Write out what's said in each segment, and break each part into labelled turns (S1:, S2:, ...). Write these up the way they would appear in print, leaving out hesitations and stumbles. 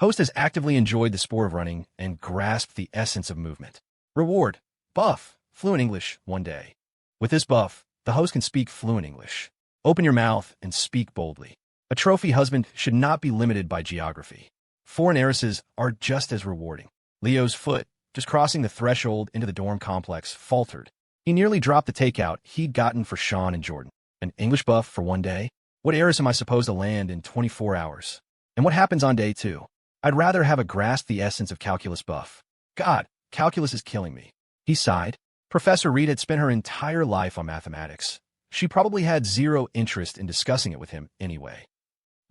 S1: Host has actively enjoyed the sport of running and grasped the essence of movement. Reward: buff, fluent English, 1 day. With this buff, the host can speak fluent English. Open your mouth and speak boldly. A trophy husband should not be limited by geography. Foreign heiresses are just as rewarding. Leo's foot, just crossing the threshold into the dorm complex, faltered. He nearly dropped the takeout he'd gotten for Sean and Jordan. An English buff for 1 day? What heiress am I supposed to land in 24 hours? And what happens on day 2? I'd rather have a grasp the essence of calculus buff. God, calculus is killing me. He sighed. Professor Reed had spent her entire life on mathematics. She probably had zero interest in discussing it with him anyway.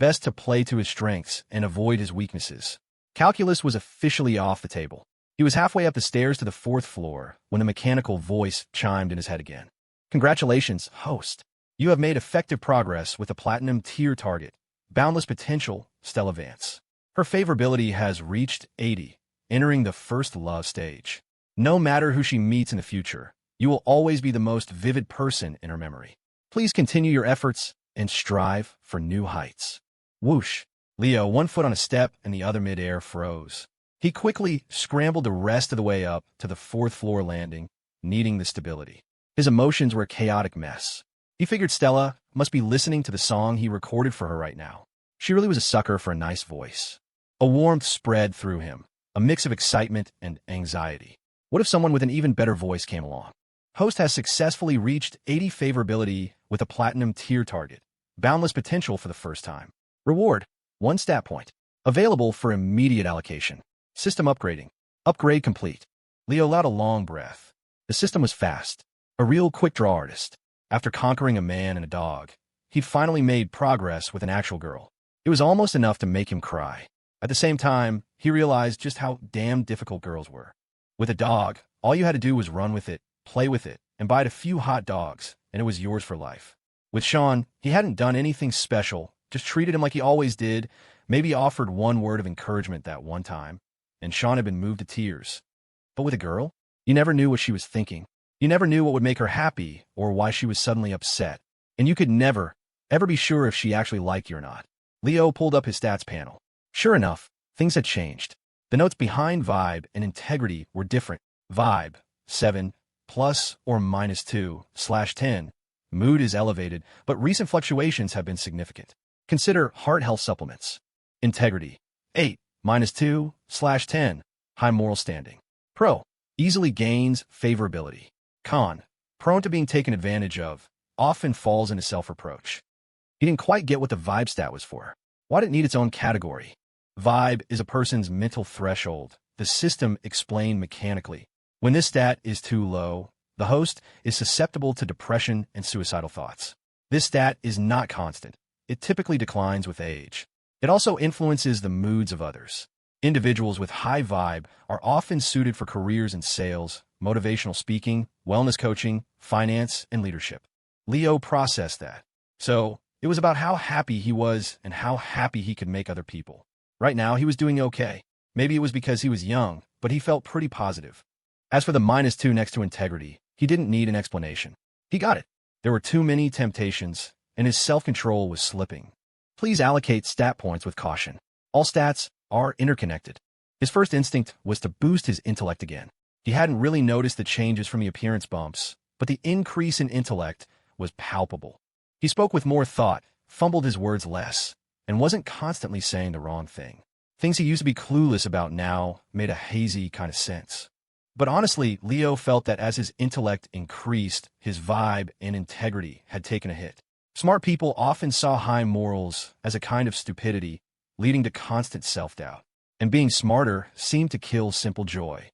S1: Best to play to his strengths and avoid his weaknesses. Calculus was officially off the table. He was halfway up the stairs to the 4th floor when a mechanical voice chimed in his head again. Congratulations, host. You have made effective progress with the platinum tier target. Boundless potential, Stella Vance. Her favorability has reached 80, entering the first love stage. No matter who she meets in the future, you will always be the most vivid person in her memory. Please continue your efforts and strive for new heights. Whoosh. Leo, 1 foot on a step and the other midair, froze. He quickly scrambled the rest of the way up to the 4th floor landing, needing the stability. His emotions were a chaotic mess. He figured Stella must be listening to the song he recorded for her right now. She really was a sucker for a nice voice. A warmth spread through him, a mix of excitement and anxiety. What if someone with an even better voice came along? Host has successfully reached 80 favorability with a platinum tier target. Boundless potential for the first time. Reward: 1 stat point. Available for immediate allocation. System upgrading. Upgrade complete. Leo let out a long breath. The system was fast. A real quick-draw artist. After conquering a man and a dog, he'd finally made progress with an actual girl. It was almost enough to make him cry. At the same time, he realized just how damn difficult girls were. With a dog, all you had to do was run with it, play with it, and bite a few hot dogs, and it was yours for life. With Sean, he hadn't done anything special, just treated him like he always did, maybe offered 1 word of encouragement that one time, and Sean had been moved to tears. But with a girl, you never knew what she was thinking. You never knew what would make her happy or why she was suddenly upset, and you could never, ever be sure if she actually liked you or not. Leo pulled up his stats panel. Sure enough, things had changed. The notes behind vibe and integrity were different. Vibe, 7, plus or minus 2/10. Mood is elevated, but recent fluctuations have been significant. Consider heart health supplements. Integrity, 8, minus 2/10. High moral standing. Pro, easily gains favorability. Con, prone to being taken advantage of, often falls into self-reproach. He didn't quite get what the vibe stat was for. Why did it need its own category? Vibe is a person's mental threshold, the system explained mechanically. When this stat is too low, the host is susceptible to depression and suicidal thoughts. This stat is not constant. It typically declines with age. It also influences the moods of others. Individuals with high vibe are often suited for careers in sales, motivational speaking, wellness coaching, finance, and leadership. Leo processed that. So, it was about how happy he was and how happy he could make other people. Right now, he was doing okay. Maybe it was because he was young, but he felt pretty positive. As for the minus 2 next to integrity, he didn't need an explanation. He got it. There were too many temptations, and his self-control was slipping. Please allocate stat points with caution. All stats are interconnected. His first instinct was to boost his intellect again. He hadn't really noticed the changes from the appearance bumps, but the increase in intellect was palpable. He spoke with more thought, fumbled his words less, and wasn't constantly saying the wrong thing. Things he used to be clueless about now made a hazy kind of sense. But honestly, Leo felt that as his intellect increased, his vibe and integrity had taken a hit. Smart people often saw high morals as a kind of stupidity, leading to constant self-doubt. And being smarter seemed to kill simple joy.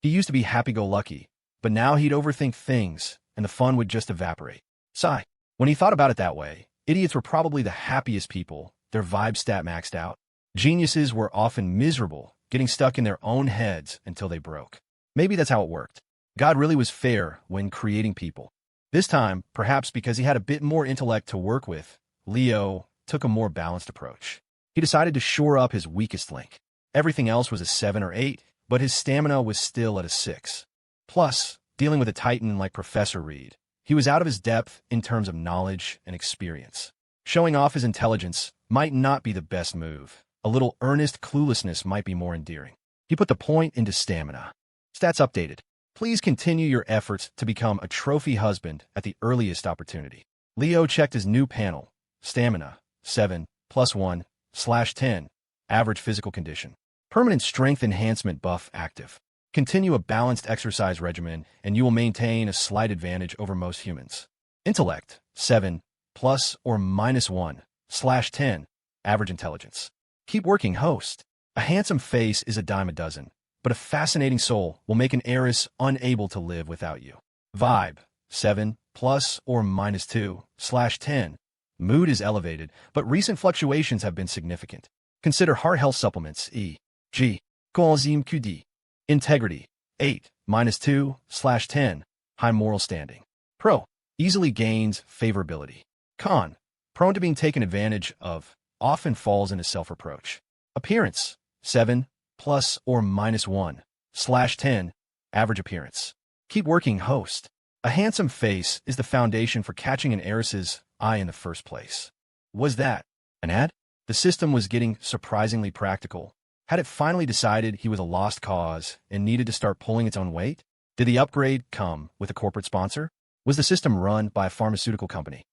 S1: He used to be happy-go-lucky, but now he'd overthink things, and the fun would just evaporate. Sigh. When he thought about it that way, idiots were probably the happiest people, their vibe stat maxed out. Geniuses were often miserable, getting stuck in their own heads until they broke. Maybe that's how it worked. God really was fair when creating people. This time, perhaps because he had a bit more intellect to work with, Leo took a more balanced approach. He decided to shore up his weakest link. Everything else was a 7 or 8, but his stamina was still at a 6. Plus, dealing with a titan like Professor Reed, he was out of his depth in terms of knowledge and experience. Showing off his intelligence might not be the best move. A little earnest cluelessness might be more endearing. He put the point into stamina. Stats updated. Please continue your efforts to become a trophy husband at the earliest opportunity. Leo checked his new panel. Stamina, 7, +1/10. Average physical condition. Permanent strength enhancement buff active. Continue a balanced exercise regimen and you will maintain a slight advantage over most humans. Intellect, 7, ±1/10. Average intelligence. Keep working, host. A handsome face is a dime a dozen, but a fascinating soul will make an heiress unable to live without you. Vibe, 7, ±2/10. Mood is elevated, but recent fluctuations have been significant. Consider heart health supplements, e.g. coenzyme Q10. Integrity, 8, -2/10. High moral standing. Pro, easily gains favorability. Con, prone to being taken advantage of, often falls into self-reproach. Appearance, 7, ±1/10. Average appearance. Keep working, host. A handsome face is the foundation for catching an heiress's eye in the first place. Was that an ad? The system was getting surprisingly practical. Had it finally decided he was a lost cause and needed to start pulling its own weight? Did the upgrade come with a corporate sponsor? Was the system run by a pharmaceutical company?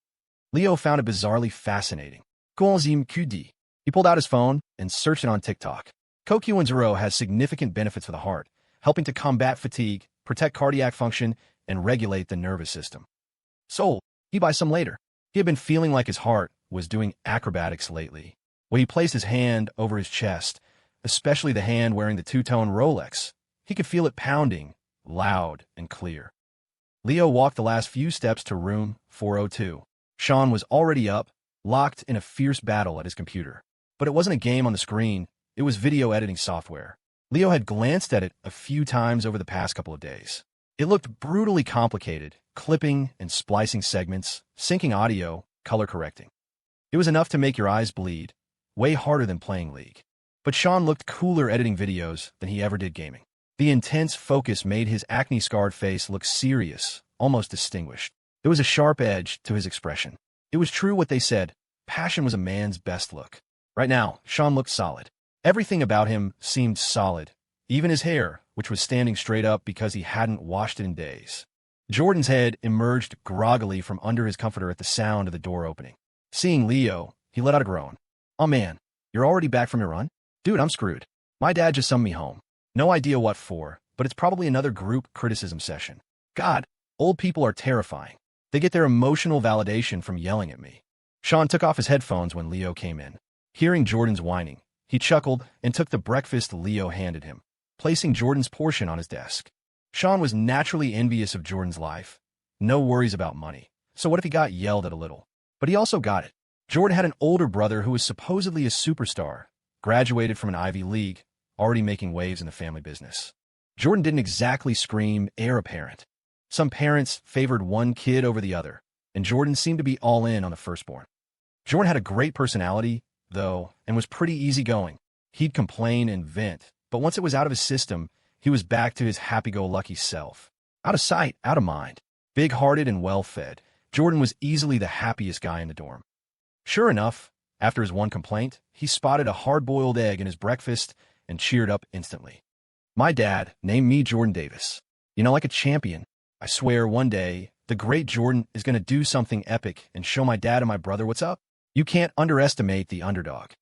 S1: Leo found it bizarrely fascinating. Coenzyme Q10. He pulled out his phone and searched it on TikTok. CoQ10 has significant benefits for the heart, helping to combat fatigue, protect cardiac function, and regulate the nervous system. Sold. He buy some later. He had been feeling like his heart was doing acrobatics lately. When he placed his hand over his chest, especially the hand wearing the two-tone Rolex, he could feel it pounding, loud and clear. Leo walked the last few steps to room 402. Sean was already up, locked in a fierce battle at his computer. But it wasn't a game on the screen, it was video editing software. Leo had glanced at it a few times over the past couple of days. It looked brutally complicated, clipping and splicing segments, syncing audio, color correcting. It was enough to make your eyes bleed, way harder than playing League. But Sean looked cooler editing videos than he ever did gaming. The intense focus made his acne-scarred face look serious, almost distinguished. There was a sharp edge to his expression. It was true what they said, passion was a man's best look. Right now, Sean looked solid. Everything about him seemed solid, even his hair, which was standing straight up because he hadn't washed it in days. Jordan's head emerged groggily from under his comforter at the sound of the door opening. Seeing Leo, he let out a groan. "Oh man, you're already back from your run? Dude, I'm screwed. My dad just summoned me home. No idea what for, but it's probably another group criticism session. God, old people are terrifying. They get their emotional validation from yelling at me." Sean took off his headphones when Leo came in. Hearing Jordan's whining, he chuckled and took the breakfast Leo handed him, placing Jordan's portion on his desk. Sean was naturally envious of Jordan's life. No worries about money. So what if he got yelled at a little? But he also got it. Jordan had an older brother who was supposedly a superstar, graduated from an Ivy League, already making waves in the family business. Jordan didn't exactly scream heir apparent. Some parents favored one kid over the other, and Jordan seemed to be all in on the firstborn. Jordan had a great personality, though, and was pretty easygoing. He'd complain and vent, but once it was out of his system, he was back to his happy-go-lucky self. Out of sight, out of mind. Big-hearted and well-fed, Jordan was easily the happiest guy in the dorm. Sure enough, after his one complaint, he spotted a hard-boiled egg in his breakfast and cheered up instantly. "My dad named me Jordan Davis. You know, like a champion. I swear one day, the great Jordan is going to do something epic and show my dad and my brother what's up. You can't underestimate the underdog."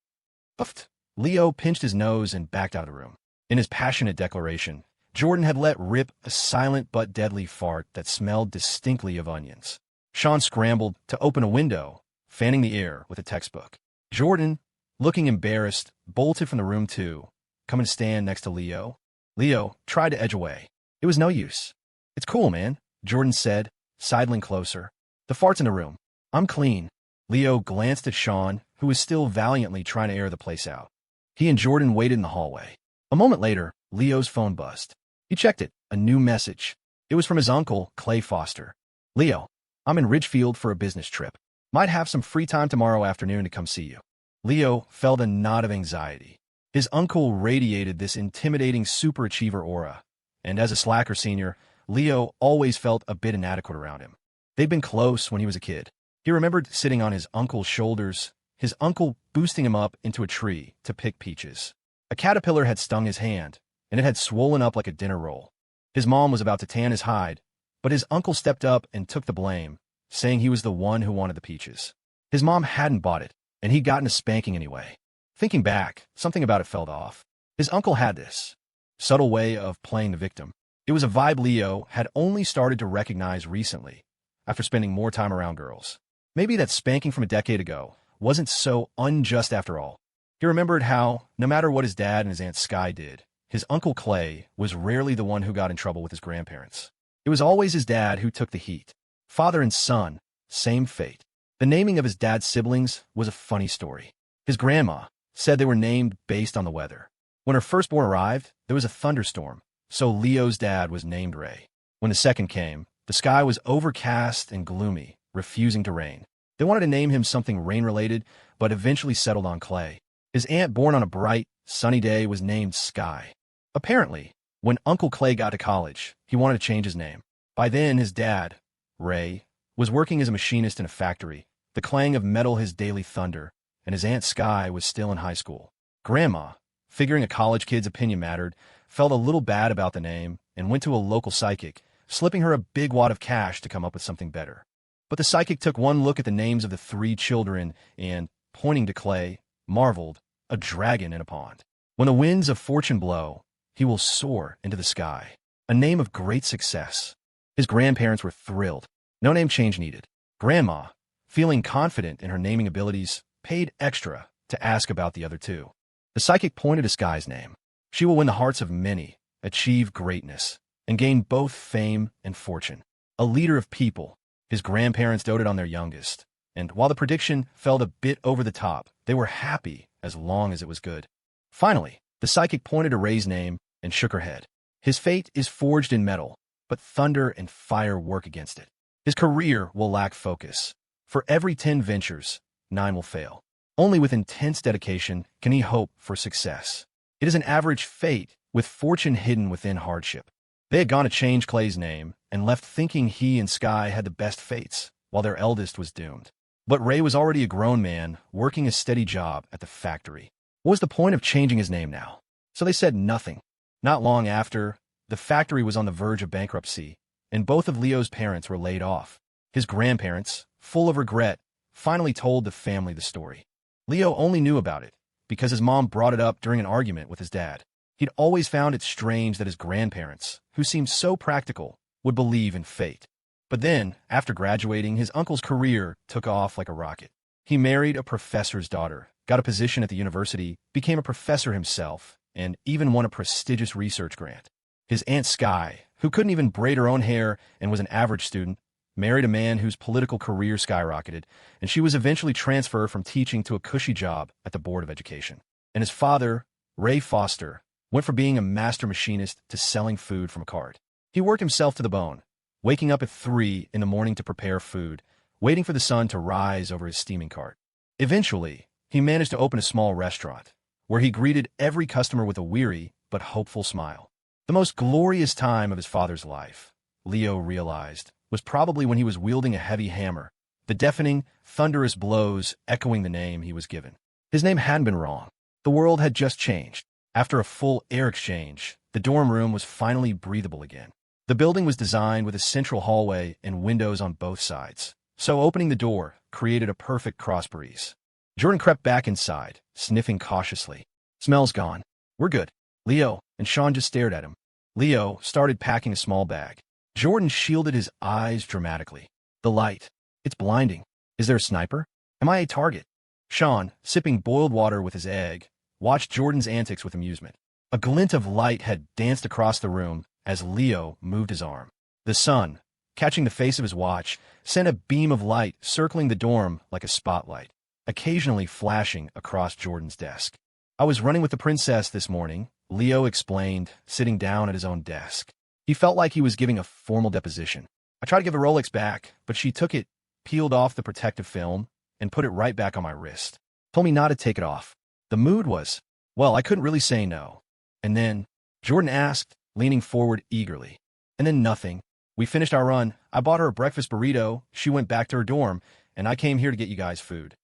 S1: Puffed. Leo pinched his nose and backed out of the room. In his passionate declaration, Jordan had let rip a silent but deadly fart that smelled distinctly of onions. Sean scrambled to open a window, fanning the air with a textbook. Jordan, looking embarrassed, bolted from the room too, coming to stand next to Leo. Leo tried to edge away. It was no use. "It's cool, man," Jordan said, sidling closer. "The fart's in the room. I'm clean." Leo glanced at Sean, who was still valiantly trying to air the place out. He and Jordan waited in the hallway. A moment later, Leo's phone buzzed. He checked it, a new message. It was from his uncle, Clay Foster. "Leo, I'm in Ridgefield for a business trip. Might have some free time tomorrow afternoon to come see you." Leo felt a knot of anxiety. His uncle radiated this intimidating superachiever aura, and as a slacker senior, Leo always felt a bit inadequate around him. They'd been close when he was a kid. He remembered sitting on his uncle's shoulders, his uncle boosting him up into a tree to pick peaches. A caterpillar had stung his hand, and it had swollen up like a dinner roll. His mom was about to tan his hide, but his uncle stepped up and took the blame, saying he was the one who wanted the peaches. His mom hadn't bought it, and he'd gotten a spanking anyway. Thinking back, something about it felt off. His uncle had this subtle way of playing the victim. It was a vibe Leo had only started to recognize recently, after spending more time around girls. Maybe that spanking from a decade ago wasn't so unjust after all. He remembered how, no matter what his dad and his Aunt Skye did, his Uncle Clay was rarely the one who got in trouble with his grandparents. It was always his dad who took the heat. Father and son, same fate. The naming of his dad's siblings was a funny story. His grandma said they were named based on the weather. When her firstborn arrived, there was a thunderstorm, so Leo's dad was named Ray. When the second came, the sky was overcast and gloomy, refusing to rain. They wanted to name him something rain-related, but eventually settled on Clay. His aunt, born on a bright, sunny day, was named Skye. Apparently, when Uncle Clay got to college, he wanted to change his name. By then, his dad, Ray, was working as a machinist in a factory, the clang of metal his daily thunder, and his Aunt Skye was still in high school. Grandma, figuring a college kid's opinion mattered, felt a little bad about the name and went to a local psychic, slipping her a big wad of cash to come up with something better. But the psychic took one look at the names of the 3 children and, pointing to Clay, marveled, a dragon in a pond. When the winds of fortune blow, he will soar into the sky. A name of great success. His grandparents were thrilled. No name change needed. Grandma, feeling confident in her naming abilities, paid extra to ask about the other 2. The psychic pointed to Skye's name. She will win the hearts of many, achieve greatness, and gain both fame and fortune. A leader of people. His grandparents doted on their youngest, and while the prediction felt a bit over the top, they were happy as long as it was good. Finally, the psychic pointed to Ray's name and shook her head. His fate is forged in metal, but thunder and fire work against it. His career will lack focus. For every 10 ventures, 9 will fail. Only with intense dedication can he hope for success. It is an average fate, with fortune hidden within hardship. They had gone to change Clay's name and left thinking he and Skye had the best fates, while their eldest was doomed. But Ray was already a grown man, working a steady job at the factory. What was the point of changing his name now? So they said nothing. Not long after, the factory was on the verge of bankruptcy, and both of Leo's parents were laid off. His grandparents, full of regret, finally told the family the story. Leo only knew about it because his mom brought it up during an argument with his dad. He'd always found it strange that his grandparents, who seemed so practical, would believe in fate. But then, after graduating, his uncle's career took off like a rocket. He married a professor's daughter, got a position at the university, became a professor himself, and even won a prestigious research grant. His Aunt Skye, who couldn't even braid her own hair and was an average student, married a man whose political career skyrocketed, and she was eventually transferred from teaching to a cushy job at the Board of Education. And his father, Ray Foster, went from being a master machinist to selling food from a cart. He worked himself to the bone, waking up at 3 in the morning to prepare food, waiting for the sun to rise over his steaming cart. Eventually, he managed to open a small restaurant, where he greeted every customer with a weary but hopeful smile. The most glorious time of his father's life, Leo realized, was probably when he was wielding a heavy hammer, the deafening, thunderous blows echoing the name he was given. His name hadn't been wrong. The world had just changed. After a full air exchange, the dorm room was finally breathable again. The building was designed with a central hallway and windows on both sides, so opening the door created a perfect cross breeze. Jordan crept back inside, sniffing cautiously. "Smell's gone. We're good." Leo and Sean just stared at him. Leo started packing a small bag. Jordan shielded his eyes dramatically. "The light. It's blinding. Is there a sniper? Am I a target?" Sean, sipping boiled water with his egg, watched Jordan's antics with amusement. A glint of light had danced across the room as Leo moved his arm. The sun, catching the face of his watch, sent a beam of light circling the dorm like a spotlight, occasionally flashing across Jordan's desk. "I was running with the princess this morning," Leo explained, sitting down at his own desk. He felt like he was giving a formal deposition. "I tried to give the Rolex back, but she took it, peeled off the protective film, and put it right back on my wrist. Told me not to take it off. The mood was, well, I couldn't really say no. And then," Jordan asked, leaning forward eagerly. "And then nothing. We finished our run. I bought her a breakfast burrito, she went back to her dorm, and I came here to get you guys food."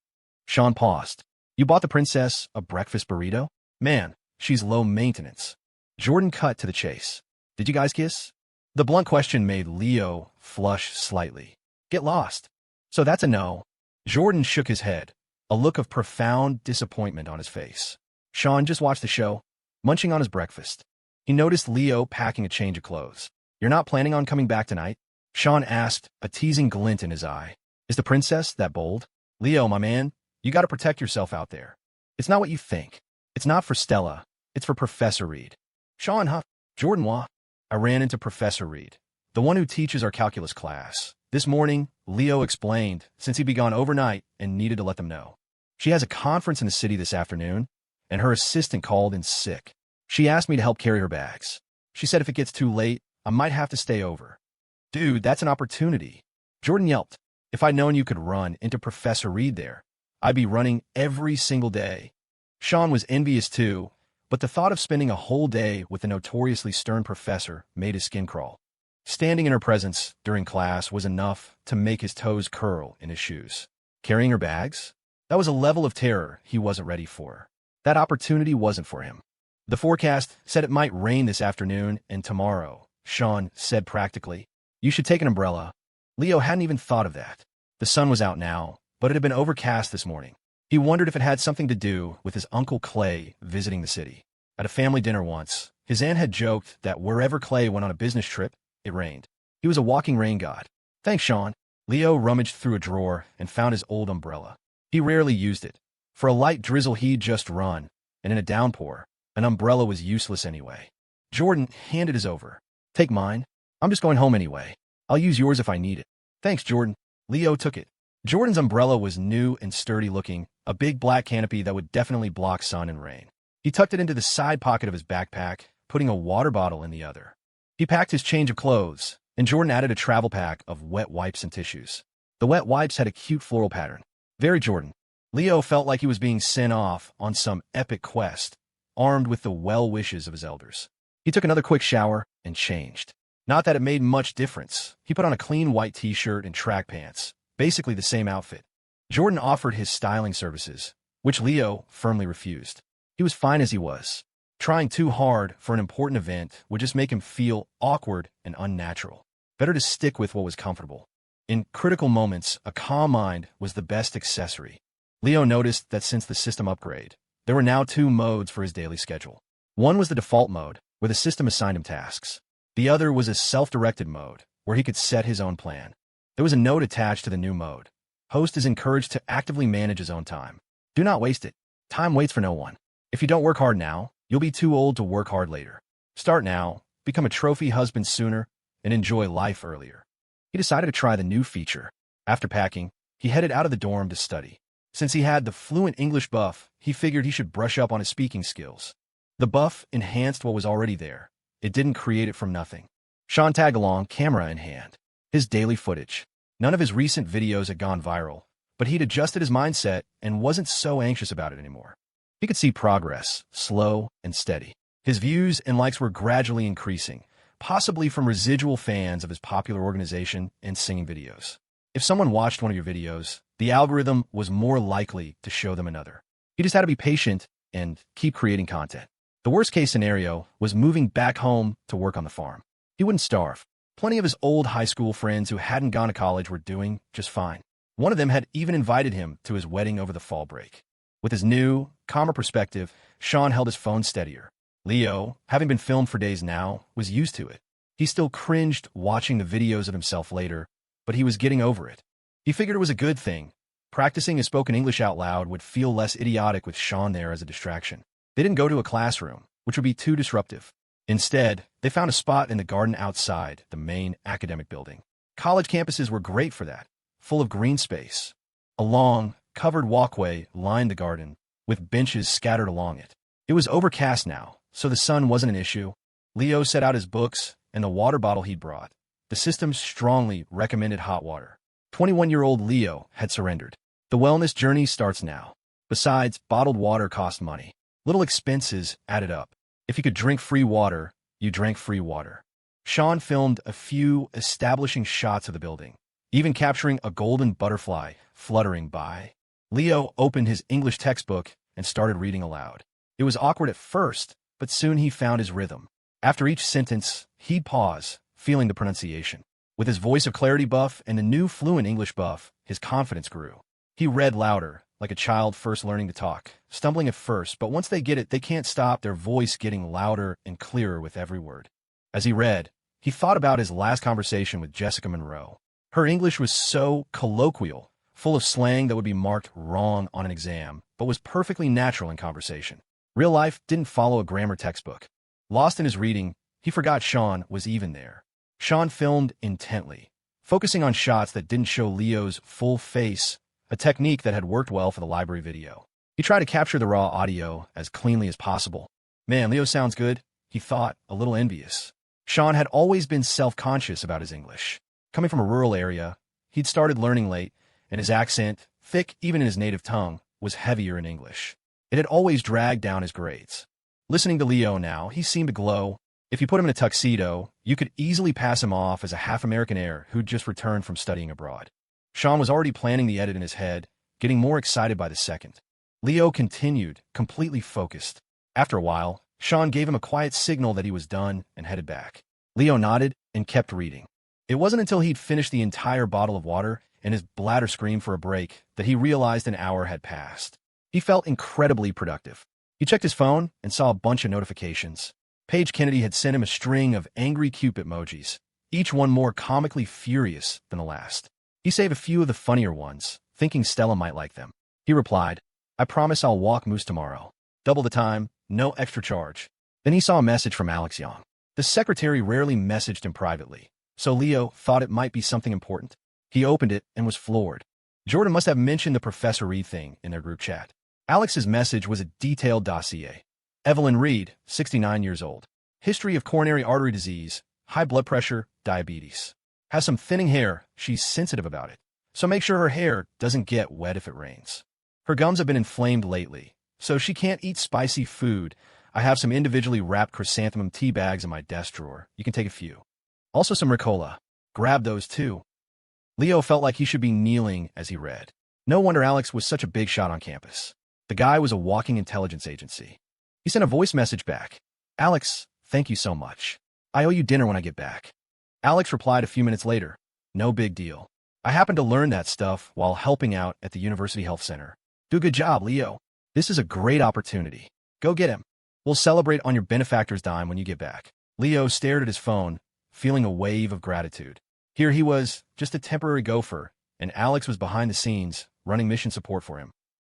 S1: Sean paused. You bought the princess a breakfast burrito? Man, she's low maintenance. Jordan cut to the chase. Did you guys kiss? The blunt question made Leo flush slightly. Get lost. So that's a no. Jordan shook his head, a look of profound disappointment on his face. Sean just watched the show, munching on his breakfast. He noticed Leo packing a change of clothes. You're not planning on coming back tonight? Sean asked, a teasing glint in his eye. Is the princess that bold? Leo, my man, you gotta protect yourself out there. It's not what you think. It's not for Stella. It's for Professor Reed. Sean, huh? Jordan, what? I ran into Professor Reed, the one who teaches our calculus class. This morning, Leo explained, since he'd be gone overnight and needed to let them know. She has a conference in the city this afternoon, and her assistant called in sick. She asked me to help carry her bags. She said if it gets too late, I might have to stay over. Dude, that's an opportunity. Jordan yelped. If I'd known you could run into Professor Reed there, I'd be running every single day. Sean was envious too, but the thought of spending a whole day with the notoriously stern professor made his skin crawl. Standing in her presence during class was enough to make his toes curl in his shoes. Carrying her bags? That was a level of terror he wasn't ready for. That opportunity wasn't for him. The forecast said it might rain this afternoon and tomorrow, Sean said practically. You should take an umbrella. Leo hadn't even thought of that. The sun was out now, but it had been overcast this morning. He wondered if it had something to do with his Uncle Clay visiting the city. At a family dinner once, his aunt had joked that wherever Clay went on a business trip, it rained. He was a walking rain god. Thanks, Sean. Leo rummaged through a drawer and found his old umbrella. He rarely used it. For a light drizzle he'd just run, and in a downpour, an umbrella was useless anyway. Jordan handed his over. Take mine. I'm just going home anyway. I'll use yours if I need it. Thanks, Jordan. Leo took it. Jordan's umbrella was new and sturdy looking, a big black canopy that would definitely block sun and rain. He tucked it into the side pocket of his backpack, putting a water bottle in the other. He packed his change of clothes, and Jordan added a travel pack of wet wipes and tissues. The wet wipes had a cute floral pattern. Very Jordan. Leo felt like he was being sent off on some epic quest, armed with the well wishes of his elders. He took another quick shower and changed. Not that it made much difference. He put on a clean white t-shirt and track pants, basically the same outfit. Jordan offered his styling services, which Leo firmly refused. He was fine as he was. Trying too hard for an important event would just make him feel awkward and unnatural. Better to stick with what was comfortable. In critical moments, a calm mind was the best accessory. Leo noticed that since the system upgrade, there were now two modes for his daily schedule. One was the default mode, where the system assigned him tasks. The other was a self-directed mode, where he could set his own plan. There was a note attached to the new mode. Host is encouraged to actively manage his own time. Do not waste it. Time waits for no one. If you don't work hard now, you'll be too old to work hard later. Start now, become a trophy husband sooner, and enjoy life earlier. He decided to try the new feature. After packing, he headed out of the dorm to study. Since he had the fluent English buff, he figured he should brush up on his speaking skills. The buff enhanced what was already there. It didn't create it from nothing. Sean tagged along, camera in hand. His daily footage. None of his recent videos had gone viral, but he'd adjusted his mindset and wasn't so anxious about it anymore. He could see progress, slow and steady. His views and likes were gradually increasing, possibly from residual fans of his popular organization and singing videos. If someone watched one of your videos, the algorithm was more likely to show them another. He just had to be patient and keep creating content. The worst-case scenario was moving back home to work on the farm. He wouldn't starve. Plenty of his old high school friends who hadn't gone to college were doing just fine. One of them had even invited him to his wedding over the fall break. With his new, calmer perspective, Sean held his phone steadier. Leo, having been filmed for days now, was used to it. He still cringed watching the videos of himself later, but he was getting over it. He figured it was a good thing. Practicing his spoken English out loud would feel less idiotic with Sean there as a distraction. They didn't go to a classroom, which would be too disruptive. Instead, they found a spot in the garden outside the main academic building. College campuses were great for that, full of green space. A long, covered walkway lined the garden, with benches scattered along it. It was overcast now, so the sun wasn't an issue. Leo set out his books and the water bottle he'd brought. The system strongly recommended hot water. 21-year-old Leo had surrendered. The wellness journey starts now. Besides, bottled water cost money. Little expenses added up. If you could drink free water, you drank free water. Sean filmed a few establishing shots of the building, even capturing a golden butterfly fluttering by. Leo opened his English textbook and started reading aloud. It was awkward at first, but soon he found his rhythm. After each sentence, he'd pause, feeling the pronunciation. With his voice of clarity buff and a new fluent English buff, his confidence grew. He read louder, like a child first learning to talk, stumbling at first, but once they get it, they can't stop, their voice getting louder and clearer with every word. As he read, he thought about his last conversation with Jessica Monroe. Her English was so colloquial, full of slang that would be marked wrong on an exam, but was perfectly natural in conversation. Real life didn't follow a grammar textbook. Lost in his reading, he forgot Sean was even there. Sean filmed intently, focusing on shots that didn't show Leo's full face, a technique that had worked well for the library video. He tried to capture the raw audio as cleanly as possible. Man, Leo sounds good, he thought, a little envious. Sean had always been self-conscious about his English. Coming from a rural area, he'd started learning late, and his accent, thick even in his native tongue, was heavier in English. It had always dragged down his grades. Listening to Leo now, he seemed to glow. If you put him in a tuxedo, you could easily pass him off as a half-American heir who'd just returned from studying abroad. Sean was already planning the edit in his head, getting more excited by the second. Leo continued, completely focused. After a while, Sean gave him a quiet signal that he was done and headed back. Leo nodded and kept reading. It wasn't until he'd finished the entire bottle of water and his bladder screamed for a break that he realized an hour had passed. He felt incredibly productive. He checked his phone and saw a bunch of notifications. Paige Kennedy had sent him a string of angry Cupid emojis, each one more comically furious than the last. He saved a few of the funnier ones, thinking Stella might like them. He replied, "I promise I'll walk Moose tomorrow. Double the time, no extra charge." Then he saw a message from Alex Young. The secretary rarely messaged him privately, so Leo thought it might be something important. He opened it and was floored. Jordan must have mentioned the Professor Reed thing in their group chat. Alex's message was a detailed dossier. Evelyn Reed, 69 years old. History of coronary artery disease, high blood pressure, diabetes. Has some thinning hair, she's sensitive about it. So make sure her hair doesn't get wet if it rains. Her gums have been inflamed lately, so she can't eat spicy food. I have some individually wrapped chrysanthemum tea bags in my desk drawer. You can take a few. Also some Ricola. Grab those too. Leo felt like he should be kneeling as he read. No wonder Alex was such a big shot on campus. The guy was a walking intelligence agency. He sent a voice message back. "Alex, thank you so much. I owe you dinner when I get back." Alex replied a few minutes later. "No big deal. I happened to learn that stuff while helping out at the University Health Center. Do a good job, Leo. This is a great opportunity. Go get him. We'll celebrate on your benefactor's dime when you get back." Leo stared at his phone, feeling a wave of gratitude. Here he was, just a temporary gopher, and Alex was behind the scenes, running mission support for him.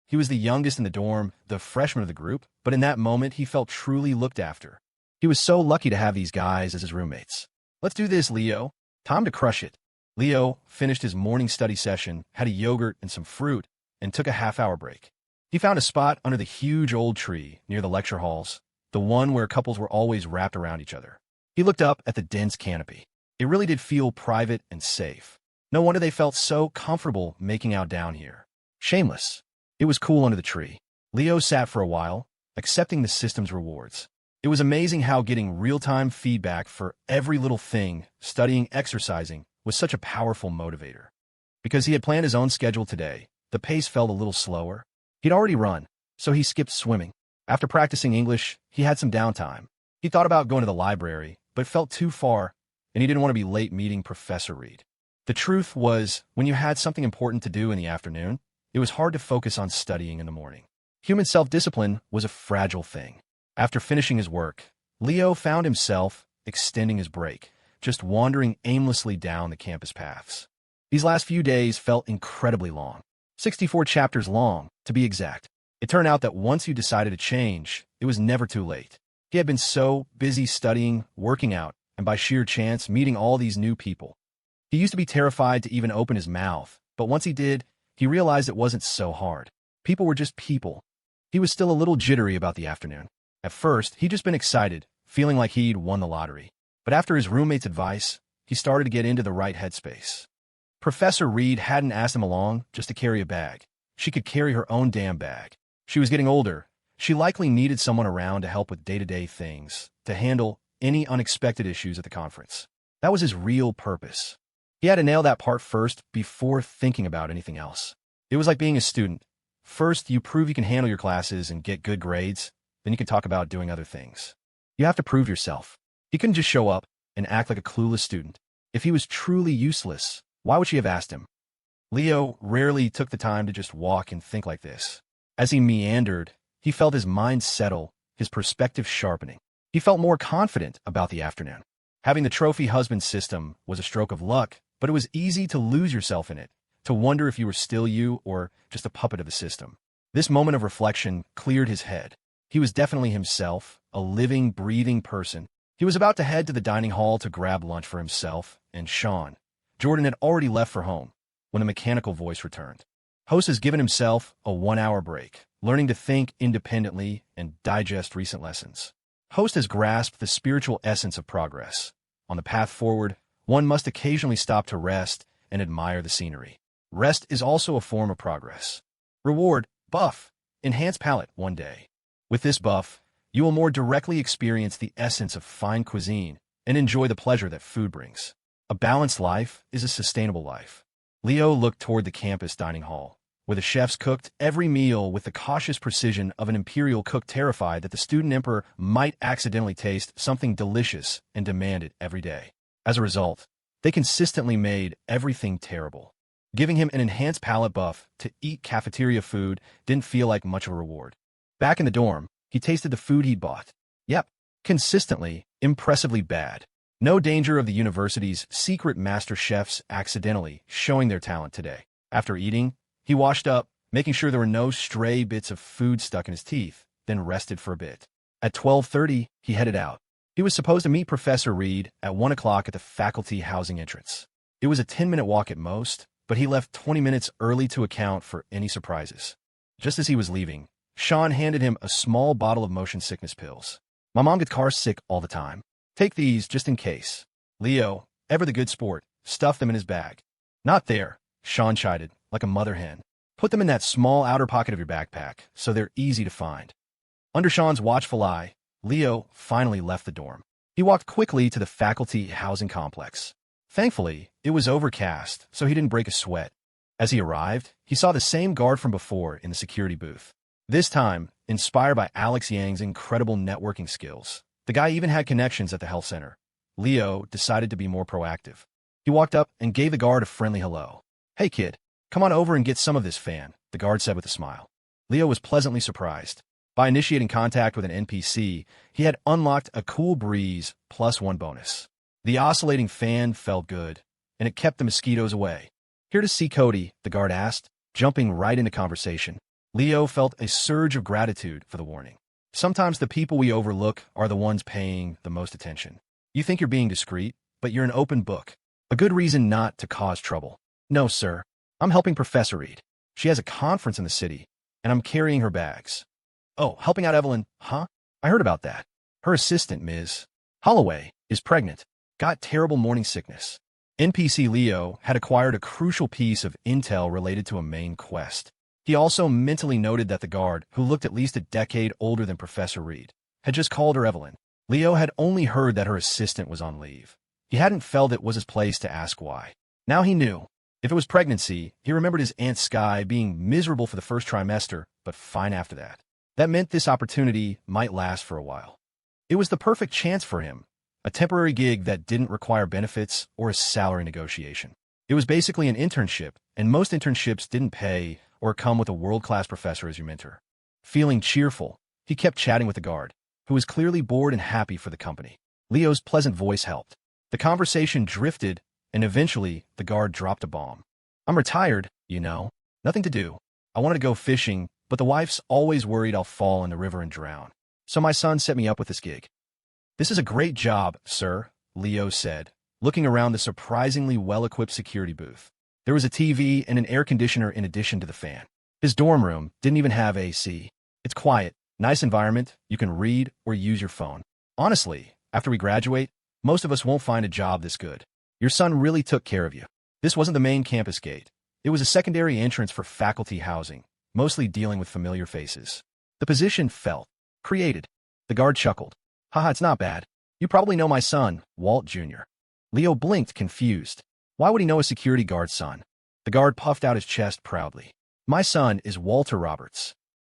S1: He was the youngest in the dorm, the freshman of the group, but in that moment he felt truly looked after. He was so lucky to have these guys as his roommates. "Let's do this, Leo. Time to crush it." Leo finished his morning study session, had a yogurt and some fruit, and took a half-hour break. He found a spot under the huge old tree near the lecture halls, the one where couples were always wrapped around each other. He looked up at the dense canopy. It really did feel private and safe. No wonder they felt so comfortable making out down here. Shameless. It was cool under the tree. Leo sat for a while, accepting the system's rewards. It was amazing how getting real-time feedback for every little thing, studying, exercising, was such a powerful motivator. Because he had planned his own schedule today, the pace felt a little slower. He'd already run, so he skipped swimming. After practicing English, he had some downtime. He thought about going to the library, but felt too far, and he didn't want to be late meeting Professor Reed. The truth was, when you had something important to do in the afternoon, it was hard to focus on studying in the morning. Human self-discipline was a fragile thing. After finishing his work, Leo found himself extending his break, just wandering aimlessly down the campus paths. These last few days felt incredibly long. 64 chapters long, to be exact. It turned out that once you decided to change, it was never too late. He had been so busy studying, working out, and by sheer chance meeting all these new people. He used to be terrified to even open his mouth, but once he did, he realized it wasn't so hard. People were just people. He was still a little jittery about the afternoon. At first, he'd just been excited, feeling like he'd won the lottery. But after his roommate's advice, he started to get into the right headspace. Professor Reed hadn't asked him along just to carry a bag. She could carry her own damn bag. She was getting older. She likely needed someone around to help with day-to-day things, to handle any unexpected issues at the conference. That was his real purpose. He had to nail that part first before thinking about anything else. It was like being a student. First, you prove you can handle your classes and get good grades, then you can talk about doing other things. You have to prove yourself. He couldn't just show up and act like a clueless student. If he was truly useless, why would she have asked him? Leo rarely took the time to just walk and think like this. As he meandered, he felt his mind settle, his perspective sharpening. He felt more confident about the afternoon. Having the trophy husband system was a stroke of luck, but it was easy to lose yourself in it, to wonder if you were still you or just a puppet of the system. This moment of reflection cleared his head. He was definitely himself, a living, breathing person. He was about to head to the dining hall to grab lunch for himself and Sean. Jordan had already left for home when a mechanical voice returned. Host has given himself a 1-hour break, learning to think independently and digest recent lessons. Host has grasped the spiritual essence of progress. On the path forward, one must occasionally stop to rest and admire the scenery. Rest is also a form of progress. Reward, buff, enhance palate one day. With this buff, you will more directly experience the essence of fine cuisine and enjoy the pleasure that food brings. A balanced life is a sustainable life. Leo looked toward the campus dining hall, where the chefs cooked every meal with the cautious precision of an imperial cook terrified that the student emperor might accidentally taste something delicious and demand it every day. As a result, they consistently made everything terrible. Giving him an enhanced palate buff to eat cafeteria food didn't feel like much of a reward. Back in the dorm, he tasted the food he'd bought. Yep, consistently, impressively bad. No danger of the university's secret master chefs accidentally showing their talent today. After eating, he washed up, making sure there were no stray bits of food stuck in his teeth, then rested for a bit. At 12:30, he headed out. He was supposed to meet Professor Reed at 1 o'clock at the faculty housing entrance. It was a 10-minute walk at most, but he left 20 minutes early to account for any surprises. Just as he was leaving, Sean handed him a small bottle of motion sickness pills. My mom gets car sick all the time. Take these just in case. Leo, ever the good sport, stuffed them in his bag. Not there, Sean chided, like a mother hen. Put them in that small outer pocket of your backpack, so they're easy to find. Under Sean's watchful eye, Leo finally left the dorm. He walked quickly to the faculty housing complex. Thankfully, it was overcast, so he didn't break a sweat. As he arrived, he saw the same guard from before in the security booth. This time, inspired by Alex Yang's incredible networking skills, the guy even had connections at the health center. Leo decided to be more proactive. He walked up and gave the guard a friendly hello. Hey kid, come on over and get some of this fan, the guard said with a smile. Leo was pleasantly surprised. By initiating contact with an NPC, he had unlocked a cool breeze +1 bonus. The oscillating fan felt good, and it kept the mosquitoes away. Here to see Cody, the guard asked, jumping right into conversation. Leo felt a surge of gratitude for the warning. Sometimes the people we overlook are the ones paying the most attention. You think you're being discreet, but you're an open book. A good reason not to cause trouble. No, sir. I'm helping Professor Reed. She has a conference in the city, and I'm carrying her bags. Oh, helping out Evelyn, huh? I heard about that. Her assistant, Ms. Holloway, is pregnant. Got terrible morning sickness. NPC Leo had acquired a crucial piece of intel related to a main quest. He also mentally noted that the guard, who looked at least a decade older than Professor Reed, had just called her Evelyn. Leo had only heard that her assistant was on leave. He hadn't felt it was his place to ask why. Now he knew. If it was pregnancy, he remembered his Aunt Skye being miserable for the first trimester, but fine after that. That meant this opportunity might last for a while. It was the perfect chance for him, a temporary gig that didn't require benefits or a salary negotiation. It was basically an internship, and most internships didn't pay or come with a world-class professor as your mentor. Feeling cheerful, he kept chatting with the guard, who was clearly bored and happy for the company. Leo's pleasant voice helped. The conversation drifted, and eventually the guard dropped a bomb. I'm retired, you know. Nothing to do. I wanted to go fishing, but the wife's always worried I'll fall in the river and drown. So my son set me up with this gig. This is a great job, sir, Leo said, looking around the surprisingly well-equipped security booth. There was a TV and an air conditioner in addition to the fan. His dorm room didn't even have AC. It's quiet, nice environment, you can read or use your phone. Honestly, after we graduate, most of us won't find a job this good. Your son really took care of you. This wasn't the main campus gate. It was a secondary entrance for faculty housing, mostly dealing with familiar faces. The position felt created. The guard chuckled. Haha, it's not bad. You probably know my son, Walt Jr. Leo blinked, confused. Why would he know a security guard's son? The guard puffed out his chest proudly. My son is Walter Roberts.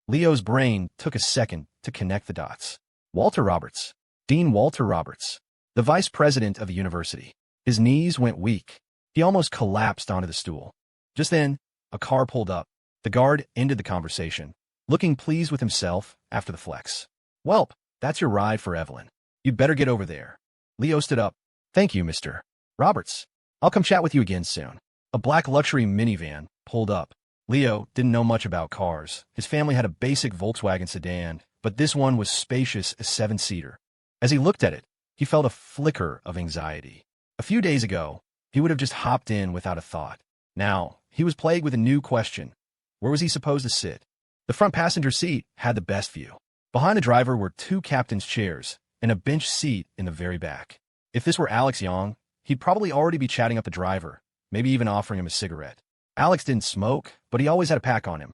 S1: Leo's brain took a second to connect the dots. Walter Roberts. Dean Walter Roberts. The vice president of the university. His knees went weak. He almost collapsed onto the stool. Just then, a car pulled up. The guard ended the conversation, looking pleased with himself after the flex. Welp, that's your ride for Evelyn. You'd better get over there. Leo stood up. Thank you, Mr. Roberts. I'll come chat with you again soon. A black luxury minivan pulled up. Leo didn't know much about cars. His family had a basic Volkswagen sedan, but this one was spacious as 7-seater. As he looked at it, he felt a flicker of anxiety. A few days ago, he would have just hopped in without a thought. Now, he was plagued with a new question. Where was he supposed to sit? The front passenger seat had the best view. Behind the driver were 2 captain's chairs and a bench seat in the very back. If this were Alex Young, he'd probably already be chatting up the driver, maybe even offering him a cigarette. Alex didn't smoke, but he always had a pack on him.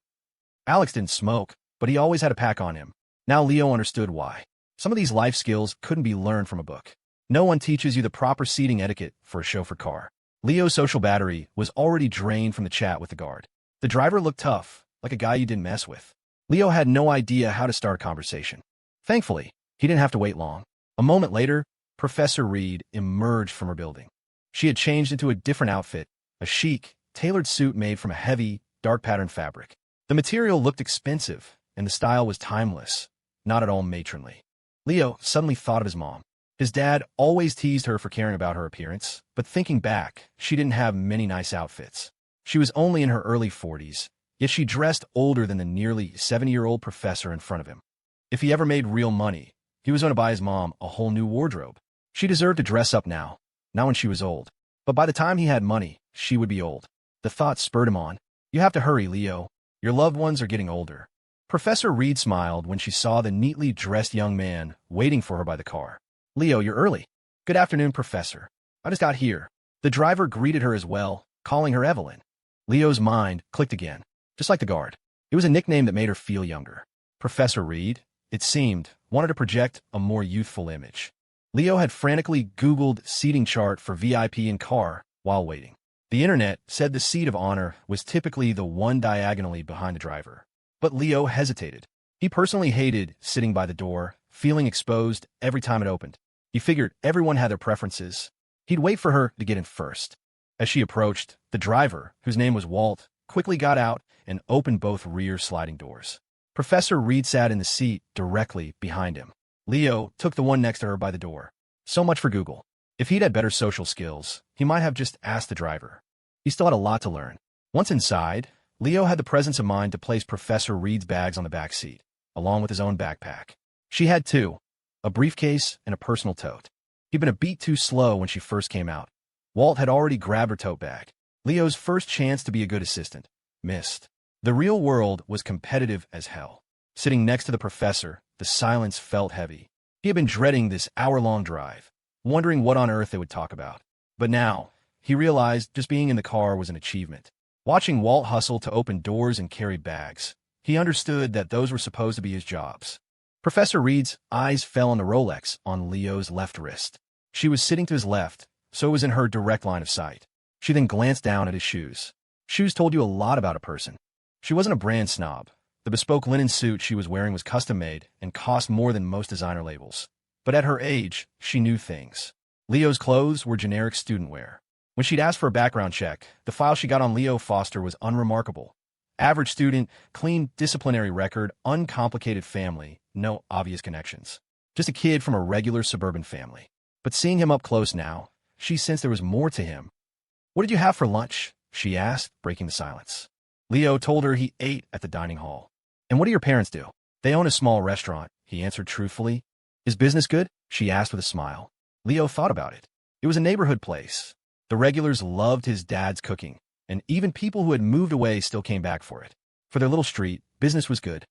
S1: Now Leo understood why. Some of these life skills couldn't be learned from a book. No one teaches you the proper seating etiquette for a chauffeur car. Leo's social battery was already drained from the chat with the guard. The driver looked tough, like a guy you didn't mess with. Leo had no idea how to start a conversation. Thankfully, he didn't have to wait long. A moment later, Professor Reed emerged from her building. She had changed into a different outfit, a chic, tailored suit made from a heavy, dark-patterned fabric. The material looked expensive, and the style was timeless, not at all matronly. Leo suddenly thought of his mom. His dad always teased her for caring about her appearance, but thinking back, she didn't have many nice outfits. She was only in her early 40s, yet she dressed older than the nearly 70-year-old professor in front of him. If he ever made real money, he was going to buy his mom a whole new wardrobe. She deserved to dress up now, not when she was old. But by the time he had money, she would be old. The thought spurred him on. You have to hurry, Leo. Your loved ones are getting older. Professor Reed smiled when she saw the neatly dressed young man waiting for her by the car. Leo, you're early. Good afternoon, Professor. I just got here. The driver greeted her as well, calling her Evelyn. Leo's mind clicked again, just like the guard. It was a nickname that made her feel younger. Professor Reed, it seemed, wanted to project a more youthful image. Leo had frantically Googled seating chart for VIP in car while waiting. The internet said the seat of honor was typically the one diagonally behind the driver. But Leo hesitated. He personally hated sitting by the door, feeling exposed every time it opened. He figured everyone had their preferences. He'd wait for her to get in first. As she approached, the driver, whose name was Walt, quickly got out and opened both rear sliding doors. Professor Reed sat in the seat directly behind him. Leo took the one next to her by the door. So much for Google. If he'd had better social skills, he might have just asked the driver. He still had a lot to learn. Once inside, Leo had the presence of mind to place Professor Reed's bags on the back seat, along with his own backpack. She had 2, a briefcase and a personal tote. He'd been a beat too slow when she first came out. Walt had already grabbed her tote bag. Leo's first chance to be a good assistant missed. The real world was competitive as hell. Sitting next to the professor, the silence felt heavy. He had been dreading this hour-long drive, wondering what on earth they would talk about. But now, he realized just being in the car was an achievement. Watching Walt hustle to open doors and carry bags, he understood that those were supposed to be his jobs. Professor Reed's eyes fell on the Rolex on Leo's left wrist. She was sitting to his left, so it was in her direct line of sight. She then glanced down at his shoes. Shoes told you a lot about a person. She wasn't a brand snob. The bespoke linen suit she was wearing was custom-made and cost more than most designer labels. But at her age, she knew things. Leo's clothes were generic student wear. When she'd asked for a background check, the file she got on Leo Foster was unremarkable. Average student, clean disciplinary record, uncomplicated family, no obvious connections. Just a kid from a regular suburban family. But seeing him up close now, she sensed there was more to him. What did you have for lunch? She asked, breaking the silence. Leo told her he ate at the dining hall. And what do your parents do? They own a small restaurant, he answered truthfully. Is business good? She asked with a smile. Leo thought about it. It was a neighborhood place. The regulars loved his dad's cooking, and even people who had moved away still came back for it. For their little street, business was good.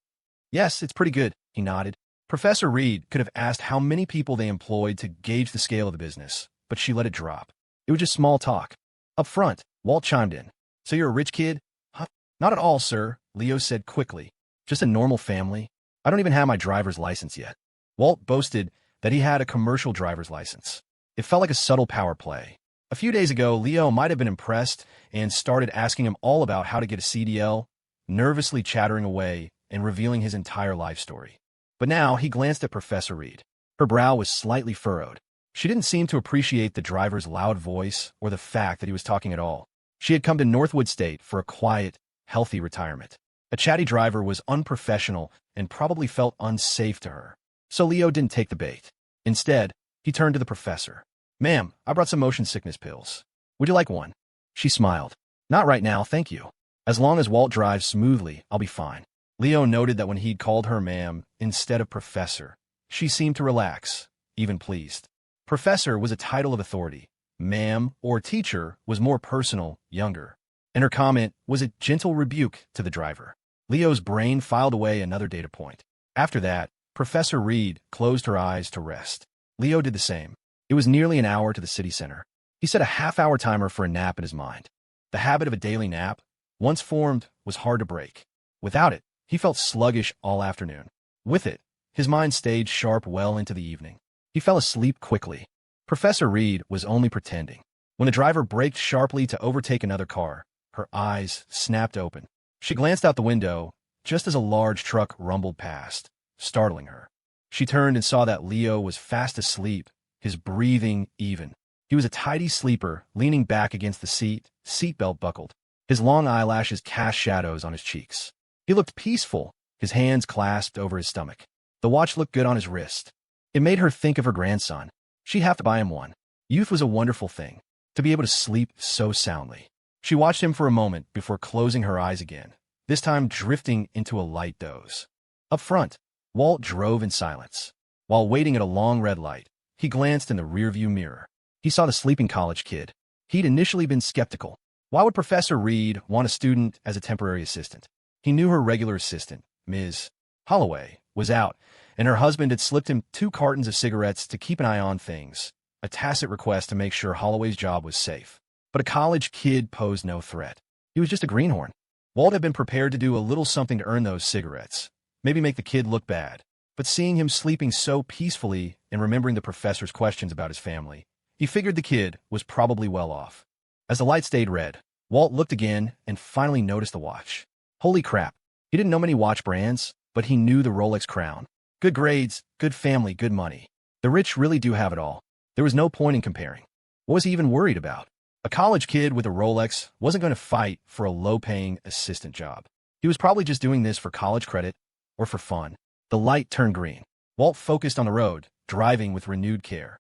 S1: Yes, it's pretty good, he nodded. Professor Reed could have asked how many people they employed to gauge the scale of the business, but she let it drop. It was just small talk. Up front, Walt chimed in. So you're a rich kid? Huh? Not at all, sir, Leo said quickly. Just a normal family. I don't even have my driver's license yet. Walt boasted that he had a commercial driver's license. It felt like a subtle power play. A few days ago, Leo might have been impressed and started asking him all about how to get a CDL. nervously chattering away and revealing his entire life story. But now he glanced at Professor Reed. Her brow was slightly furrowed. She didn't seem to appreciate the driver's loud voice or the fact that he was talking at all. She had come to Northwood State for a quiet, healthy retirement. A chatty driver was unprofessional and probably felt unsafe to her. So Leo didn't take the bait. Instead, he turned to the professor. "Ma'am, I brought some motion sickness pills. Would you like one?" She smiled. "Not right now, thank you. As long as Walt drives smoothly, I'll be fine." Leo noted that when he'd called her ma'am instead of professor, she seemed to relax, even pleased. Professor was a title of authority. Ma'am or teacher was more personal, younger. And her comment was a gentle rebuke to the driver. Leo's brain filed away another data point. After that, Professor Reed closed her eyes to rest. Leo did the same. It was nearly an hour to the city center. He set a half-hour timer for a nap in his mind. The habit of a daily nap, once formed, was hard to break. Without it, he felt sluggish all afternoon. With it, his mind stayed sharp well into the evening. He fell asleep quickly. Professor Reed was only pretending. When the driver braked sharply to overtake another car, her eyes snapped open. She glanced out the window just as a large truck rumbled past, startling her. She turned and saw that Leo was fast asleep, his breathing even. He was a tidy sleeper, leaning back against the seatbelt buckled. His long eyelashes cast shadows on his cheeks. He looked peaceful, his hands clasped over his stomach. The watch looked good on his wrist. It made her think of her grandson. She'd have to buy him one. Youth was a wonderful thing, to be able to sleep so soundly. She watched him for a moment before closing her eyes again, this time drifting into a light doze. Up front, Walt drove in silence. While waiting at a long red light, he glanced in the rearview mirror. He saw the sleeping college kid. He'd initially been skeptical. Why would Professor Reed want a student as a temporary assistant? He knew her regular assistant, Ms. Holloway, was out, and her husband had slipped him 2 cartons of cigarettes to keep an eye on things, a tacit request to make sure Holloway's job was safe. But a college kid posed no threat. He was just a greenhorn. Walt had been prepared to do a little something to earn those cigarettes, maybe make the kid look bad. But seeing him sleeping so peacefully and remembering the professor's questions about his family, he figured the kid was probably well off. As the light stayed red, Walt looked again and finally noticed the watch. Holy crap. He didn't know many watch brands, but he knew the Rolex Crown. Good grades, good family, good money. The rich really do have it all. There was no point in comparing. What was he even worried about? A college kid with a Rolex wasn't going to fight for a low-paying assistant job. He was probably just doing this for college credit or for fun. The light turned green. Walt focused on the road, driving with renewed care.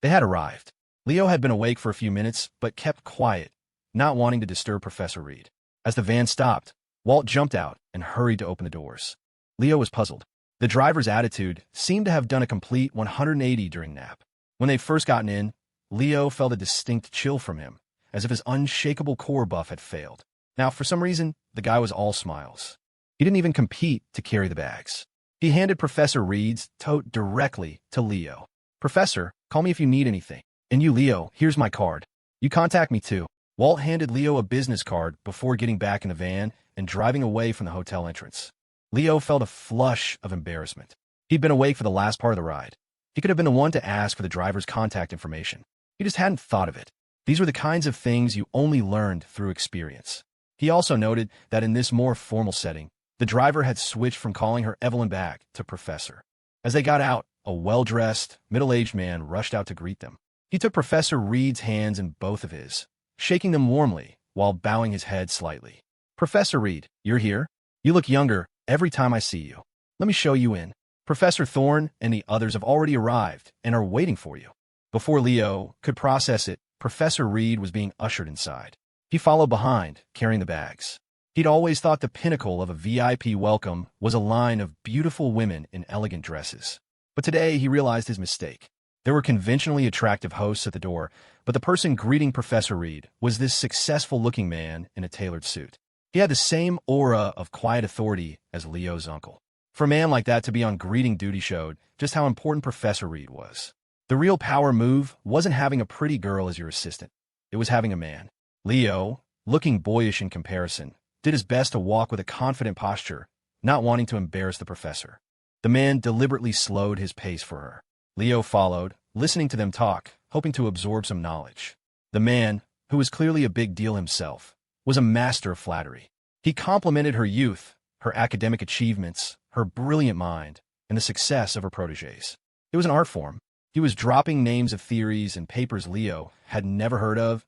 S1: They had arrived. Leo had been awake for a few minutes, but kept quiet, not wanting to disturb Professor Reed. As the van stopped, Walt jumped out and hurried to open the doors. Leo was puzzled. The driver's attitude seemed to have done a complete 180 during nap. When they'd first gotten in, Leo felt a distinct chill from him, as if his unshakable core buff had failed. Now, for some reason, the guy was all smiles. He didn't even compete to carry the bags. He handed Professor Reed's tote directly to Leo. "Professor, call me if you need anything. And you, Leo, here's my card. You contact me too." Walt handed Leo a business card before getting back in the van and driving away from the hotel entrance. Leo felt a flush of embarrassment. He'd been awake for the last part of the ride. He could have been the one to ask for the driver's contact information. He just hadn't thought of it. These were the kinds of things you only learned through experience. He also noted that in this more formal setting, the driver had switched from calling her Evelyn back to Professor. As they got out, a well-dressed, middle-aged man rushed out to greet them. He took Professor Reed's hands in both of his, shaking them warmly while bowing his head slightly. "Professor Reed, you're here? You look younger every time I see you. Let me show you in. Professor Thorne and the others have already arrived and are waiting for you." Before Leo could process it, Professor Reed was being ushered inside. He followed behind, carrying the bags. He'd always thought the pinnacle of a VIP welcome was a line of beautiful women in elegant dresses. But today he realized his mistake. There were conventionally attractive hosts at the door, but the person greeting Professor Reed was this successful-looking man in a tailored suit. He had the same aura of quiet authority as Leo's uncle. For a man like that to be on greeting duty showed just how important Professor Reed was. The real power move wasn't having a pretty girl as your assistant. It was having a man. Leo, looking boyish in comparison, did his best to walk with a confident posture, not wanting to embarrass the professor. The man deliberately slowed his pace for her. Leo followed, listening to them talk, hoping to absorb some knowledge. The man, who was clearly a big deal himself, was a master of flattery. He complimented her youth, her academic achievements, her brilliant mind, and the success of her protégés. It was an art form. He was dropping names of theories and papers Leo had never heard of.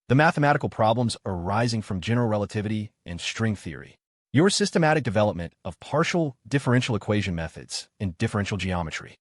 S1: The mathematical problems arising from general relativity and string theory. Your systematic development of partial differential equation methods in differential geometry.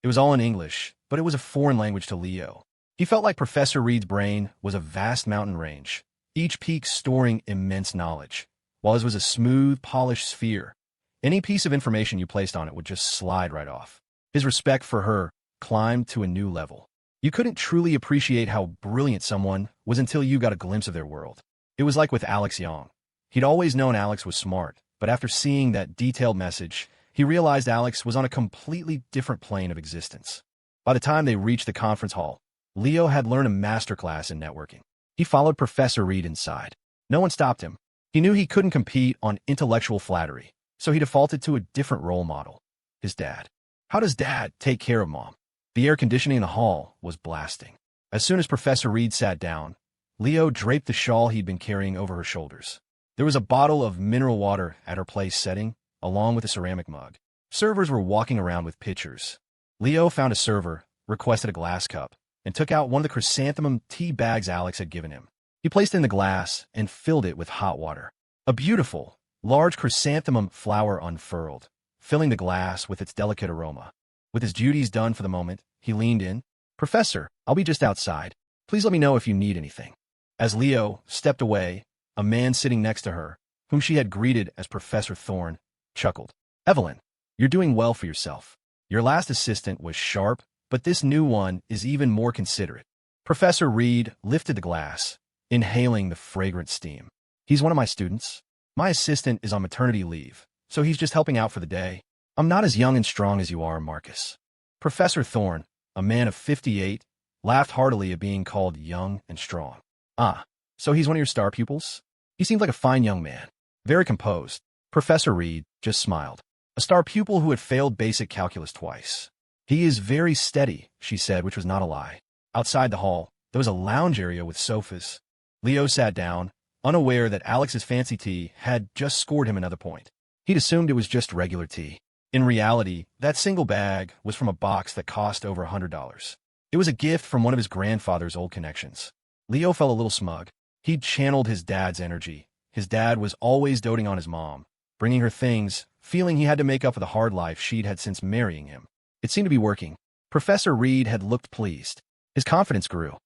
S1: It was all in English, but it was a foreign language to Leo. He felt like Professor Reed's brain was a vast mountain range, each peak storing immense knowledge, while his was a smooth, polished sphere. Any piece of information you placed on it would just slide right off. His respect for her climbed to a new level. You couldn't truly appreciate how brilliant someone was until you got a glimpse of their world. It was like with Alex Young. He'd always known Alex was smart, but after seeing that detailed message, he realized Alex was on a completely different plane of existence. By the time they reached the conference hall, Leo had learned a masterclass in networking. He followed Professor Reed inside. No one stopped him. He knew he couldn't compete on intellectual flattery, so he defaulted to a different role model, his dad. How does Dad take care of Mom? The air conditioning in the hall was blasting. As soon as Professor Reed sat down, Leo draped the shawl he'd been carrying over her shoulders. There was a bottle of mineral water at her place setting, along with a ceramic mug. Servers were walking around with pitchers. Leo found a server, requested a glass cup, and took out one of the chrysanthemum tea bags Alex had given him. He placed it in the glass and filled it with hot water. A beautiful, large chrysanthemum flower unfurled, filling the glass with its delicate aroma. With his duties done for the moment, he leaned in. "Professor, I'll be just outside. Please let me know if you need anything." As Leo stepped away, a man sitting next to her, whom she had greeted as Professor Thorne, chuckled. "Evelyn, you're doing well for yourself. Your last assistant was sharp, but this new one is even more considerate." Professor Reed lifted the glass, inhaling the fragrant steam. "He's one of my students. My assistant is on maternity leave, so he's just helping out for the day. I'm not as young and strong as you are, Marcus." Professor Thorne, a man of 58, laughed heartily at being called young and strong. "Ah, so he's one of your star pupils?" He seemed like a fine young man, very composed. Professor Reed just smiled. "A star pupil who had failed basic calculus twice. He is very steady," she said, which was not a lie. Outside the hall, there was a lounge area with sofas. Leo sat down, unaware that Alex's fancy tea had just scored him another point. He'd assumed it was just regular tea. In reality, that single bag was from a box that cost over $100. It was a gift from one of his grandfather's old connections. Leo felt a little smug. He'd channeled his dad's energy. His dad was always doting on his mom, bringing her things, feeling he had to make up for the hard life she'd had since marrying him. It seemed to be working. Professor Reed had looked pleased. His confidence grew.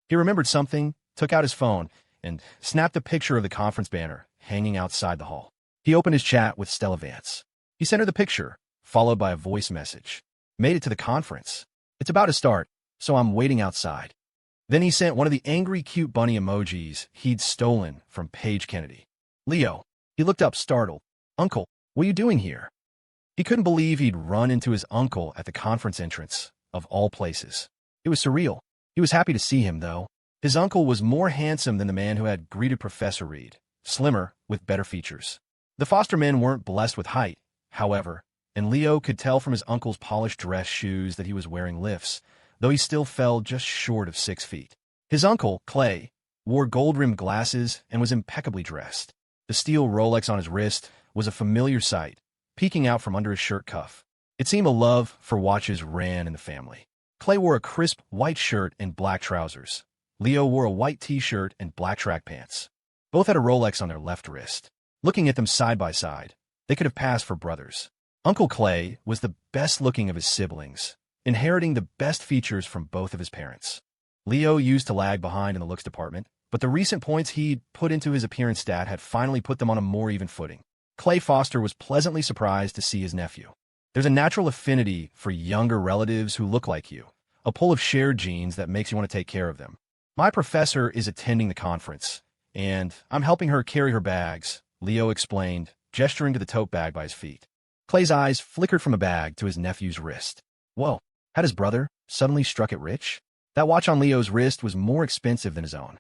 S1: He remembered something, took out his phone, and snapped a picture of the conference banner hanging outside the hall. He opened his chat with Stella Vance. He sent her the picture, followed by a voice message. "Made it to the conference. It's about to start, so I'm waiting outside." Then he sent one of the angry cute bunny emojis he'd stolen from Paige Kennedy. "Leo." He looked up startled. "Uncle, what are you doing here?" He couldn't believe he'd run into his uncle at the conference entrance, of all places. It was surreal. He was happy to see him, though. His uncle was more handsome than the man who had greeted Professor Reed, slimmer, with better features. The Foster men weren't blessed with height, however, and Leo could tell from his uncle's polished dress shoes that he was wearing lifts, though he still fell just short of 6 feet. His uncle, Clay, wore gold-rimmed glasses and was impeccably dressed. The steel Rolex on his wrist was a familiar sight, peeking out from under his shirt cuff. It seemed a love for watches ran in the family. Clay wore a crisp white shirt and black trousers. Leo wore a white t-shirt and black track pants. Both had a Rolex on their left wrist. Looking at them side by side, they could have passed for brothers. Uncle Clay was the best-looking of his siblings, inheriting the best features from both of his parents. Leo used to lag behind in the looks department, but the recent points he'd put into his appearance stat had finally put them on a more even footing. Clay Foster was pleasantly surprised to see his nephew. There's a natural affinity for younger relatives who look like you, a pull of shared genes that makes you want to take care of them. "My professor is attending the conference, and I'm helping her carry her bags," Leo explained, gesturing to the tote bag by his feet. Clay's eyes flickered from a bag to his nephew's wrist. Whoa, had his brother suddenly struck it rich? That watch on Leo's wrist was more expensive than his own.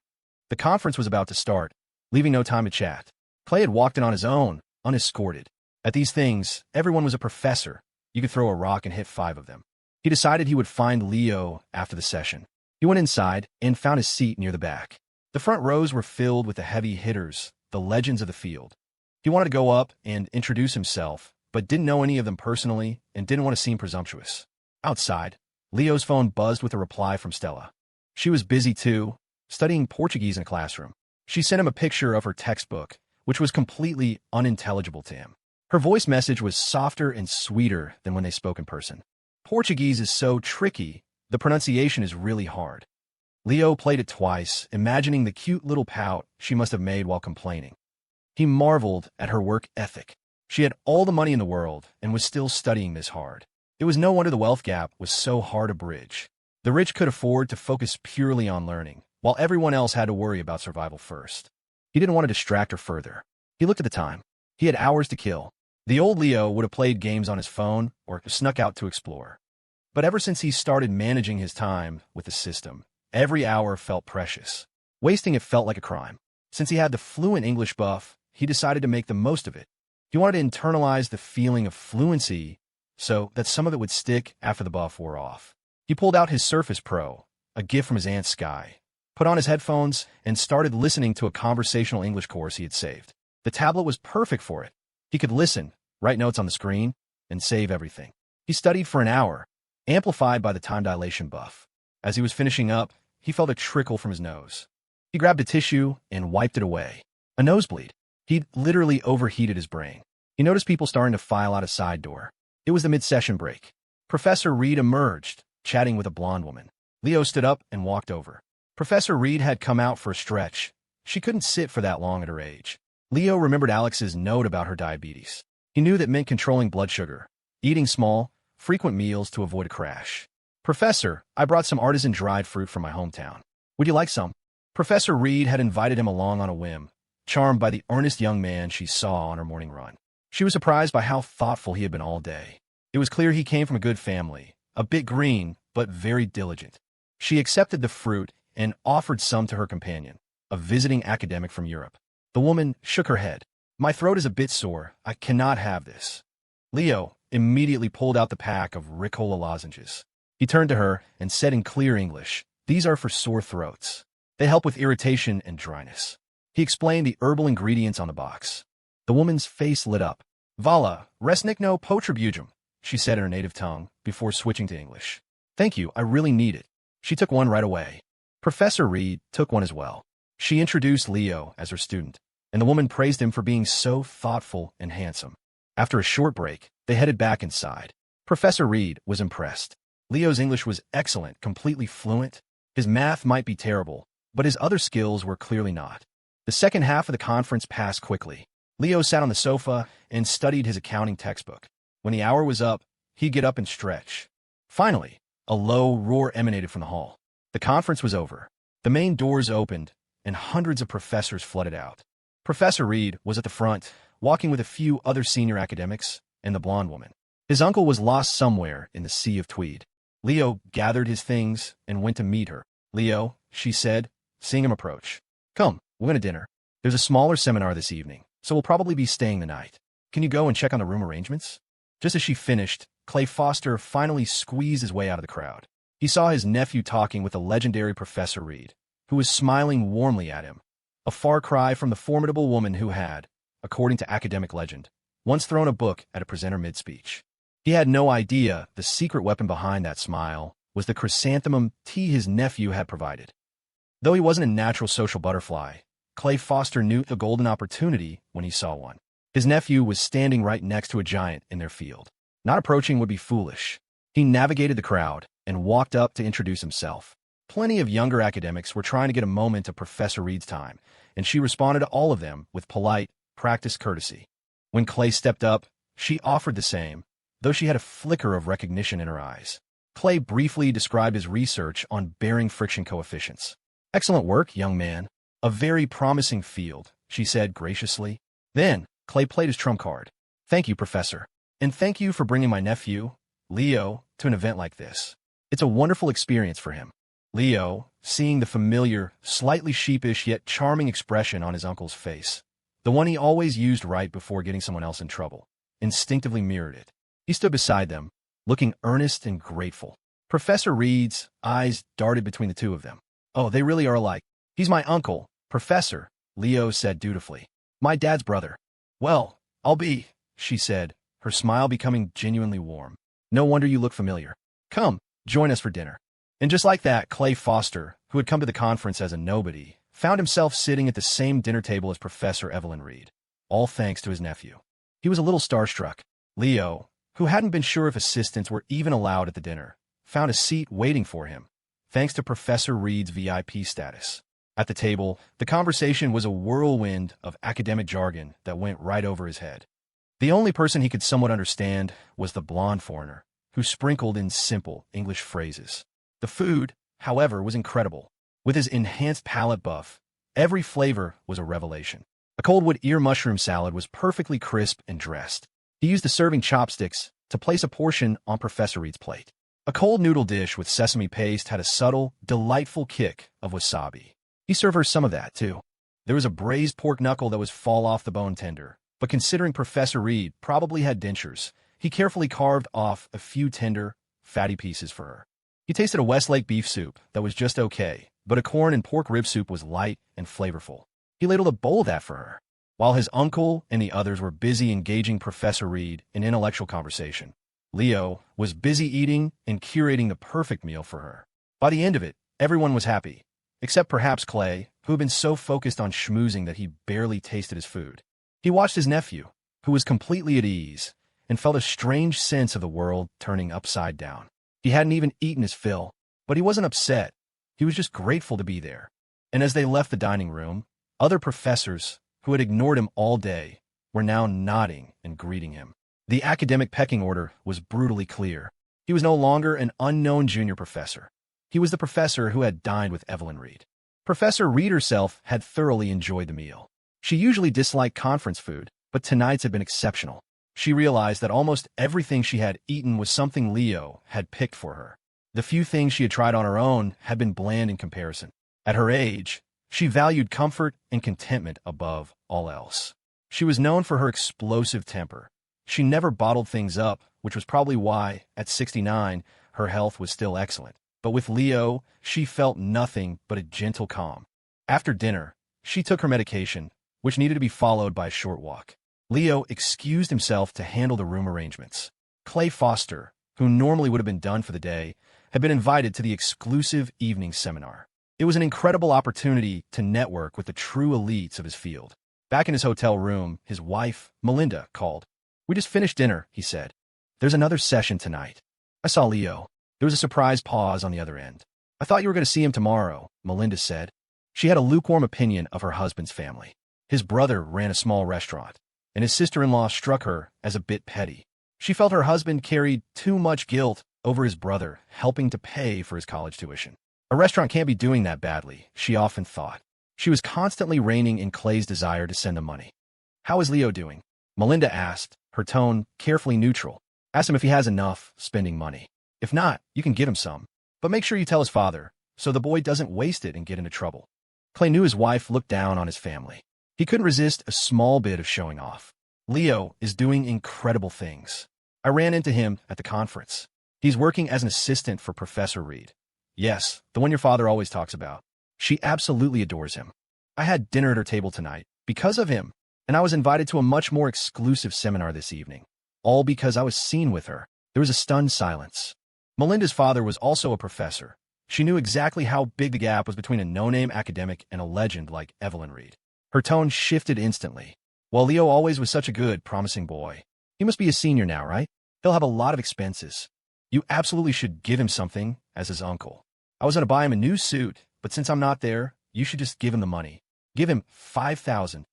S1: The conference was about to start, leaving no time to chat. Clay had walked in on his own, unescorted. At these things, everyone was a professor. You could throw a rock and hit 5 of them. He decided he would find Leo after the session. He went inside and found his seat near the back. The front rows were filled with the heavy hitters, the legends of the field. He wanted to go up and introduce himself, but didn't know any of them personally and didn't want to seem presumptuous. Outside, Leo's phone buzzed with a reply from Stella. She was busy too, studying Portuguese in a classroom. She sent him a picture of her textbook, which was completely unintelligible to him. Her voice message was softer and sweeter than when they spoke in person. Portuguese is so tricky, the pronunciation is really hard. Leo played it twice, imagining the cute little pout she must have made while complaining. He marveled at her work ethic. She had all the money in the world and was still studying this hard. It was no wonder the wealth gap was so hard to bridge. The rich could afford to focus purely on learning, while everyone else had to worry about survival first. He didn't want to distract her further. He looked at the time. He had hours to kill. The old Leo would have played games on his phone or snuck out to explore. But ever since he started managing his time with the system, every hour felt precious. Wasting it felt like a crime. Since he had the fluent English buff, he decided to make the most of it. He wanted to internalize the feeling of fluency so that some of it would stick after the buff wore off. He pulled out his Surface Pro, a gift from his Aunt Sky, put on his headphones, and started listening to a conversational English course he had saved. The tablet was perfect for it. He could listen, write notes on the screen, and save everything. He studied for an hour, amplified by the time dilation buff. As he was finishing up, he felt a trickle from his nose. He grabbed a tissue and wiped it away. A nosebleed. He'd literally overheated his brain. He noticed people starting to file out a side door. It was the mid-session break. Professor Reed emerged, chatting with a blonde woman. Leo stood up and walked over. Professor Reed had come out for a stretch. She couldn't sit for that long at her age. Leo remembered Alex's note about her diabetes. He knew that meant controlling blood sugar, eating small, frequent meals to avoid a crash. Professor, I brought some artisan dried fruit from my hometown. Would you like some? Professor Reed had invited him along on a whim, charmed by the earnest young man she saw on her morning run. She was surprised by how thoughtful he had been all day. It was clear he came from a good family, a bit green, but very diligent. She accepted the fruit and offered some to her companion, a visiting academic from Europe. The woman shook her head. My throat is a bit sore. I cannot have this. Leo immediately pulled out the pack of Ricola lozenges. He turned to her and said in clear English, these are for sore throats. They help with irritation and dryness. He explained the herbal ingredients on the box. The woman's face lit up. Vala, resnikno potribujum, she said in her native tongue, before switching to English. Thank you, I really need it. She took one right away. Professor Reed took one as well. She introduced Leo as her student, and the woman praised him for being so thoughtful and handsome. After a short break, they headed back inside. Professor Reed was impressed. Leo's English was excellent, completely fluent. His math might be terrible, but his other skills were clearly not. The second half of the conference passed quickly. Leo sat on the sofa and studied his accounting textbook. When the hour was up, he'd get up and stretch. Finally, a low roar emanated from the hall. The conference was over. The main doors opened, and hundreds of professors flooded out. Professor Reed was at the front, walking with a few other senior academics and the blonde woman. His uncle was lost somewhere in the Sea of Tweed. Leo gathered his things and went to meet her. Leo, she said, seeing him approach. Come, we're going to dinner. There's a smaller seminar this evening, so we'll probably be staying the night. Can you go and check on the room arrangements? Just as she finished, Clay Foster finally squeezed his way out of the crowd. He saw his nephew talking with the legendary Professor Reed, who was smiling warmly at him. A far cry from the formidable woman who had, according to academic legend, once thrown a book at a presenter mid-speech. He had no idea the secret weapon behind that smile was the chrysanthemum tea his nephew had provided. Though he wasn't a natural social butterfly, Clay Foster knew a golden opportunity when he saw one. His nephew was standing right next to a giant in their field. Not approaching would be foolish. He navigated the crowd and walked up to introduce himself. Plenty of younger academics were trying to get a moment of Professor Reed's time, and she responded to all of them with polite, practiced courtesy. When Clay stepped up, she offered the same, though she had a flicker of recognition in her eyes. Clay briefly described his research on bearing friction coefficients. Excellent work, young man. A very promising field, she said graciously. Then, Clay played his trump card. Thank you, Professor. And thank you for bringing my nephew, Leo, to an event like this. It's a wonderful experience for him. Leo, seeing the familiar, slightly sheepish yet charming expression on his uncle's face, the one he always used right before getting someone else in trouble, instinctively mirrored it. He stood beside them, looking earnest and grateful. Professor Reed's eyes darted between the two of them. Oh, they really are alike. He's my uncle, Professor, Leo said dutifully. My dad's brother. Well, I'll be, she said, her smile becoming genuinely warm. No wonder you look familiar. Come, join us for dinner. And just like that, Clay Foster, who had come to the conference as a nobody, found himself sitting at the same dinner table as Professor Evelyn Reed, all thanks to his nephew. He was a little starstruck. Leo, who hadn't been sure if assistants were even allowed at the dinner, found a seat waiting for him, thanks to Professor Reed's VIP status. At the table, the conversation was a whirlwind of academic jargon that went right over his head. The only person he could somewhat understand was the blonde foreigner, who sprinkled in simple English phrases. The food, however, was incredible. With his enhanced palate buff, every flavor was a revelation. A coldwood ear mushroom salad was perfectly crisp and dressed. He used the serving chopsticks to place a portion on Professor Reed's plate. A cold noodle dish with sesame paste had a subtle, delightful kick of wasabi. He served her some of that, too. There was a braised pork knuckle that was fall-off-the-bone tender, but considering Professor Reed probably had dentures, he carefully carved off a few tender, fatty pieces for her. He tasted a Westlake beef soup that was just okay, but a corn and pork rib soup was light and flavorful. He ladled a bowl of that for her, while his uncle and the others were busy engaging Professor Reed in intellectual conversation. Leo was busy eating and curating the perfect meal for her. By the end of it, everyone was happy, except perhaps Clay, who had been so focused on schmoozing that he barely tasted his food. He watched his nephew, who was completely at ease, and felt a strange sense of the world turning upside down. He hadn't even eaten his fill, but he wasn't upset. He was just grateful to be there. And as they left the dining room, other professors, who had ignored him all day, were now nodding and greeting him. The academic pecking order was brutally clear. He was no longer an unknown junior professor. He was the professor who had dined with Evelyn Reed. Professor Reed herself had thoroughly enjoyed the meal. She usually disliked conference food, but tonight's had been exceptional. She realized that almost everything she had eaten was something Leo had picked for her. The few things she had tried on her own had been bland in comparison. At her age, she valued comfort and contentment above all else. She was known for her explosive temper. She never bottled things up, which was probably why, at 69, her health was still excellent. But with Leo, she felt nothing but a gentle calm. After dinner, she took her medication, which needed to be followed by a short walk. Leo excused himself to handle the room arrangements. Clay Foster, who normally would have been done for the day, had been invited to the exclusive evening seminar. It was an incredible opportunity to network with the true elites of his field. Back in his hotel room, his wife, Melinda, called. "We just finished dinner," he said. "There's another session tonight." I saw Leo. There was a surprised pause on the other end. "I thought you were going to see him tomorrow," Melinda said. She had a lukewarm opinion of her husband's family. His brother ran a small restaurant, and his sister-in-law struck her as a bit petty. She felt her husband carried too much guilt over his brother helping to pay for his college tuition. A restaurant can't be doing that badly, she often thought. She was constantly reining in Clay's desire to send him money. "How is Leo doing?" Melinda asked, her tone carefully neutral. "Ask him if he has enough spending money. If not, you can give him some. But make sure you tell his father, so the boy doesn't waste it and get into trouble." Clay knew his wife looked down on his family. He couldn't resist a small bit of showing off. "Leo is doing incredible things. I ran into him at the conference. He's working as an assistant for Professor Reed. Yes, the one your father always talks about. She absolutely adores him. I had dinner at her table tonight because of him, and I was invited to a much more exclusive seminar this evening. All because I was seen with her." There was a stunned silence. Melinda's father was also a professor. She knew exactly how big the gap was between a no-name academic and a legend like Evelyn Reed. Her tone shifted instantly. "Well, Leo always was such a good, promising boy. He must be a senior now, right? He'll have a lot of expenses. You absolutely should give him something as his uncle. I was going to buy him a new suit, but since I'm not there, you should just give him the money. Give him $5,000.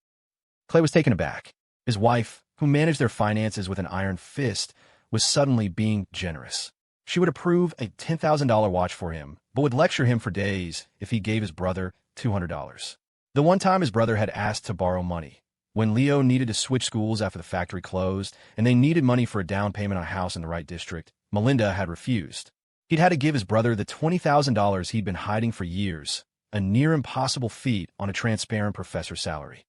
S1: Clay was taken aback. His wife, who managed their finances with an iron fist, was suddenly being generous. She would approve a $10,000 watch for him, but would lecture him for days if he gave his brother $200. The one time his brother had asked to borrow money, when Leo needed to switch schools after the factory closed, and they needed money for a down payment on a house in the right district, Melinda had refused. He'd had to give his brother the $20,000 he'd been hiding for years, a near impossible feat on a transparent professor's salary.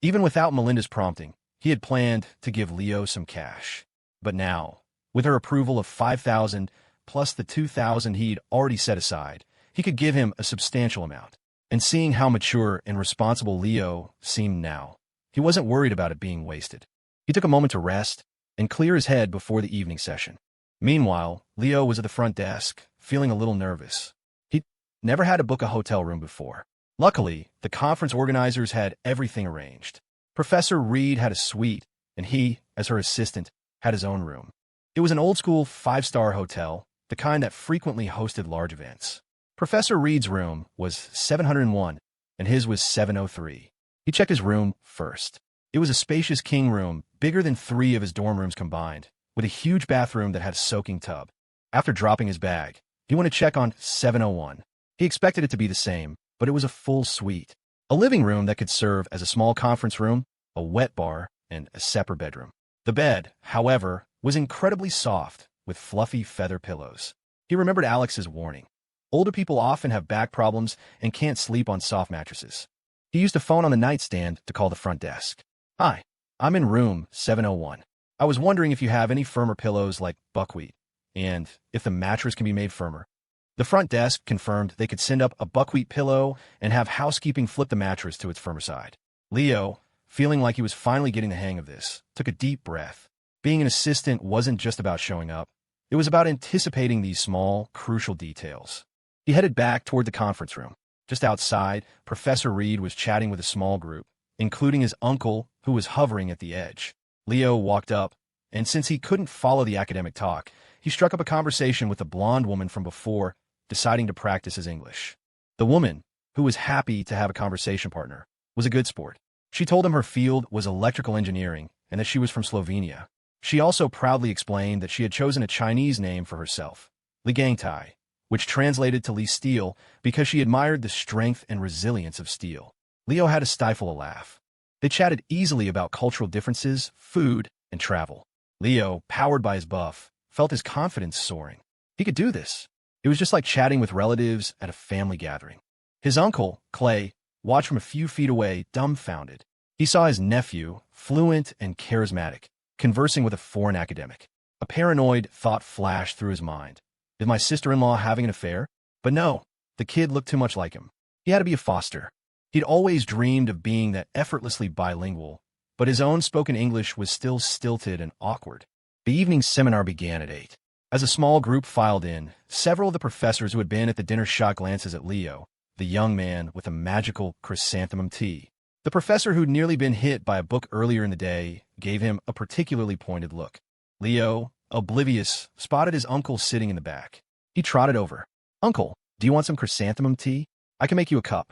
S1: Even without Melinda's prompting, he had planned to give Leo some cash. But now, with her approval of $5,000 plus the $2,000 he'd already set aside, he could give him a substantial amount. And seeing how mature and responsible Leo seemed now, He wasn't worried about it being wasted. He took a moment to rest and clear his head before the evening session. Meanwhile, Leo was at the front desk, feeling a little nervous. He'd never had to book a hotel room before. Luckily, the conference organizers had everything arranged. Professor Reed had a suite, and he, as her assistant, had his own room. It was an old-school 5-star hotel, the kind that frequently hosted large events. Professor Reed's room was 701, and his was 703. He checked his room first. It was a spacious king room, bigger than 3 of his dorm rooms combined, with a huge bathroom that had a soaking tub. After dropping his bag, he went to check on 701. He expected it to be the same, but it was a full suite. A living room that could serve as a small conference room, a wet bar, and a separate bedroom. The bed, however, was incredibly soft, with fluffy feather pillows. He remembered Alex's warning. Older people often have back problems and can't sleep on soft mattresses. He used a phone on the nightstand to call the front desk. "Hi, I'm in room 701. I was wondering if you have any firmer pillows like buckwheat, and if the mattress can be made firmer." The front desk confirmed they could send up a buckwheat pillow and have housekeeping flip the mattress to its firmer side. Leo, feeling like he was finally getting the hang of this, took a deep breath. Being an assistant wasn't just about showing up. It was about anticipating these small, crucial details. He headed back toward the conference room. Just outside, Professor Reed was chatting with a small group, including his uncle, who was hovering at the edge. Leo walked up, and since he couldn't follow the academic talk, he struck up a conversation with the blonde woman from before, deciding to practice his English. The woman, who was happy to have a conversation partner, was a good sport. She told him her field was electrical engineering and that she was from Slovenia. She also proudly explained that she had chosen a Chinese name for herself, Li Gangtai, which translated to Li Steel because she admired the strength and resilience of steel. Leo had to stifle a laugh. They chatted easily about cultural differences, food, and travel. Leo, powered by his buff, felt his confidence soaring. He could do this. It was just like chatting with relatives at a family gathering. His uncle, Clay, watched from a few feet away, dumbfounded. He saw his nephew, fluent and charismatic, conversing with a foreign academic. A paranoid thought flashed through his mind. Is my sister-in-law having an affair? But no, the kid looked too much like him. He had to be a foster. He'd always dreamed of being that effortlessly bilingual, but his own spoken English was still stilted and awkward. The evening seminar began at 8. As a small group filed in, several of the professors who had been at the dinner shot glances at Leo, the young man with a magical chrysanthemum tea. The professor who'd nearly been hit by a book earlier in the day gave him a particularly pointed look. Leo, oblivious, spotted his uncle sitting in the back. He trotted over. "Uncle, do you want some chrysanthemum tea? I can make you a cup."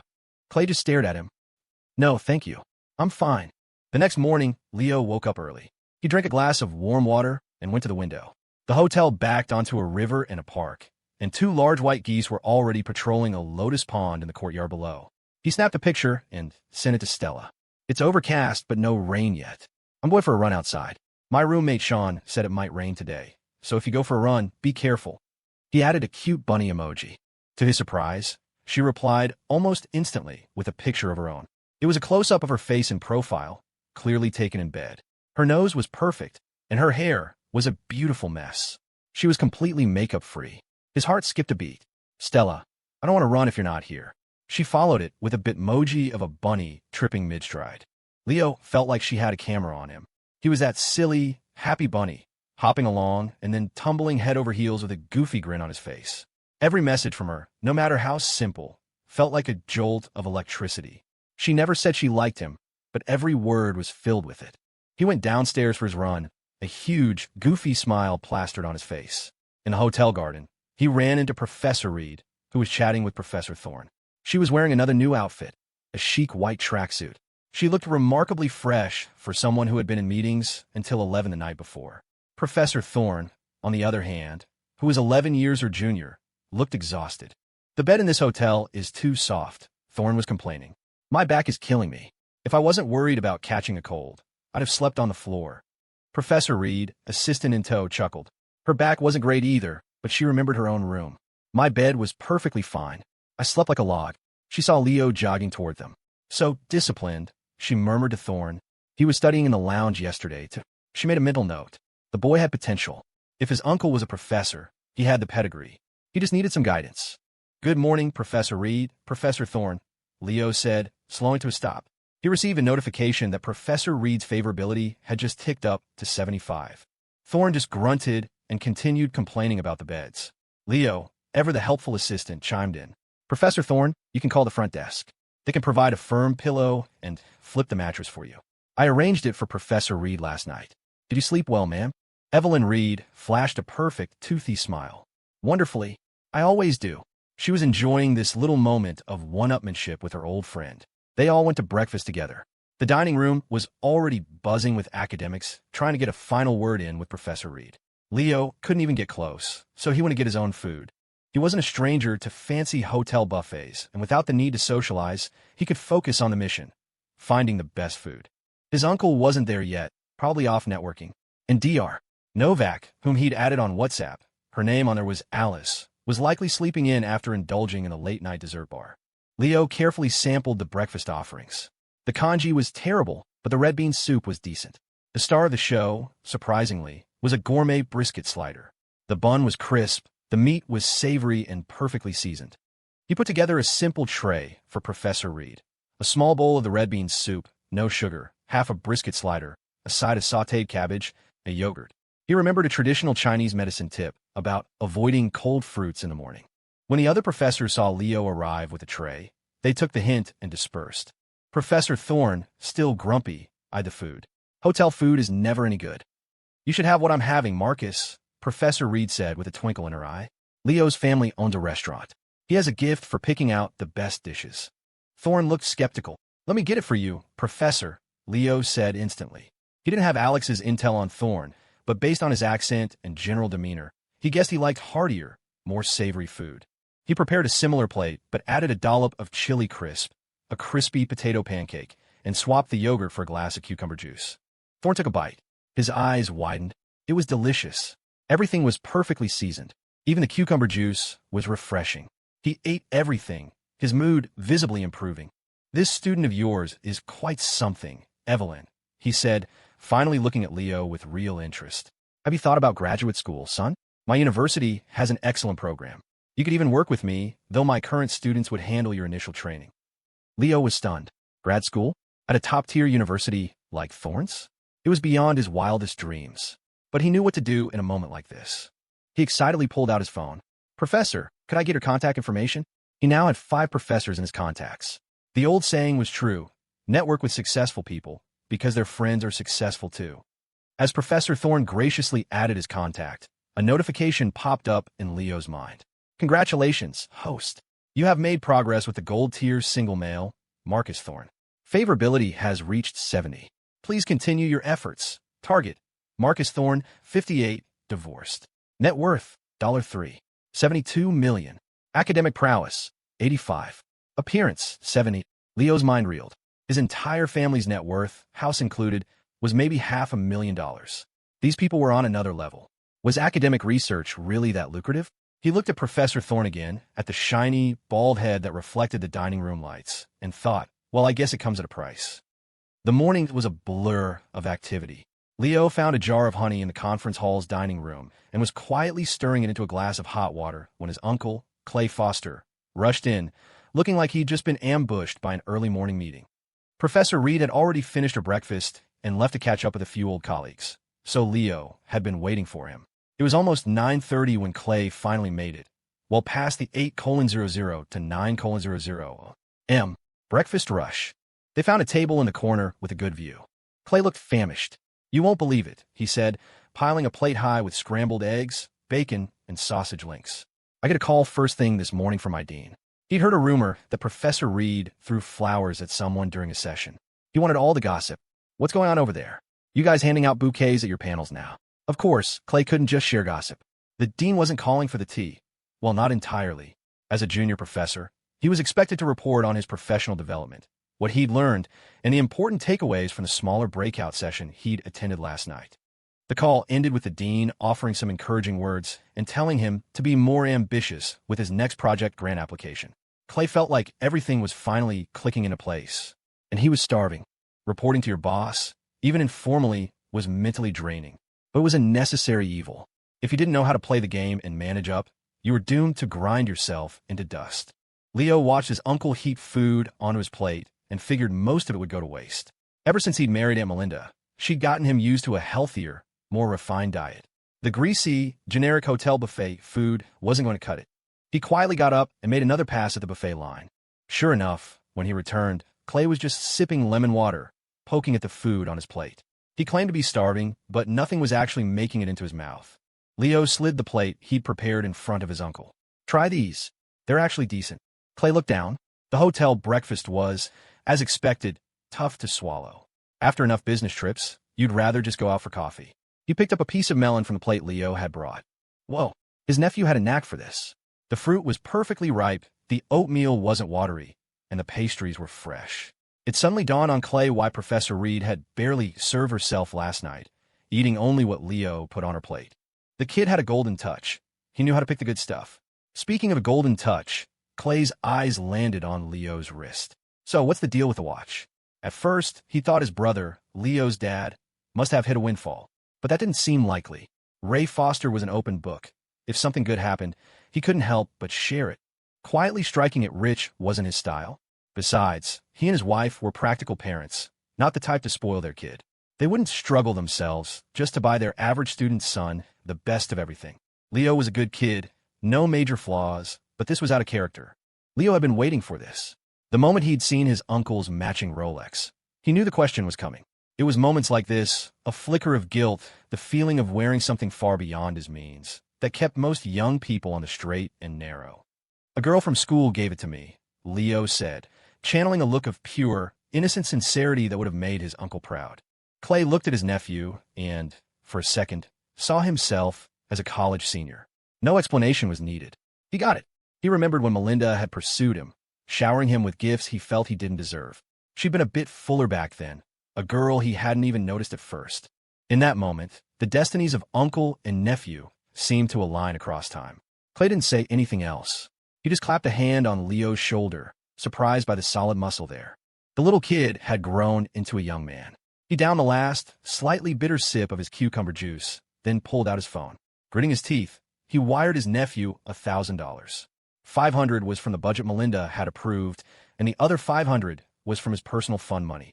S1: Clay just stared at him. "No, thank you. I'm fine." The next morning, Leo woke up early. He drank a glass of warm water and went to the window. The hotel backed onto a river and a park, and 2 large white geese were already patrolling a lotus pond in the courtyard below. He snapped a picture and sent it to Stella. "It's overcast, but no rain yet. I'm going for a run outside. My roommate Sean said it might rain today, so if you go for a run, be careful." He added a cute bunny emoji. To his surprise, she replied almost instantly with a picture of her own. It was a close-up of her face in profile, clearly taken in bed. Her nose was perfect, and her hair was a beautiful mess. She was completely makeup-free. His heart skipped a beat. "Stella, I don't want to run if you're not here." She followed it with a bitmoji of a bunny tripping mid-stride. Leo felt like she had a camera on him. He was that silly, happy bunny, hopping along and then tumbling head over heels with a goofy grin on his face. Every message from her, no matter how simple, felt like a jolt of electricity. She never said she liked him, but every word was filled with it. He went downstairs for his run, a huge, goofy smile plastered on his face. In the hotel garden, he ran into Professor Reed, who was chatting with Professor Thorne. She was wearing another new outfit, a chic white tracksuit. She looked remarkably fresh for someone who had been in meetings until 11 the night before. Professor Thorne, on the other hand, who was 11 years her junior, looked exhausted. "The bed in this hotel is too soft," Thorne was complaining. "My back is killing me. If I wasn't worried about catching a cold, I'd have slept on the floor." Professor Reed, assistant in tow, chuckled. Her back wasn't great either, but she remembered her own room. "My bed was perfectly fine. I slept like a log." She saw Leo jogging toward them. "So disciplined," she murmured to Thorne. "He was studying in the lounge yesterday, too." She made a mental note. The boy had potential. If his uncle was a professor, he had the pedigree. He just needed some guidance. "Good morning, Professor Reed, Professor Thorne," Leo said, slowing to a stop. He received a notification that Professor Reed's favorability had just ticked up to 75. Thorne just grunted and continued complaining about the beds. Leo, ever the helpful assistant, chimed in. Professor Thorne, you can call the front desk. They can provide a firm pillow and flip the mattress for you. I arranged it for Professor Reed last night. Did you sleep well, ma'am? Evelyn Reed flashed a perfect, toothy smile. Wonderfully. I always do. She was enjoying this little moment of one-upmanship with her old friend. They all went to breakfast together. The dining room was already buzzing with academics trying to get a final word in with Professor Reed. Leo couldn't even get close, so he went to get his own food. He wasn't a stranger to fancy hotel buffets, and without the need to socialize, he could focus on the mission, finding the best food. His uncle wasn't there yet, probably off networking. And Dr. Novak, whom he'd added on WhatsApp, her name on there was Alice, was likely sleeping in after indulging in a late-night dessert bar. Leo carefully sampled the breakfast offerings. The congee was terrible, but the red bean soup was decent. The star of the show, surprisingly, was a gourmet brisket slider. The bun was crisp, the meat was savory and perfectly seasoned. He put together a simple tray for Professor Reed. A small bowl of the red bean soup, no sugar, half a brisket slider, a side of sautéed cabbage, a yogurt. He remembered a traditional Chinese medicine tip about avoiding cold fruits in the morning. When the other professors saw Leo arrive with a tray, they took the hint and dispersed. Professor Thorne, still grumpy, eyed the food. Hotel food is never any good. You should have what I'm having, Marcus, Professor Reed said with a twinkle in her eye. Leo's family owns a restaurant. He has a gift for picking out the best dishes. Thorne looked skeptical. Let me get it for you, Professor, Leo said instantly. He didn't have Alex's intel on Thorne, but based on his accent and general demeanor, he guessed he liked heartier, more savory food. He prepared a similar plate, but added a dollop of chili crisp, a crispy potato pancake, and swapped the yogurt for a glass of cucumber juice. Thorne took a bite. His eyes widened. It was delicious. Everything was perfectly seasoned. Even the cucumber juice was refreshing. He ate everything, his mood visibly improving. This student of yours is quite something, Evelyn, he said, finally looking at Leo with real interest. Have you thought about graduate school, son? My university has an excellent program. You could even work with me, though my current students would handle your initial training. Leo was stunned. Grad school? At a top-tier university like Thorne's? It was beyond his wildest dreams. But he knew what to do in a moment like this. He excitedly pulled out his phone. Professor, could I get your contact information? He now had 5 professors in his contacts. The old saying was true. Network with successful people, because their friends are successful too. As Professor Thorne graciously added his contact, a notification popped up in Leo's mind. Congratulations, host. You have made progress with the gold-tier single male, Marcus Thorne. Favorability has reached 70. Please continue your efforts. Target, Marcus Thorne, 58, divorced. Net worth, $3. 72 million. Academic prowess, 85. Appearance, 70. Leo's mind reeled. His entire family's net worth, house included, was maybe $500,000. These people were on another level. Was academic research really that lucrative? He looked at Professor Thorne again, at the shiny, bald head that reflected the dining room lights, and thought, well, I guess it comes at a price. The morning was a blur of activity. Leo found a jar of honey in the conference hall's dining room and was quietly stirring it into a glass of hot water when his uncle, Clay Foster, rushed in, looking like he'd just been ambushed by an early morning meeting. Professor Reed had already finished her breakfast and left to catch up with a few old colleagues, so Leo had been waiting for him. It was almost 9:30 when Clay finally made it, well past the 8:00 to 9:00 m. breakfast rush. They found a table in the corner with a good view. Clay looked famished. You won't believe it, he said, piling a plate high with scrambled eggs, bacon, and sausage links. I get a call first thing this morning from my dean. He'd heard a rumor that Professor Reed threw flowers at someone during a session. He wanted all the gossip. What's going on over there? You guys handing out bouquets at your panels now? Of course, Clay couldn't just share gossip. The dean wasn't calling for the tea. Well, not entirely. As a junior professor, he was expected to report on his professional development, what he'd learned, and the important takeaways from the smaller breakout session he'd attended last night. The call ended with the dean offering some encouraging words and telling him to be more ambitious with his next project grant application. Clay felt like everything was finally clicking into place, and he was starving. Reporting to your boss, even informally, was mentally draining, but it was a necessary evil. If you didn't know how to play the game and manage up, you were doomed to grind yourself into dust. Leo watched his uncle heap food onto his plate and figured most of it would go to waste. Ever since he'd married Aunt Melinda, she'd gotten him used to a healthier, more refined diet. The greasy, generic hotel buffet food wasn't going to cut it. He quietly got up and made another pass at the buffet line. Sure enough, when he returned, Clay was just sipping lemon water, poking at the food on his plate. He claimed to be starving, but nothing was actually making it into his mouth. Leo slid the plate he'd prepared in front of his uncle. "Try these. They're actually decent." Clay looked down. The hotel breakfast was, as expected, tough to swallow. After enough business trips, you'd rather just go out for coffee. He picked up a piece of melon from the plate Leo had brought. Whoa, his nephew had a knack for this. The fruit was perfectly ripe, the oatmeal wasn't watery, and the pastries were fresh. It suddenly dawned on Clay why Professor Reed had barely served herself last night, eating only what Leo put on her plate. The kid had a golden touch. He knew how to pick the good stuff. Speaking of a golden touch, Clay's eyes landed on Leo's wrist. "So, what's the deal with the watch?" At first, he thought his brother, Leo's dad, must have hit a windfall, but that didn't seem likely. Ray Foster was an open book. If something good happened, he couldn't help but share it. Quietly striking it rich wasn't his style. Besides, he and his wife were practical parents, not the type to spoil their kid. They wouldn't struggle themselves just to buy their average student's son the best of everything. Leo was a good kid, no major flaws, but this was out of character. Leo had been waiting for this. The moment he'd seen his uncle's matching Rolex, he knew the question was coming. It was moments like this, a flicker of guilt, the feeling of wearing something far beyond his means, that kept most young people on the straight and narrow. "A girl from school gave it to me," Leo said, channeling a look of pure, innocent sincerity that would have made his uncle proud. Clay looked at his nephew and, for a second, saw himself as a college senior. No explanation was needed. He got it. He remembered when Melinda had pursued him, showering him with gifts he felt he didn't deserve. She'd been a bit fuller back then, a girl he hadn't even noticed at first. In that moment, the destinies of uncle and nephew seemed to align across time. Clay didn't say anything else. He just clapped a hand on Leo's shoulder, surprised by the solid muscle there. The little kid had grown into a young man. He downed the last, slightly bitter sip of his cucumber juice, then pulled out his phone. Gritting his teeth, he wired his nephew $1,000. $500 was from the budget Melinda had approved, and the other $500 was from his personal fund money.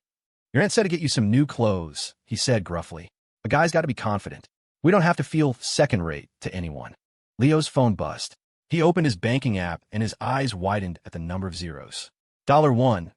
S1: "Your aunt said to get you some new clothes," he said gruffly. "A guy's got to be confident. We don't have to feel second-rate to anyone." Leo's phone buzzed. He opened his banking app, and his eyes widened at the number of zeros. $1,000,000.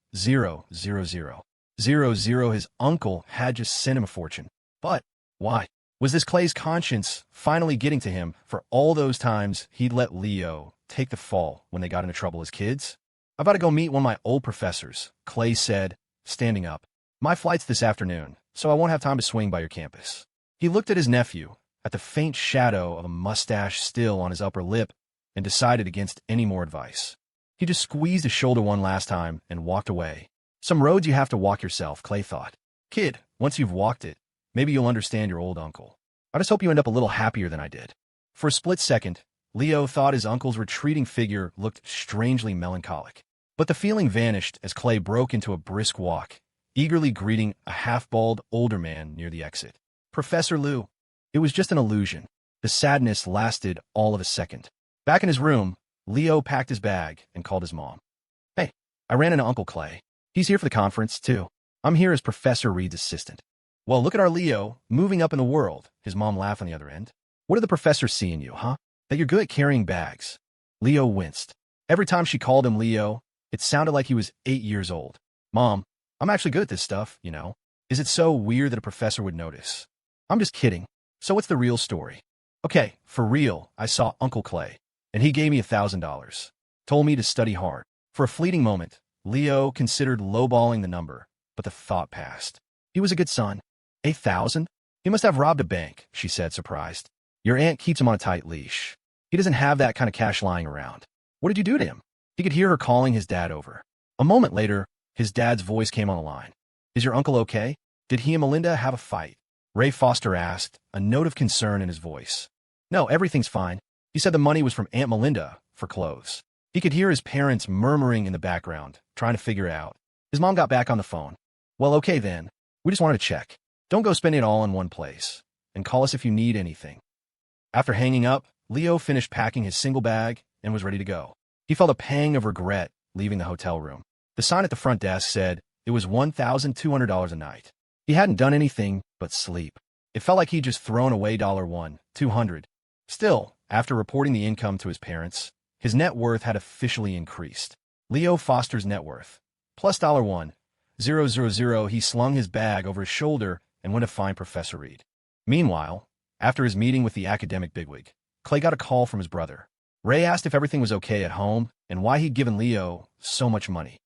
S1: His uncle had just sent him a fortune. But why? Was this Clay's conscience finally getting to him for all those times he'd let Leo take the fall when they got into trouble as kids? "I've got to go meet one of my old professors," Clay said, standing up. "My flight's this afternoon, so I won't have time to swing by your campus." He looked at his nephew, at the faint shadow of a mustache still on his upper lip, and decided against any more advice. He just squeezed his shoulder one last time and walked away. Some roads you have to walk yourself, Clay thought. "Kid, once you've walked it, maybe you'll understand your old uncle. I just hope you end up a little happier than I did." For a split second, Leo thought his uncle's retreating figure looked strangely melancholic. But the feeling vanished as Clay broke into a brisk walk, eagerly greeting a half-bald older man near the exit. "Professor Lou." It was just an illusion. The sadness lasted all of a second. Back in his room, Leo packed his bag and called his mom. "Hey, I ran into Uncle Clay. He's here for the conference, too. I'm here as Professor Reed's assistant." "Well, look at our Leo, moving up in the world," his mom laughed on the other end. "What did the professor see in you, huh? That you're good at carrying bags." Leo winced. Every time she called him Leo, it sounded like he was 8 years old. "Mom, I'm actually good at this stuff, you know. Is it so weird that a professor would notice?" "I'm just kidding. So what's the real story?" "Okay, for real, I saw Uncle Clay, and he gave me $1,000. Told me to study hard." For a fleeting moment, Leo considered lowballing the number, but the thought passed. He was a good son. 8,000? He must have robbed a bank, she said, surprised. "Your aunt keeps him on a tight leash. He doesn't have that kind of cash lying around." "What did you do to him?" He could hear her calling his dad over. A moment later, his dad's voice came on the line. "Is your uncle okay? Did he and Melinda have a fight?" Ray Foster asked, a note of concern in his voice. "No, everything's fine. He said the money was from Aunt Melinda for clothes." He could hear his parents murmuring in the background, trying to figure it out. His mom got back on the phone. "Well, okay then. We just wanted to check. Don't go spending it all in one place. And call us if you need anything." After hanging up, Leo finished packing his single bag and was ready to go. He felt a pang of regret leaving the hotel room. The sign at the front desk said, It was $1,200 a night. He hadn't done anything but sleep. It felt like he'd just thrown away $200. Still, after reporting the income to his parents, his net worth had officially increased. Leo Foster's net worth. Plus $1,000. He slung his bag over his shoulder and went to find Professor Reed. Meanwhile, after his meeting with the academic bigwig, Clay got a call from his brother. Ray asked if everything was okay at home and why he'd given Leo so much money.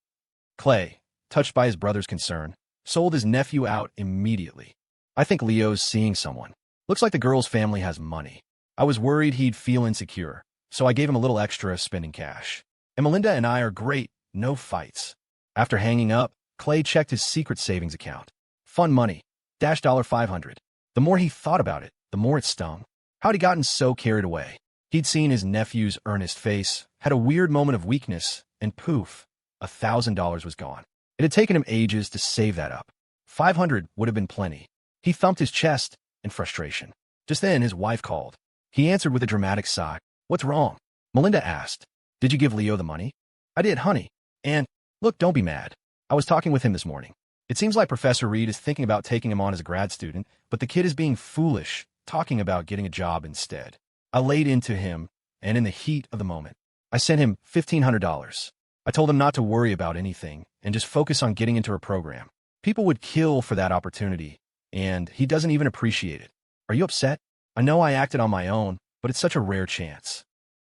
S1: Clay, touched by his brother's concern, sold his nephew out immediately. I think Leo's seeing someone. Looks like the girl's family has money. I was worried he'd feel insecure, so I gave him a little extra spending cash. And Melinda and I are great, no fights. After hanging up, Clay checked his secret savings account. Fun money, $500. The more he thought about it, the more it stung. How'd he gotten so carried away? He'd seen his nephew's earnest face, had a weird moment of weakness, and poof, $1,000 was gone. It had taken him ages to save that up. $500 would have been plenty. He thumped his chest in frustration. Just then, his wife called. He answered with a dramatic sigh. What's wrong? Melinda asked. Did you give Leo the money? I did, honey. And, look, don't be mad. I was talking with him this morning. It seems like Professor Reed is thinking about taking him on as a grad student, but the kid is being foolish, talking about getting a job instead. I laid into him, and in the heat of the moment, I sent him $1,500. I told him not to worry about anything and just focus on getting into her program. People would kill for that opportunity, and he doesn't even appreciate it. Are you upset? I know I acted on my own, but it's such a rare chance.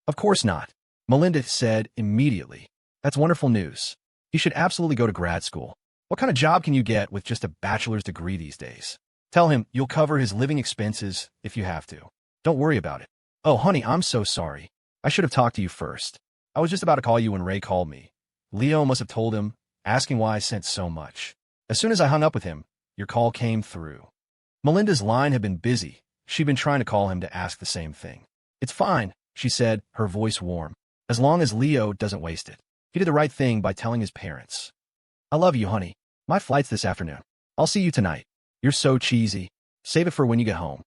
S1: Of course not, Melinda said immediately. That's wonderful news. He should absolutely go to grad school. What kind of job can you get with just a bachelor's degree these days? Tell him you'll cover his living expenses if you have to. Don't worry about it. Oh, honey, I'm so sorry. I should have talked to you first. I was just about to call you when Ray called me. Leo must have told him, asking why I sent so much. As soon as I hung up with him, your call came through. Melinda's line had been busy. She'd been trying to call him to ask the same thing. It's fine, she said, her voice warm. As long as Leo doesn't waste it. He did the right thing by telling his parents. I love you, honey. My flight's this afternoon. I'll see you tonight. You're so cheesy. Save it for when you get home.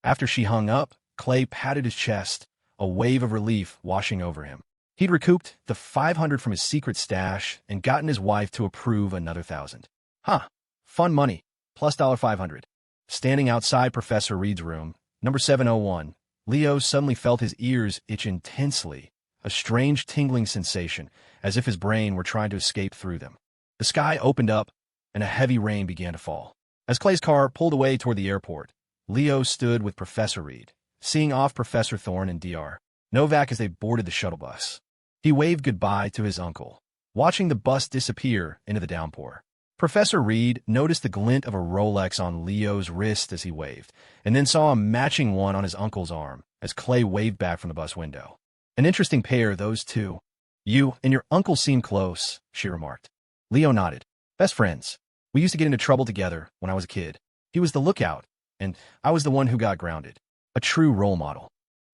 S1: After she hung up, Clay patted his chest, a wave of relief washing over him. He'd recouped the $500 from his secret stash and gotten his wife to approve another $1,000. Huh. Fun money. Plus $500. Standing outside Professor Reed's room, number 701, Leo suddenly felt his ears itch intensely, a strange tingling sensation, as if his brain were trying to escape through them. The sky opened up, and a heavy rain began to fall. As Clay's car pulled away toward the airport, Leo stood with Professor Reed, seeing off Professor Thorne and Dr. Novak as they boarded the shuttle bus. He waved goodbye to his uncle, watching the bus disappear into the downpour. Professor Reed noticed the glint of a Rolex on Leo's wrist as he waved, and then saw a matching one on his uncle's arm as Clay waved back from the bus window. An interesting pair, those two. You and your uncle seem close, she remarked. Leo nodded. Best friends. We used to get into trouble together when I was a kid. He was the lookout, and I was the one who got grounded. A true role model.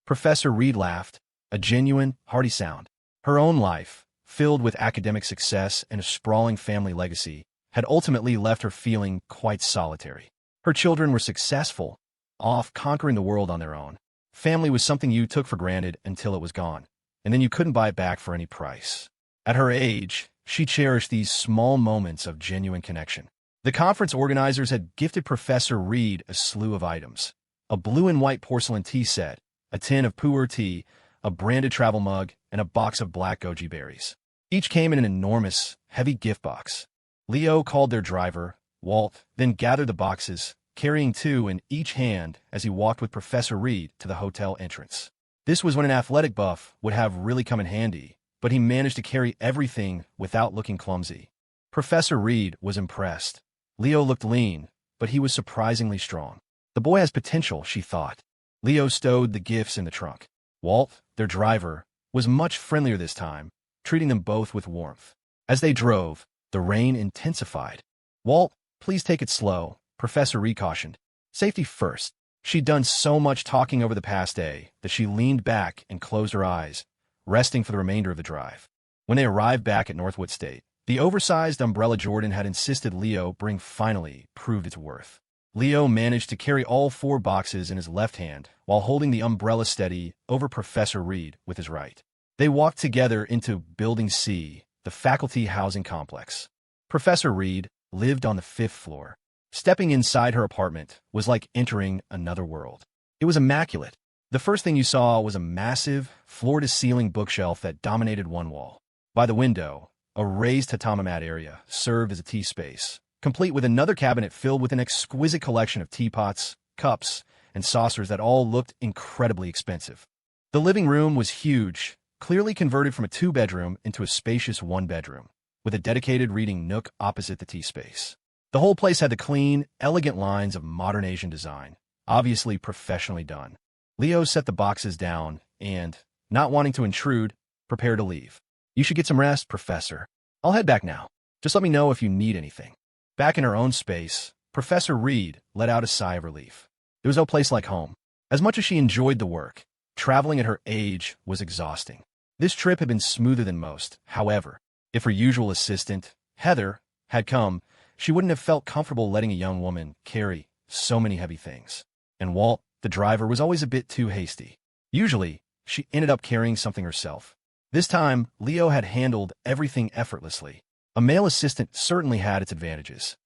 S1: Professor Reed laughed, a genuine, hearty sound. Her own life, filled with academic success and a sprawling family legacy, had ultimately left her feeling quite solitary. Her children were successful, off conquering the world on their own. Family was something you took for granted until it was gone, and then you couldn't buy it back for any price. At her age, she cherished these small moments of genuine connection. The conference organizers had gifted Professor Reed a slew of items. A blue and white porcelain tea set, a tin of pu'er tea, a branded travel mug, and a box of black goji berries. Each came in an enormous, heavy gift box. Leo called their driver, Walt, then gathered the boxes, carrying two in each hand as he walked with Professor Reed to the hotel entrance. This was when an athletic buff would have really come in handy, but he managed to carry everything without looking clumsy. Professor Reed was impressed. Leo looked lean, but he was surprisingly strong. The boy has potential, she thought. Leo stowed the gifts in the trunk. Walt, their driver, was much friendlier this time, treating them both with warmth. As they drove, the rain intensified. Walt, please take it slow, Professor Reed cautioned. Safety first. She'd done so much talking over the past day that she leaned back and closed her eyes, resting for the remainder of the drive. When they arrived back at Northwood State, the oversized umbrella Jordan had insisted Leo bring finally proved its worth. Leo managed to carry all 4 boxes in his left hand while holding the umbrella steady over Professor Reed with his right. They walked together into Building C, the faculty housing complex. Professor Reed lived on the 5th floor. Stepping inside her apartment was like entering another world. It was immaculate. The first thing you saw was a massive, floor-to-ceiling bookshelf that dominated one wall. By the window, a raised tatami mat area served as a tea space, complete with another cabinet filled with an exquisite collection of teapots, cups, and saucers that all looked incredibly expensive. The living room was huge, clearly converted from a 2-bedroom into a spacious 1-bedroom, with a dedicated reading nook opposite the tea space. The whole place had the clean, elegant lines of modern Asian design, obviously professionally done. Leo set the boxes down and, not wanting to intrude, prepared to leave. "You should get some rest, Professor. I'll head back now. Just let me know if you need anything." Back in her own space, Professor Reed let out a sigh of relief. There was no place like home. As much as she enjoyed the work, traveling at her age was exhausting. This trip had been smoother than most. However, if her usual assistant, Heather, had come, she wouldn't have felt comfortable letting a young woman carry so many heavy things. And Walt, the driver, was always a bit too hasty. Usually, she ended up carrying something herself. This time, Leo had handled everything effortlessly. A male assistant certainly had its advantages.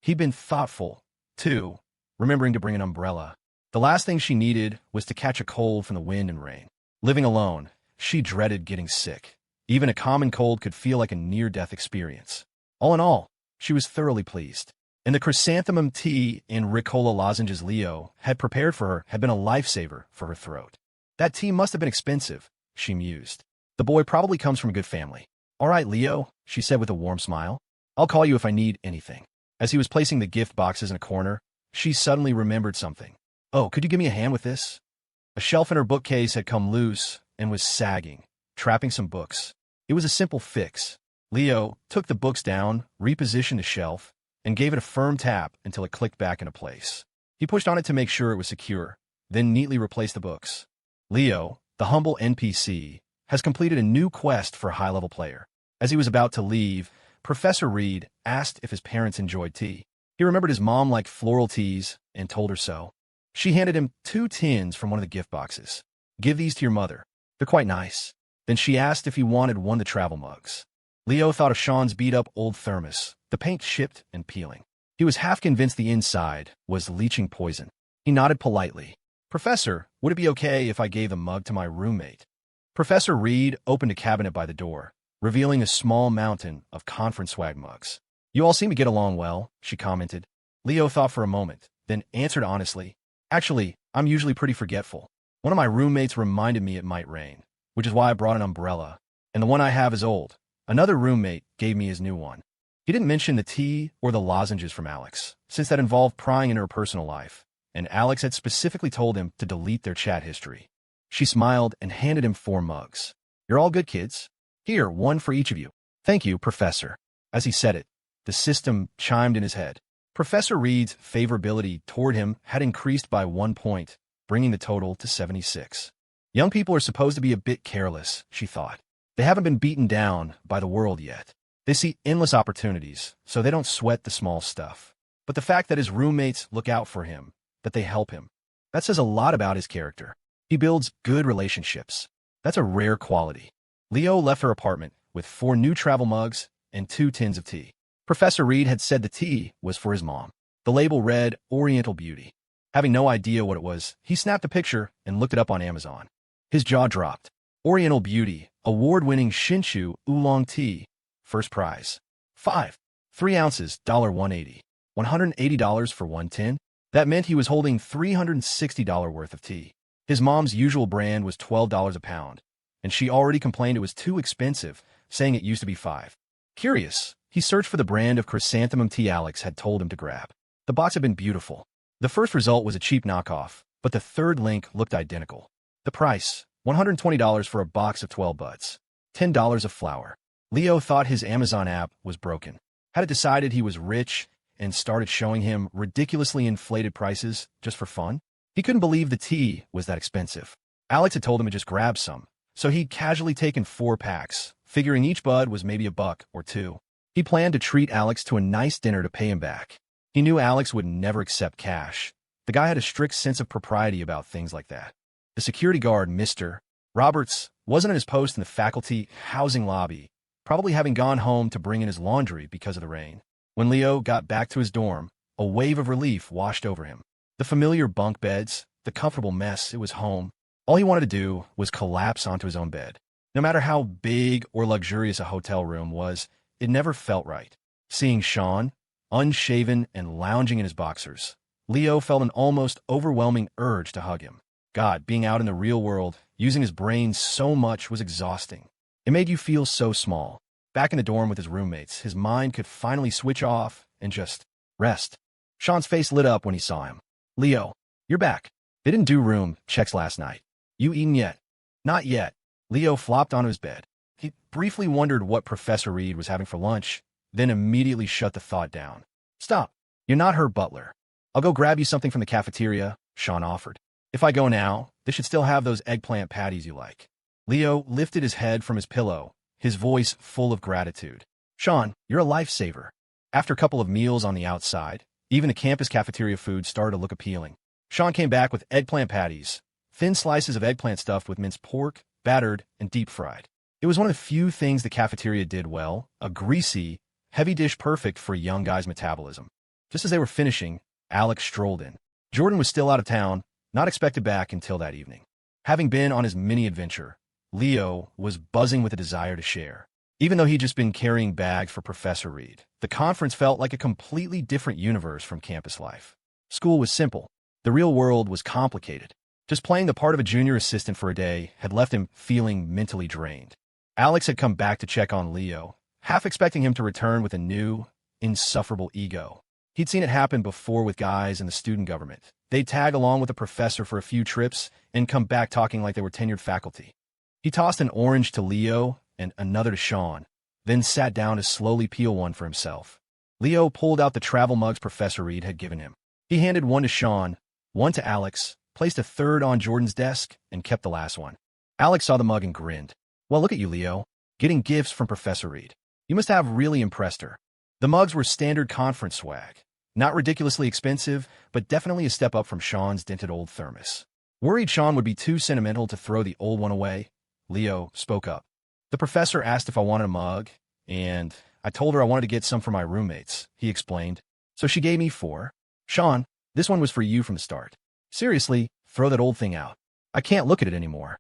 S1: He'd been thoughtful, too, remembering to bring an umbrella. The last thing she needed was to catch a cold from the wind and rain. Living alone, she dreaded getting sick. Even a common cold could feel like a near-death experience. All in all, she was thoroughly pleased. And the chrysanthemum tea and Ricola lozenges Leo had prepared for her had been a lifesaver for her throat. That tea must have been expensive, she mused. The boy probably comes from a good family. "All right, Leo," she said with a warm smile. "I'll call you if I need anything." As he was placing the gift boxes in a corner, she suddenly remembered something. "Oh, could you give me a hand with this?" A shelf in her bookcase had come loose and was sagging, trapping some books. It was a simple fix. Leo took the books down, repositioned the shelf, and gave it a firm tap until it clicked back into place. He pushed on it to make sure it was secure, then neatly replaced the books. Leo, the humble NPC, has completed a new quest for a high-level player. As he was about to leave, Professor Reed asked if his parents enjoyed tea. He remembered his mom liked floral teas and told her so. She handed him 2 tins from one of the gift boxes. "Give these to your mother. They're quite nice." Then she asked if he wanted one of the travel mugs. Leo thought of Sean's beat-up old thermos, the paint chipped and peeling. He was half convinced the inside was leaching poison. He nodded politely. "Professor, would it be okay if I gave the mug to my roommate?" Professor Reed opened a cabinet by the door, revealing a small mountain of conference swag mugs. "You all seem to get along well," she commented. Leo thought for a moment, then answered honestly, "Actually, I'm usually pretty forgetful. One of my roommates reminded me it might rain, which is why I brought an umbrella, and the one I have is old. Another roommate gave me his new one." He didn't mention the tea or the lozenges from Alex, since that involved prying into her personal life, and Alex had specifically told him to delete their chat history. She smiled and handed him 4 mugs. "You're all good kids. Here, one for each of you." "Thank you, Professor." As he said it, the system chimed in his head. Professor Reed's favorability toward him had increased by 1 point, bringing the total to 76. Young people are supposed to be a bit careless, she thought. They haven't been beaten down by the world yet. They see endless opportunities, so they don't sweat the small stuff. But the fact that his roommates look out for him, that they help him, that says a lot about his character. He builds good relationships. That's a rare quality. Leo left her apartment with 4 new travel mugs and 2 tins of tea. Professor Reed had said the tea was for his mom. The label read Oriental Beauty. Having no idea what it was, he snapped a picture and looked it up on Amazon. His jaw dropped. Oriental Beauty, award-winning Shinshu oolong tea, first prize. 5. 3 ounces, $1.80. $180 for 1 tin? That meant he was holding $360 worth of tea. His mom's usual brand was $12 a pound, and she already complained it was too expensive, saying it used to be $5. Curious, he searched for the brand of chrysanthemum tea Alex had told him to grab. The box had been beautiful. The first result was a cheap knockoff, but the third link looked identical. The price, $120 for a box of 12 buds. $10 of flour. Leo thought his Amazon app was broken. Had it decided he was rich and started showing him ridiculously inflated prices just for fun? He couldn't believe the tea was that expensive. Alex had told him to just grab some, so he'd casually taken 4 packs, figuring each bud was maybe $1 or $2. He planned to treat Alex to a nice dinner to pay him back. He knew Alex would never accept cash. The guy had a strict sense of propriety about things like that. The security guard, Mr. Roberts, wasn't at his post in the faculty housing lobby, probably having gone home to bring in his laundry because of the rain. When Leo got back to his dorm, a wave of relief washed over him. The familiar bunk beds, the comfortable mess, it was home. All he wanted to do was collapse onto his own bed. No matter how big or luxurious a hotel room was, it never felt right. Seeing Sean, unshaven and lounging in his boxers, Leo felt an almost overwhelming urge to hug him. God, being out in the real world, using his brain so much was exhausting. It made you feel so small. Back in the dorm with his roommates, his mind could finally switch off and just rest. Sean's face lit up when he saw him. Leo, you're back. They didn't do room checks last night. You eaten yet? Not yet. Leo flopped onto his bed. He briefly wondered what Professor Reed was having for lunch, then immediately shut the thought down. Stop. You're not her butler. I'll go grab you something from the cafeteria, Sean offered. If I go now, they should still have those eggplant patties you like. Leo lifted his head from his pillow, his voice full of gratitude. Sean, you're a lifesaver. After a couple of meals on the outside, even the campus cafeteria food started to look appealing. Sean came back with eggplant patties, thin slices of eggplant stuffed with minced pork, battered, and deep-fried. It was one of the few things the cafeteria did well, a greasy, heavy dish perfect for a young guy's metabolism. Just as they were finishing, Alex strolled in. Jordan was still out of town, not expected back until that evening. Having been on his mini-adventure, Leo was buzzing with a desire to share. Even though he'd just been carrying bags for Professor Reed, the conference felt like a completely different universe from campus life. School was simple. The real world was complicated. Just playing the part of a junior assistant for a day had left him feeling mentally drained. Alex had come back to check on Leo, half expecting him to return with a new, insufferable ego. He'd seen it happen before with guys in the student government. They'd tag along with a professor for a few trips and come back talking like they were tenured faculty. He tossed an orange to Leo and another to Sean, then sat down to slowly peel one for himself. Leo pulled out the travel mugs Professor Reed had given him. He handed one to Sean, one to Alex, placed a third on Jordan's desk, and kept the last one. Alex saw the mug and grinned. Well, look at you, Leo, getting gifts from Professor Reed. You must have really impressed her. The mugs were standard conference swag. Not ridiculously expensive, but definitely a step up from Sean's dented old thermos. Worried Sean would be too sentimental to throw the old one away, Leo spoke up. The professor asked if I wanted a mug, and I told her I wanted to get some for my roommates, he explained. So she gave me 4. Sean, this one was for you from the start. Seriously, throw that old thing out. I can't look at it anymore.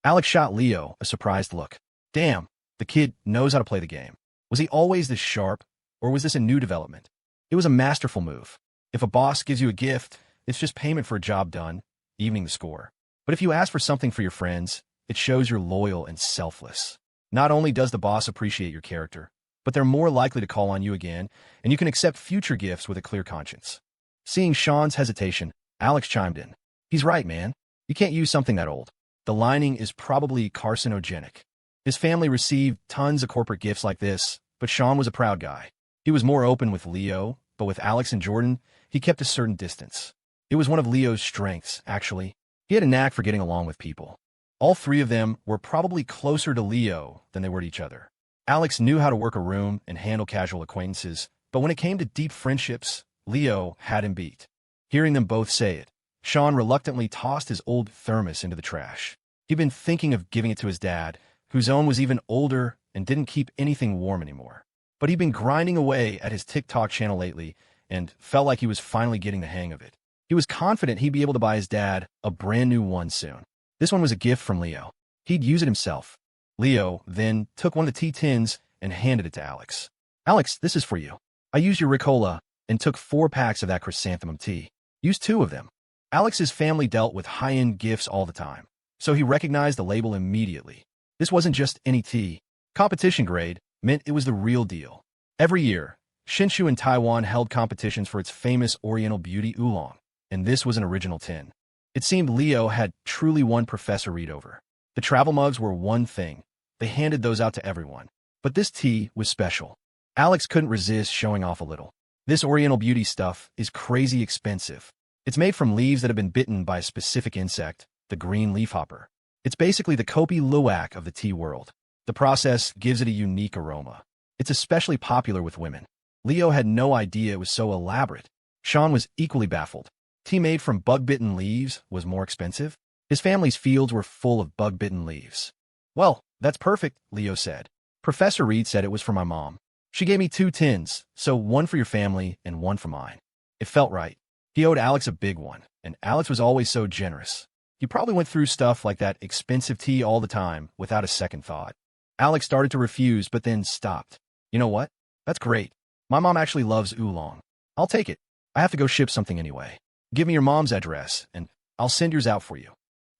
S1: Alex shot Leo a surprised look. Damn, the kid knows how to play the game. Was he always this sharp, or was this a new development? It was a masterful move. If a boss gives you a gift, it's just payment for a job done, evening the score. But if you ask for something for your friends, it shows you're loyal and selfless. Not only does the boss appreciate your character, but they're more likely to call on you again, and you can accept future gifts with a clear conscience. Seeing Sean's hesitation, Alex chimed in. He's right, man. You can't use something that old. The lining is probably carcinogenic. His family received tons of corporate gifts like this, but Sean was a proud guy. He was more open with Leo, but with Alex and Jordan, he kept a certain distance. It was one of Leo's strengths, actually. He had a knack for getting along with people. All 3 of them were probably closer to Leo than they were to each other. Alex knew how to work a room and handle casual acquaintances, but when it came to deep friendships, Leo had him beat. Hearing them both say it, Sean reluctantly tossed his old thermos into the trash. He'd been thinking of giving it to his dad, whose own was even older and didn't keep anything warm anymore. But he'd been grinding away at his TikTok channel lately and felt like he was finally getting the hang of it. He was confident he'd be able to buy his dad a brand new one soon. This one was a gift from Leo. He'd use it himself. Leo then took one of the tea tins and handed it to Alex. Alex, this is for you. I used your Ricola and took 4 packs of that chrysanthemum tea. Use 2 of them. Alex's family dealt with high-end gifts all the time, so he recognized the label immediately. This wasn't just any tea. Competition grade meant it was the real deal. Every year, Hsinchu in Taiwan held competitions for its famous Oriental Beauty Oolong, and this was an original tin. It seemed Leo had truly won Professor Reed over. The travel mugs were one thing. They handed those out to everyone. But this tea was special. Alex couldn't resist showing off a little. This Oriental Beauty stuff is crazy expensive. It's made from leaves that have been bitten by a specific insect, the green leafhopper. It's basically the Kopi Luwak of the tea world. The process gives it a unique aroma. It's especially popular with women. Leo had no idea it was so elaborate. Sean was equally baffled. Tea made from bug-bitten leaves was more expensive? His family's fields were full of bug-bitten leaves. Well, that's perfect, Leo said. Professor Reed said it was for my mom. She gave me 2 tins, so one for your family and one for mine. It felt right. He owed Alex a big one, and Alex was always so generous. He probably went through stuff like that expensive tea all the time without a second thought. Alex started to refuse, but then stopped. You know what? That's great. My mom actually loves oolong. I'll take it. I have to go ship something anyway. Give me your mom's address, and I'll send yours out for you.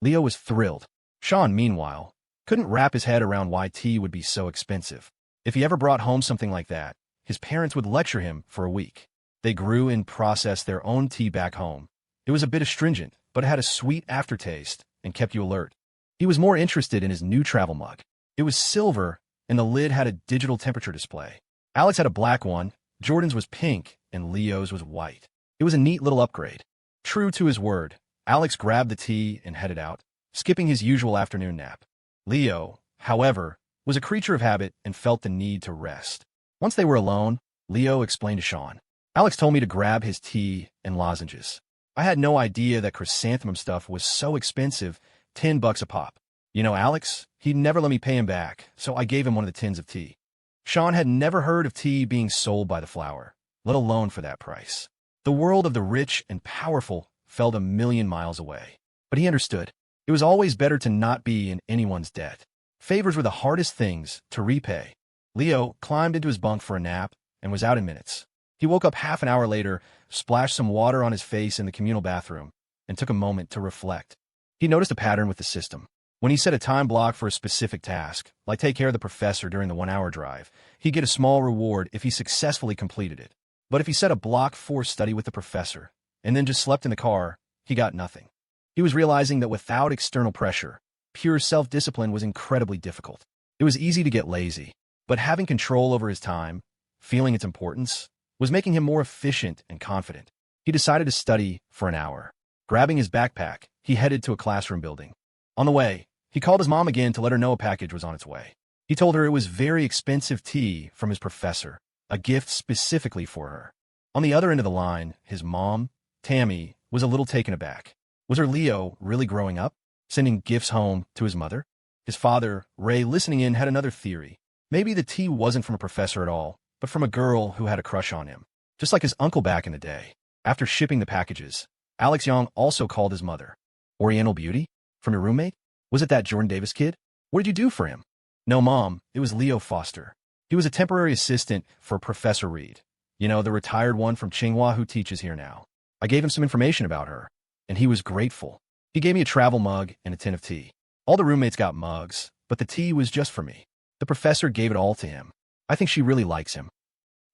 S1: Leo was thrilled. Sean, meanwhile, couldn't wrap his head around why tea would be so expensive. If he ever brought home something like that, his parents would lecture him for a week. They grew and processed their own tea back home. It was a bit astringent, but it had a sweet aftertaste and kept you alert. He was more interested in his new travel mug. It was silver, and the lid had a digital temperature display. Alex had a black one, Jordan's was pink, and Leo's was white. It was a neat little upgrade. True to his word, Alex grabbed the tea and headed out, skipping his usual afternoon nap. Leo, however, was a creature of habit and felt the need to rest. Once they were alone, Leo explained to Sean, Alex told me to grab his tea and lozenges. I had no idea that chrysanthemum stuff was so expensive, $10 a pop. You know, Alex, he'd never let me pay him back, so I gave him one of the tins of tea. Sean had never heard of tea being sold by the flower, let alone for that price. The world of the rich and powerful felt a million miles away. But he understood. It was always better to not be in anyone's debt. Favors were the hardest things to repay. Leo climbed into his bunk for a nap and was out in minutes. He woke up half an hour later, splashed some water on his face in the communal bathroom, and took a moment to reflect. He noticed a pattern with the system. When he set a time block for a specific task, like take care of the professor during the 1-hour drive, he'd get a small reward if he successfully completed it. But if he set a block for study with the professor, and then just slept in the car, he got nothing. He was realizing that without external pressure, pure self-discipline was incredibly difficult. It was easy to get lazy, but having control over his time, feeling its importance, was making him more efficient and confident. He decided to study for an hour. Grabbing his backpack, he headed to a classroom building. On the way, he called his mom again to let her know a package was on its way. He told her it was very expensive tea from his professor, a gift specifically for her. On the other end of the line, his mom, Tammy, was a little taken aback. Was her Leo really growing up, sending gifts home to his mother? His father, Ray, listening in, had another theory. Maybe the tea wasn't from a professor at all, but from a girl who had a crush on him, just like his uncle back in the day. After shipping the packages, Alex Young also called his mother. Oriental Beauty? From your roommate? Was it that Jordan Davis kid? What did you do for him? No, Mom, it was Leo Foster. He was a temporary assistant for Professor Reed. You know, the retired one from Tsinghua who teaches here now. I gave him some information about her, and he was grateful. He gave me a travel mug and a tin of tea. All the roommates got mugs, but the tea was just for me. The professor gave it all to him. I think she really likes him.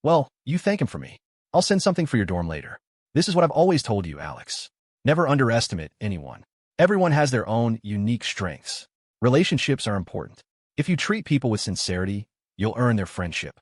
S1: Well, you thank him for me. I'll send something for your dorm later. This is what I've always told you, Alex. Never underestimate anyone. Everyone has their own unique strengths. Relationships are important. If you treat people with sincerity, you'll earn their friendship.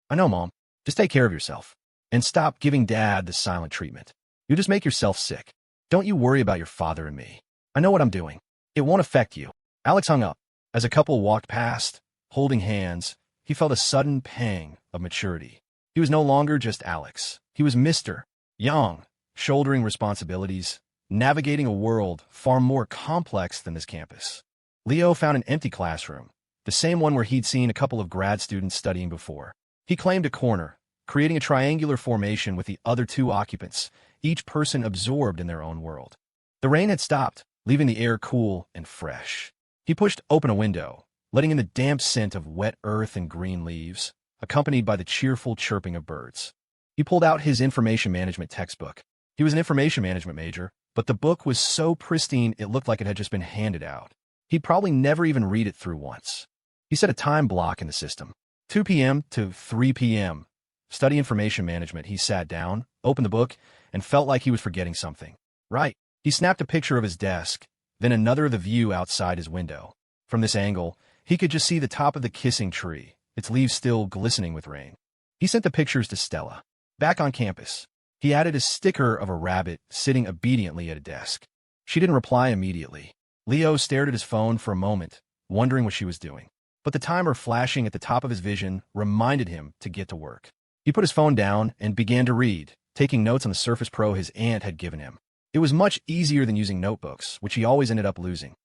S1: I know, Mom. Just take care of yourself. And stop giving Dad the silent treatment. You'll just make yourself sick. Don't you worry about your father and me. I know what I'm doing. It won't affect you. Alex hung up. As a couple walked past, holding hands, he felt a sudden pang of maturity. He was no longer just Alex. He was Mr. Young, shouldering responsibilities, navigating a world far more complex than this campus. Leo found an empty classroom, the same one where he'd seen a couple of grad students studying before. He claimed a corner, creating a triangular formation with the other 2 occupants, each person absorbed in their own world. The rain had stopped, leaving the air cool and fresh. He pushed open a window, letting in the damp scent of wet earth and green leaves, accompanied by the cheerful chirping of birds. He pulled out his information management textbook. He was an information management major, but the book was so pristine it looked like it had just been handed out. He'd probably never even read it through once. He set a time block in the system. 2 p.m. to 3 p.m. Study information management. He sat down, opened the book, and felt like he was forgetting something. Right. He snapped a picture of his desk, then another of the view outside his window. From this angle, he could just see the top of the kissing tree, its leaves still glistening with rain. He sent the pictures to Stella. Back on campus, he added a sticker of a rabbit sitting obediently at a desk. She didn't reply immediately. Leo stared at his phone for a moment, wondering what she was doing. But the timer flashing at the top of his vision reminded him to get to work. He put his phone down and began to read, taking notes on the Surface Pro his aunt had given him. It was much easier than using notebooks, which he always ended up losing.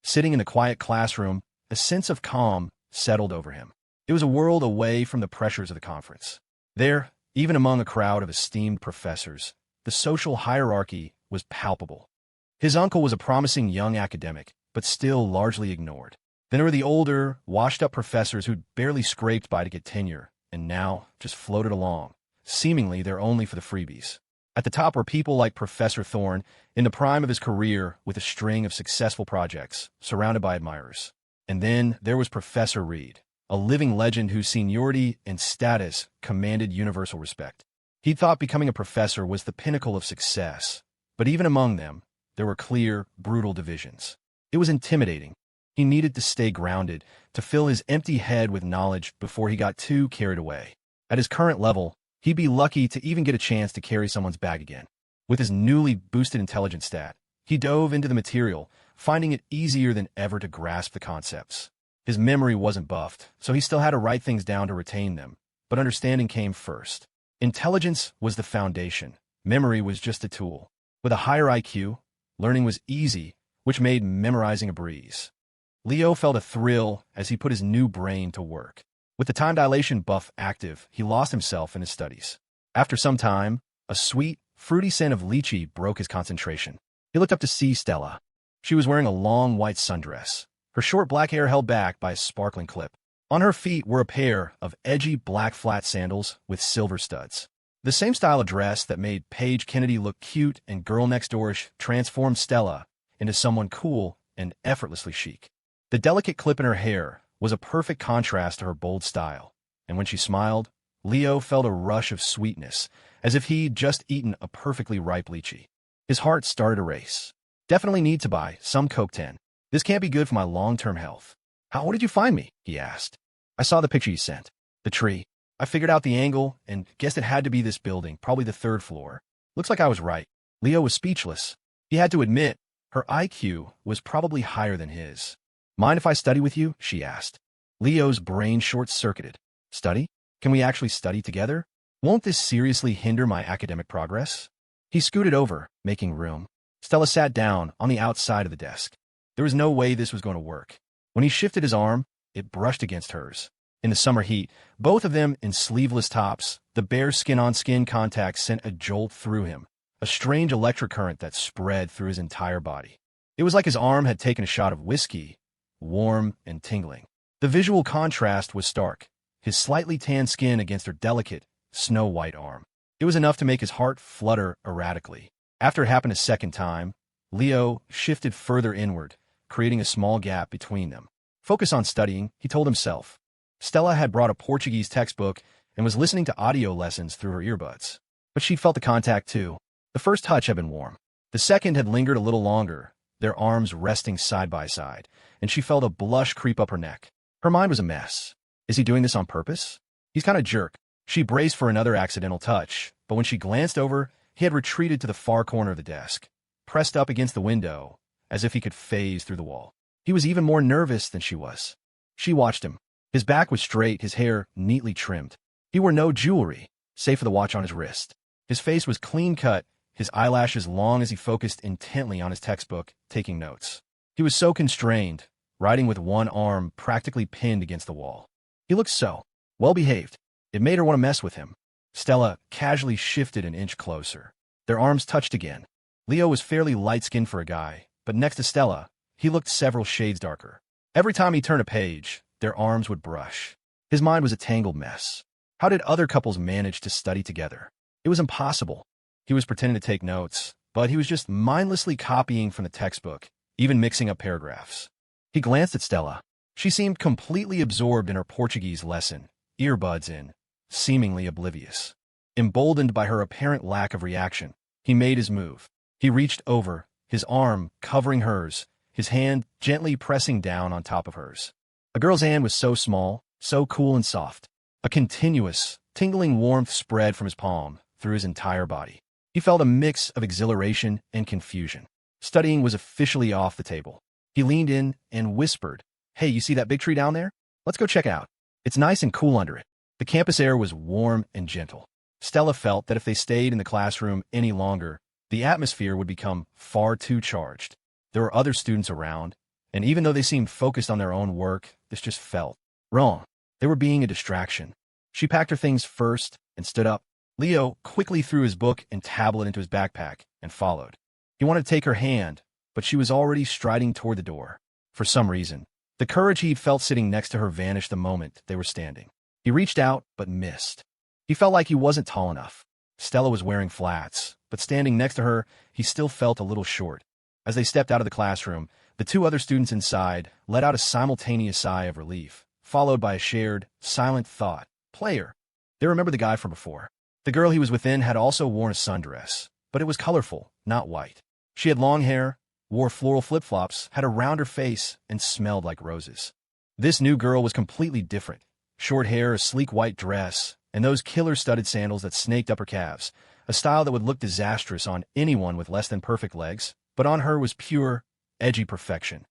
S1: Sitting in the quiet classroom, a sense of calm settled over him. It was a world away from the pressures of the conference. There, even among a crowd of esteemed professors, the social hierarchy was palpable. His uncle was a promising young academic, but still largely ignored. Then there were the older, washed-up professors who'd barely scraped by to get tenure, and now just floated along, seemingly there only for the freebies. At the top were people like Professor Thorne, in the prime of his career with a string of successful projects, surrounded by admirers. And then there was Professor Reed, a living legend whose seniority and status commanded universal respect. He thought becoming a professor was the pinnacle of success, but even among them, there were clear, brutal divisions. It was intimidating. He needed to stay grounded, to fill his empty head with knowledge before he got too carried away. At his current level, he'd be lucky to even get a chance to carry someone's bag again. With his newly boosted intelligence stat, he dove into the material, finding it easier than ever to grasp the concepts. His memory wasn't buffed, so he still had to write things down to retain them, but understanding came first. Intelligence was the foundation. Memory was just a tool. With a higher IQ, learning was easy, which made memorizing a breeze. Leo felt a thrill as he put his new brain to work. With the time dilation buff active, he lost himself in his studies. After some time, a sweet, fruity scent of lychee broke his concentration. He looked up to see Stella. She was wearing a long white sundress, her short black hair held back by a sparkling clip. On her feet were a pair of edgy black flat sandals with silver studs. The same style of dress that made Paige Kennedy look cute and girl next doorish transformed Stella into someone cool and effortlessly chic. The delicate clip in her hair was a perfect contrast to her bold style, and when she smiled, Leo felt a rush of sweetness, as if he'd just eaten a perfectly ripe lychee. His heart started a race. Definitely need to buy some Coke 10. This can't be good for my long-term health. How did you find me? He asked. I saw the picture you sent. The tree. I figured out the angle and guessed it had to be this building, probably the 3rd floor. Looks like I was right. Leo was speechless. He had to admit, her IQ was probably higher than his. Mind if I study with you? She asked. Leo's brain short-circuited. Study? Can we actually study together? Won't this seriously hinder my academic progress? He scooted over, making room. Stella sat down on the outside of the desk. There was no way this was going to work. When he shifted his arm, it brushed against hers. In the summer heat, both of them in sleeveless tops, the bare skin-on-skin contact sent a jolt through him, a strange electric current that spread through his entire body. It was like his arm had taken a shot of whiskey, warm and tingling. The visual contrast was stark, his slightly tanned skin against her delicate, snow-white arm. It was enough to make his heart flutter erratically. After it happened a second time, Leo shifted further inward, creating a small gap between them. Focus on studying, he told himself. Stella had brought a Portuguese textbook and was listening to audio lessons through her earbuds. But she felt the contact too. The first touch had been warm. The second had lingered a little longer, their arms resting side by side, and she felt a blush creep up her neck. Her mind was a mess. Is he doing this on purpose? He's kind of jerk. She braced for another accidental touch, but when she glanced over, he had retreated to the far corner of the desk, pressed up against the window, as if he could phase through the wall. He was even more nervous than she was. She watched him. His back was straight, his hair neatly trimmed. He wore no jewelry, save for the watch on his wrist. His face was clean-cut, his eyelashes long as he focused intently on his textbook, taking notes. He was so constrained, writing with one arm practically pinned against the wall. He looked so well-behaved. It made her want to mess with him. Stella casually shifted an inch closer. Their arms touched again. Leo was fairly light-skinned for a guy, but next to Stella, he looked several shades darker. Every time he turned a page, their arms would brush. His mind was a tangled mess. How did other couples manage to study together? It was impossible. He was pretending to take notes, but he was just mindlessly copying from the textbook, even mixing up paragraphs. He glanced at Stella. She seemed completely absorbed in her Portuguese lesson, earbuds in, seemingly oblivious. Emboldened by her apparent lack of reaction, he made his move. He reached over, his arm covering hers, his hand gently pressing down on top of hers. A girl's hand was so small, so cool and soft. A continuous, tingling warmth spread from his palm through his entire body. He felt a mix of exhilaration and confusion. Studying was officially off the table. He leaned in and whispered, "Hey, you see that big tree down there? Let's go check it out. It's nice and cool under it." The campus air was warm and gentle. Stella felt that if they stayed in the classroom any longer, the atmosphere would become far too charged. There were other students around, and even though they seemed focused on their own work, this just felt wrong. They were being a distraction. She packed her things first and stood up. Leo quickly threw his book and tablet into his backpack and followed. He wanted to take her hand, but she was already striding toward the door. For some reason, the courage he'd felt sitting next to her vanished the moment they were standing. He reached out, but missed. He felt like he wasn't tall enough. Stella was wearing flats, but standing next to her, he still felt a little short. As they stepped out of the classroom, the two other students inside let out a simultaneous sigh of relief, followed by a shared, silent thought. Player. They remembered the guy from before. The girl he was within had also worn a sundress, but it was colorful, not white. She had long hair, wore floral flip-flops, had a rounder face, and smelled like roses. This new girl was completely different. Short hair, a sleek white dress, and those killer-studded sandals that snaked up her calves, a style that would look disastrous on anyone with less than perfect legs, but on her was pure, edgy perfection.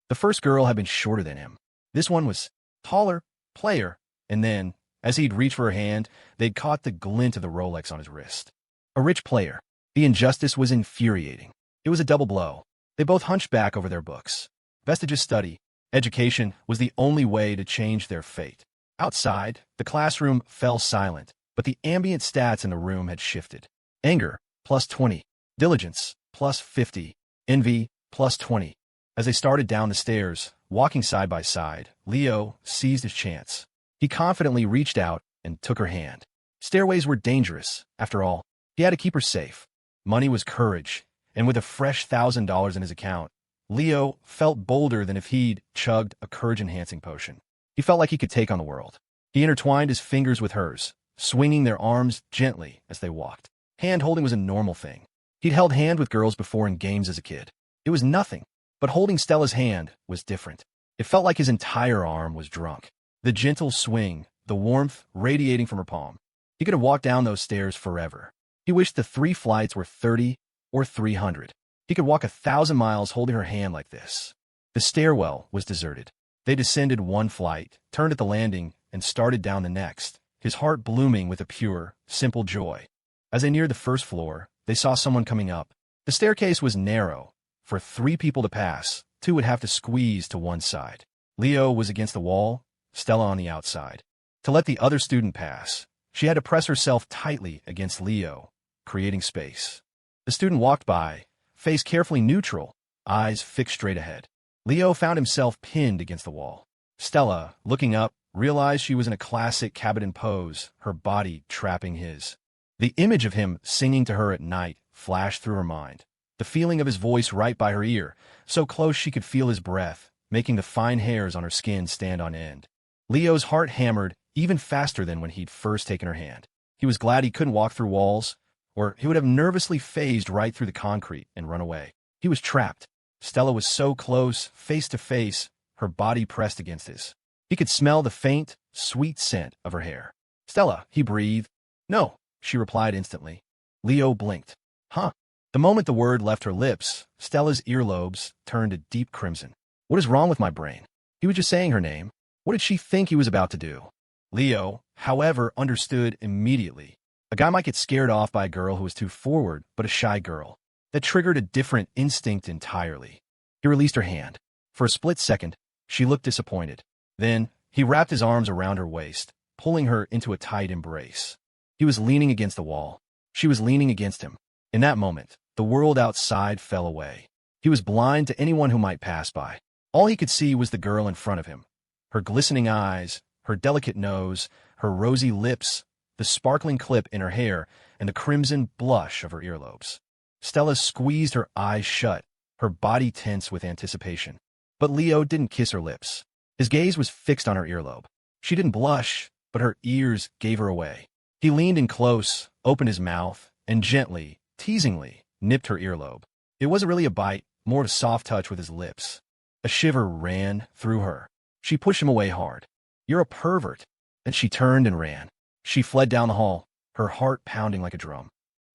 S1: The first girl had been shorter than him. This one was taller, player, and then, as he'd reached for her hand, they'd caught the glint of the Rolex on his wrist. A rich player. The injustice was infuriating. It was a double blow. They both hunched back over their books. Vestiges study. Education was the only way to change their fate. Outside, the classroom fell silent, but the ambient stats in the room had shifted. Anger, +20. Diligence, +50. Envy, +20. As they started down the stairs, walking side by side, Leo seized his chance. He confidently reached out and took her hand. Stairways were dangerous, after all. He had to keep her safe. Money was courage, and with a fresh $1,000 in his account, Leo felt bolder than if he'd chugged a courage-enhancing potion. He felt like he could take on the world. He intertwined his fingers with hers, swinging their arms gently as they walked. Hand-holding was a normal thing. He'd held hand with girls before in games as a kid. It was nothing, but holding Stella's hand was different. It felt like his entire arm was drunk. The gentle swing, the warmth radiating from her palm. He could have walked down those stairs forever. He wished the 3 flights were 30 or 300. He could walk 1,000 miles holding her hand like this. The stairwell was deserted. They descended 1 flight, turned at the landing, and started down the next, his heart blooming with a pure, simple joy. As they neared the first floor, they saw someone coming up. The staircase was narrow. For 3 people to pass, 2 would have to squeeze to one side. Leo was against the wall, Stella on the outside. To let the other student pass, she had to press herself tightly against Leo, creating space. The student walked by, face carefully neutral, eyes fixed straight ahead. Leo found himself pinned against the wall. Stella, looking up, realized she was in a classic cabinet pose, her body trapping his. The image of him singing to her at night flashed through her mind. The feeling of his voice right by her ear, so close she could feel his breath, making the fine hairs on her skin stand on end. Leo's heart hammered even faster than when he'd first taken her hand. He was glad he couldn't walk through walls, or he would have nervously phased right through the concrete and run away. He was trapped. Stella was so close, face to face, her body pressed against his. He could smell the faint, sweet scent of her hair. "Stella," he breathed. "No," she replied instantly. Leo blinked. "Huh." The moment the word left her lips, Stella's earlobes turned a deep crimson. What is wrong with my brain? He was just saying her name. What did she think he was about to do? Leo, however, understood immediately. A guy might get scared off by a girl who was too forward, but a shy girl. That triggered a different instinct entirely. He released her hand. For a split second, she looked disappointed. Then, he wrapped his arms around her waist, pulling her into a tight embrace. He was leaning against the wall. She was leaning against him. In that moment, the world outside fell away. He was blind to anyone who might pass by. All he could see was the girl in front of him. Her glistening eyes, her delicate nose, her rosy lips, the sparkling clip in her hair, and the crimson blush of her earlobes. Stella squeezed her eyes shut, her body tense with anticipation. But Leo didn't kiss her lips. His gaze was fixed on her earlobe. She didn't blush, but her ears gave her away. He leaned in close, opened his mouth, and gently, teasingly, nipped her earlobe. It wasn't really a bite, more of a soft touch with his lips. A shiver ran through her. She pushed him away hard. "You're a pervert." And she turned and ran. She fled down the hall, her heart pounding like a drum.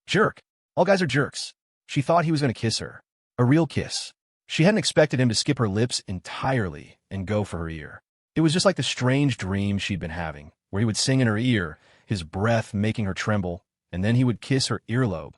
S1: Jerk. All guys are jerks. She thought he was going to kiss her. A real kiss. She hadn't expected him to skip her lips entirely and go for her ear. It was just like the strange dream she'd been having, where he would sing in her ear, his breath making her tremble, and then he would kiss her earlobe,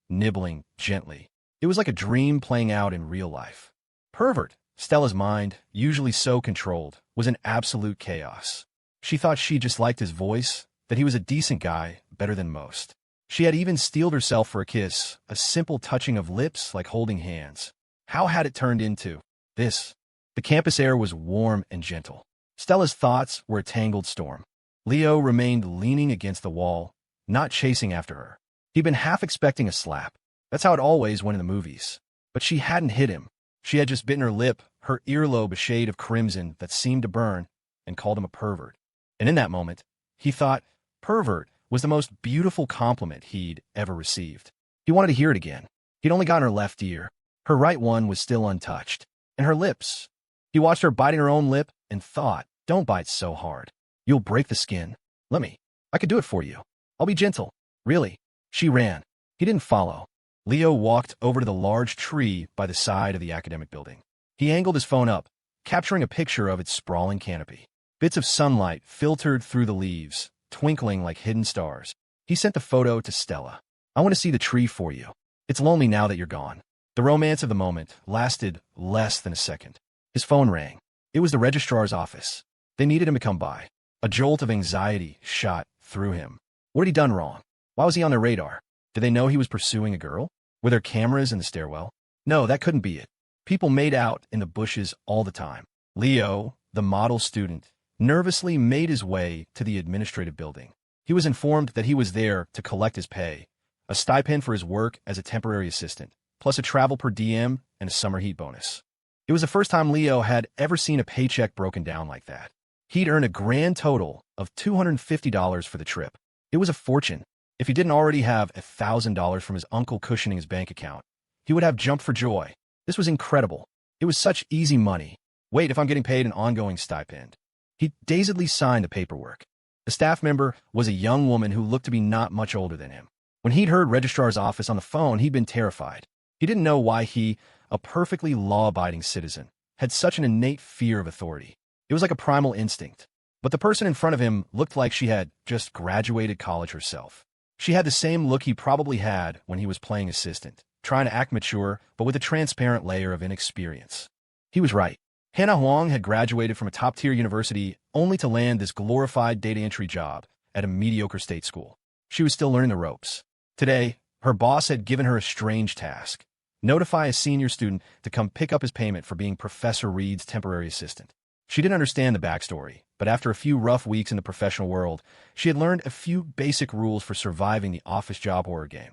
S1: nibbling gently. It was like a dream playing out in real life. Pervert. Stella's mind, usually so controlled, was in absolute chaos. She thought she just liked his voice, that he was a decent guy, better than most. She had even steeled herself for a kiss, a simple touching of lips like holding hands. How had it turned into this? The campus air was warm and gentle. Stella's thoughts were a tangled storm. Leo remained leaning against the wall, not chasing after her. He'd been half expecting a slap. That's how it always went in the movies. But she hadn't hit him. She had just bitten her lip, her earlobe a shade of crimson that seemed to burn, and called him a pervert. And in that moment, he thought pervert was the most beautiful compliment he'd ever received. He wanted to hear it again. He'd only gotten her left ear. Her right one was still untouched. And her lips. He watched her biting her own lip and thought, don't bite so hard. You'll break the skin. Let me. I could do it for you. I'll be gentle. Really. She ran. He didn't follow. Leo walked over to the large tree by the side of the academic building. He angled his phone up, capturing a picture of its sprawling canopy. Bits of sunlight filtered through the leaves, twinkling like hidden stars. He sent the photo to Stella. I want to see the tree for you. It's lonely now that you're gone. The romance of the moment lasted less than a second. His phone rang. It was the registrar's office. They needed him to come by. A jolt of anxiety shot through him. What had he done wrong? Why was he on their radar? Did they know he was pursuing a girl? Were there cameras in the stairwell? No, that couldn't be it. People made out in the bushes all the time. Leo, the model student, nervously made his way to the administrative building. He was informed that he was there to collect his pay, a stipend for his work as a temporary assistant, plus a travel per diem and a summer heat bonus. It was the first time Leo had ever seen a paycheck broken down like that. He'd earned a grand total of $250 for the trip. It was a fortune. If he didn't already have $1,000 from his uncle cushioning his bank account, he would have jumped for joy. This was incredible. It was such easy money. Wait, if I'm getting paid an ongoing stipend. He dazedly signed the paperwork. The staff member was a young woman who looked to be not much older than him. When he'd heard registrar's office on the phone, he'd been terrified. He didn't know why he, a perfectly law-abiding citizen, had such an innate fear of authority. It was like a primal instinct. But the person in front of him looked like she had just graduated college herself. She had the same look he probably had when he was playing assistant, trying to act mature, but with a transparent layer of inexperience. He was right. Hannah Huang had graduated from a top-tier university only to land this glorified data entry job at a mediocre state school. She was still learning the ropes. Today, her boss had given her a strange task: notify a senior student to come pick up his payment for being Professor Reed's temporary assistant. She didn't understand the backstory, but after a few rough weeks in the professional world, she had learned a few basic rules for surviving the office job horror game.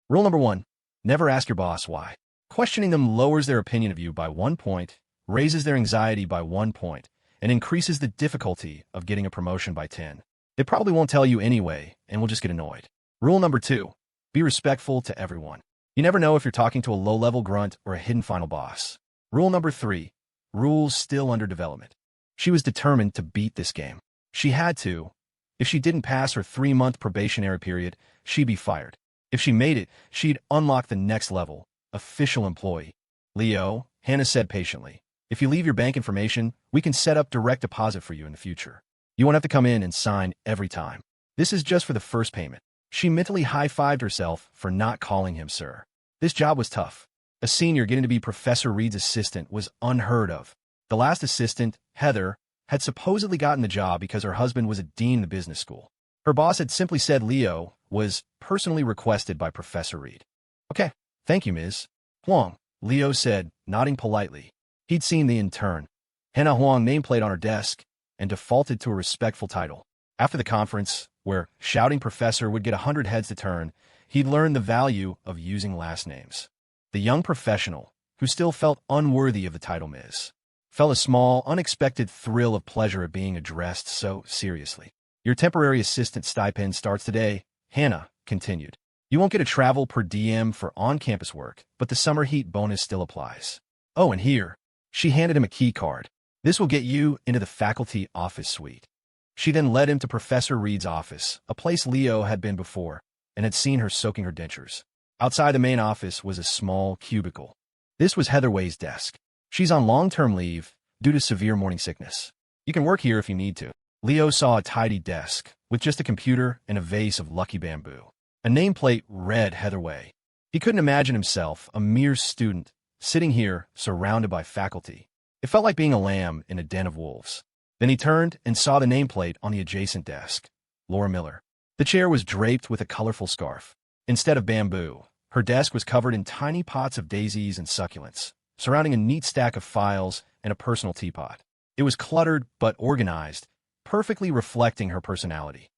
S1: Rule number 1, never ask your boss why. Questioning them lowers their opinion of you by 1 point, raises their anxiety by 1 point, and increases the difficulty of getting a promotion by 10. They probably won't tell you anyway, and will just get annoyed. Rule number 2, be respectful to everyone. You never know if you're talking to a low-level grunt or a hidden final boss. Rule number 3, rules still under development. She was determined to beat this game. She had to. If she didn't pass her 3-month probationary period, she'd be fired. If she made it, she'd unlock the next level, official employee. Leo, Hannah said patiently, if you leave your bank information, we can set up direct deposit for you in the future. You won't have to come in and sign every time. This is just for the first payment. She mentally high-fived herself for not calling him sir. This job was tough. A senior getting to be Professor Reed's assistant was unheard of. The last assistant, Heather, had supposedly gotten the job because her husband was a dean in the business school. Her boss had simply said Leo was personally requested by Professor Reed. Okay, thank you, Ms. Huang, Leo said, nodding politely. He'd seen the intern, Hannah Huang nameplate on her desk, and defaulted to a respectful title. After the conference, where shouting professor would get 100 heads to turn, he'd learned the value of using last names. The young professional, who still felt unworthy of the title Ms., felt a small, unexpected thrill of pleasure at being addressed so seriously. Your temporary assistant stipend starts today, Hannah continued. You won't get a travel per diem for on-campus work, but the summer heat bonus still applies. Oh, and here, she handed him a key card. This will get you into the faculty office suite. She then led him to Professor Reed's office, a place Leo had been before, and had seen her soaking her dentures. Outside the main office was a small cubicle. This was Heather Way's desk. She's on long-term leave due to severe morning sickness. You can work here if you need to. Leo saw a tidy desk with just a computer and a vase of lucky bamboo. A nameplate read Heather Way. He couldn't imagine himself, a mere student, sitting here surrounded by faculty. It felt like being a lamb in a den of wolves. Then he turned and saw the nameplate on the adjacent desk. Laura Miller. The chair was draped with a colorful scarf. Instead of bamboo, her desk was covered in tiny pots of daisies and succulents, surrounding a neat stack of files and a personal teapot. It was cluttered but organized, perfectly reflecting her personality.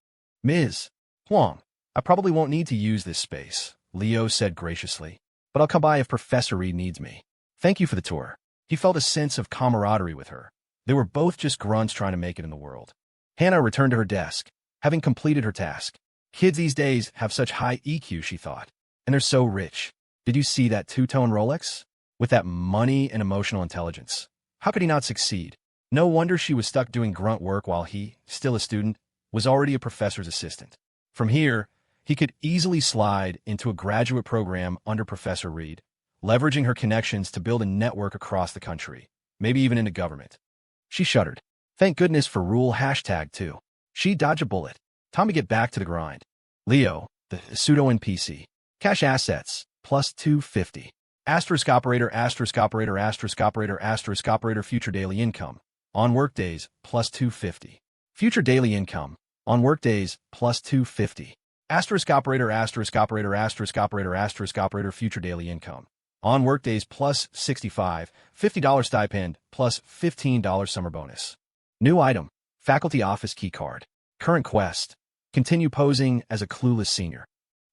S1: Ms. Huang, I probably won't need to use this space, Leo said graciously, but I'll come by if Professor Reed needs me. Thank you for the tour. He felt a sense of camaraderie with her. They were both just grunts trying to make it in the world. Hannah returned to her desk, having completed her task. Kids these days have such high EQ, she thought, and they're so rich. Did you see that two-tone Rolex? With that money and emotional intelligence. How could he not succeed? No wonder she was stuck doing grunt work while he, still a student, was already a professor's assistant. From here, he could easily slide into a graduate program under Professor Reed, leveraging her connections to build a network across the country, maybe even into government. She shuddered. Thank goodness for rule #2. She dodged a bullet. Time to get back to the grind. Leo, the pseudo-NPC. Cash assets, plus 250. Asterisk operator, asterisk operator, asterisk operator, asterisk operator, future daily income. On workdays, plus 250. Future daily income. On workdays, plus 250. Asterisk operator, asterisk operator, asterisk operator, asterisk operator, future daily income. On workdays, plus 65, $50 stipend, plus $15 summer bonus. New item, faculty office key card. Current quest, continue posing as a clueless senior.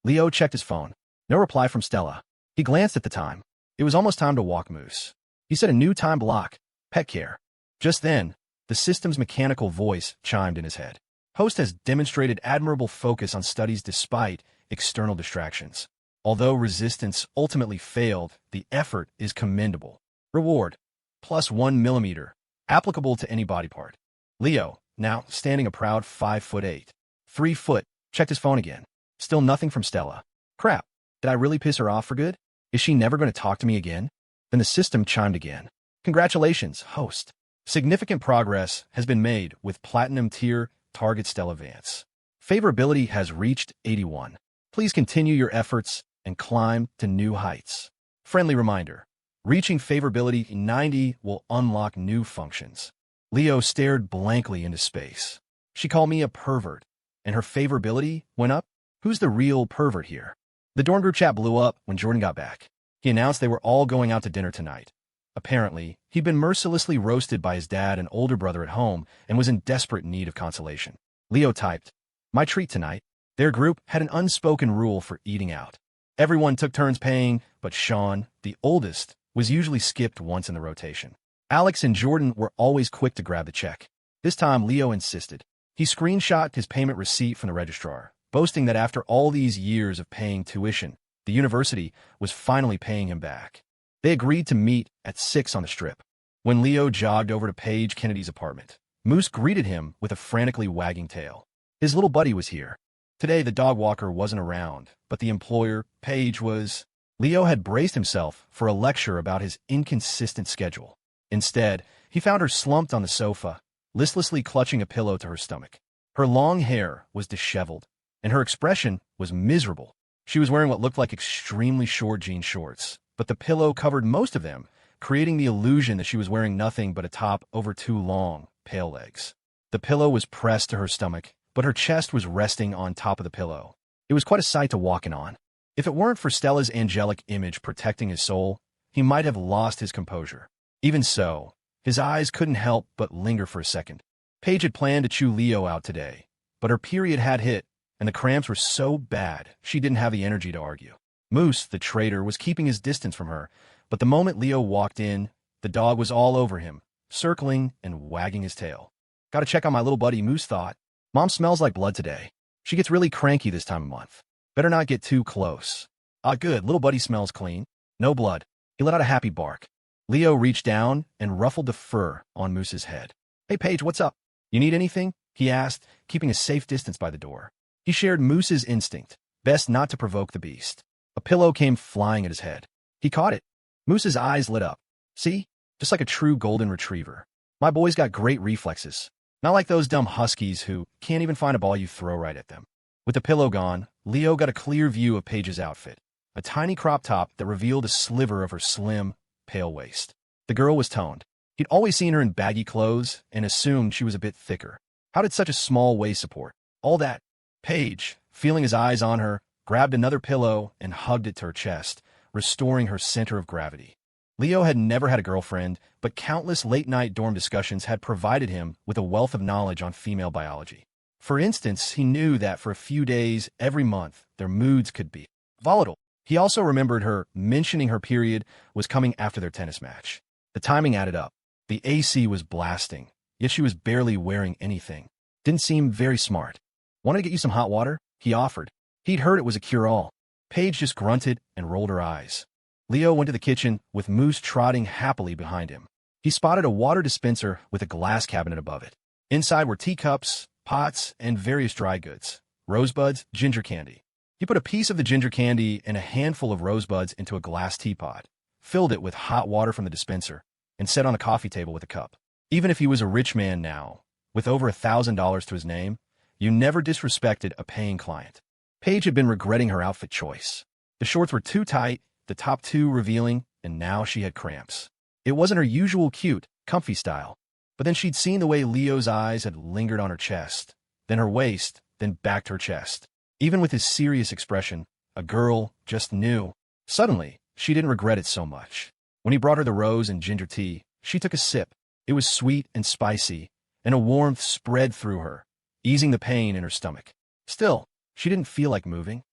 S1: Leo checked his phone. No reply from Stella. He glanced at the time. It was almost time to walk Moose. He set a new time block, pet care. Just then, the system's mechanical voice chimed in his head. Host has demonstrated admirable focus on studies despite external distractions. Although resistance ultimately failed, the effort is commendable. Reward, plus 1 millimeter, applicable to any body part. Leo, now standing a proud 5'8". 3 foot, checked his phone again. Still nothing from Stella. Crap, did I really piss her off for good? Is she never going to talk to me again? Then the system chimed again. Congratulations, host. Significant progress has been made with Platinum Tier Target Stella Vance. Favorability has reached 81. Please continue your efforts and climb to new heights. Friendly reminder, reaching favorability 90 will unlock new functions. Leo stared blankly into space. She called me a pervert, and her favorability went up? Who's the real pervert here? The dorm group chat blew up when Jordan got back. He announced they were all going out to dinner tonight. Apparently, he'd been mercilessly roasted by his dad and older brother at home and was in desperate need of consolation. Leo typed, "My treat tonight." Their group had an unspoken rule for eating out. Everyone took turns paying, but Sean, the oldest, was usually skipped once in the rotation. Alex and Jordan were always quick to grab the check. This time, Leo insisted. He screenshot his payment receipt from the registrar, boasting that after all these years of paying tuition, the university was finally paying him back. They agreed to meet at 6 on the Strip. When Leo jogged over to Paige Kennedy's apartment, Moose greeted him with a frantically wagging tail. His little buddy was here. Today, the dog walker wasn't around, but the employer, Paige, was. Leo had braced himself for a lecture about his inconsistent schedule. Instead, he found her slumped on the sofa, listlessly clutching a pillow to her stomach. Her long hair was disheveled, and her expression was miserable. She was wearing what looked like extremely short jean shorts, but the pillow covered most of them, creating the illusion that she was wearing nothing but a top over 2 long, pale legs. The pillow was pressed to her stomach, but her chest was resting on top of the pillow. It was quite a sight to walk in on. If it weren't for Stella's angelic image protecting his soul, he might have lost his composure. Even so, his eyes couldn't help but linger for a second. Paige had planned to chew Leo out today, but her period had hit, and the cramps were so bad she didn't have the energy to argue. Moose, the traitor, was keeping his distance from her, but the moment Leo walked in, the dog was all over him, circling and wagging his tail. Gotta check on my little buddy, Moose thought. Mom smells like blood today. She gets really cranky this time of month. Better not get too close. Ah, good, little buddy smells clean. No blood. He let out a happy bark. Leo reached down and ruffled the fur on Moose's head. Hey, Paige, what's up? You need anything? He asked, keeping a safe distance by the door. He shared Moose's instinct, best not to provoke the beast. A pillow came flying at his head. He caught it. Moose's eyes lit up. See? Just like a true golden retriever. My boy's got great reflexes. Not like those dumb huskies who can't even find a ball you throw right at them. With the pillow gone, Leo got a clear view of Paige's outfit. A tiny crop top that revealed a sliver of her slim, pale waist. The girl was toned. He'd always seen her in baggy clothes and assumed she was a bit thicker. How did such a small waist support all that? Paige, feeling his eyes on her, grabbed another pillow and hugged it to her chest, restoring her center of gravity. Leo had never had a girlfriend, but countless late-night dorm discussions had provided him with a wealth of knowledge on female biology. For instance, he knew that for a few days every month, their moods could be volatile. He also remembered her mentioning her period was coming after their tennis match. The timing added up. The AC was blasting, yet she was barely wearing anything. Didn't seem very smart. "Want to get you some hot water?" he offered. He'd heard it was a cure-all. Paige just grunted and rolled her eyes. Leo went to the kitchen, with Moose trotting happily behind him. He spotted a water dispenser with a glass cabinet above it. Inside were teacups, pots, and various dry goods. Rosebuds, ginger candy. He put a piece of the ginger candy and a handful of rosebuds into a glass teapot, filled it with hot water from the dispenser, and set on a coffee table with a cup. Even if he was a rich man now, with over $1,000 to his name, you never disrespected a paying client. Paige had been regretting her outfit choice. The shorts were too tight, the top too revealing, and now she had cramps. It wasn't her usual cute, comfy style. But then she'd seen the way Leo's eyes had lingered on her chest, then her waist, then back to her chest. Even with his serious expression, a girl just knew. Suddenly, she didn't regret it so much. When he brought her the rose and ginger tea, she took a sip. It was sweet and spicy, and a warmth spread through her, easing the pain in her stomach. Still, she didn't feel like moving.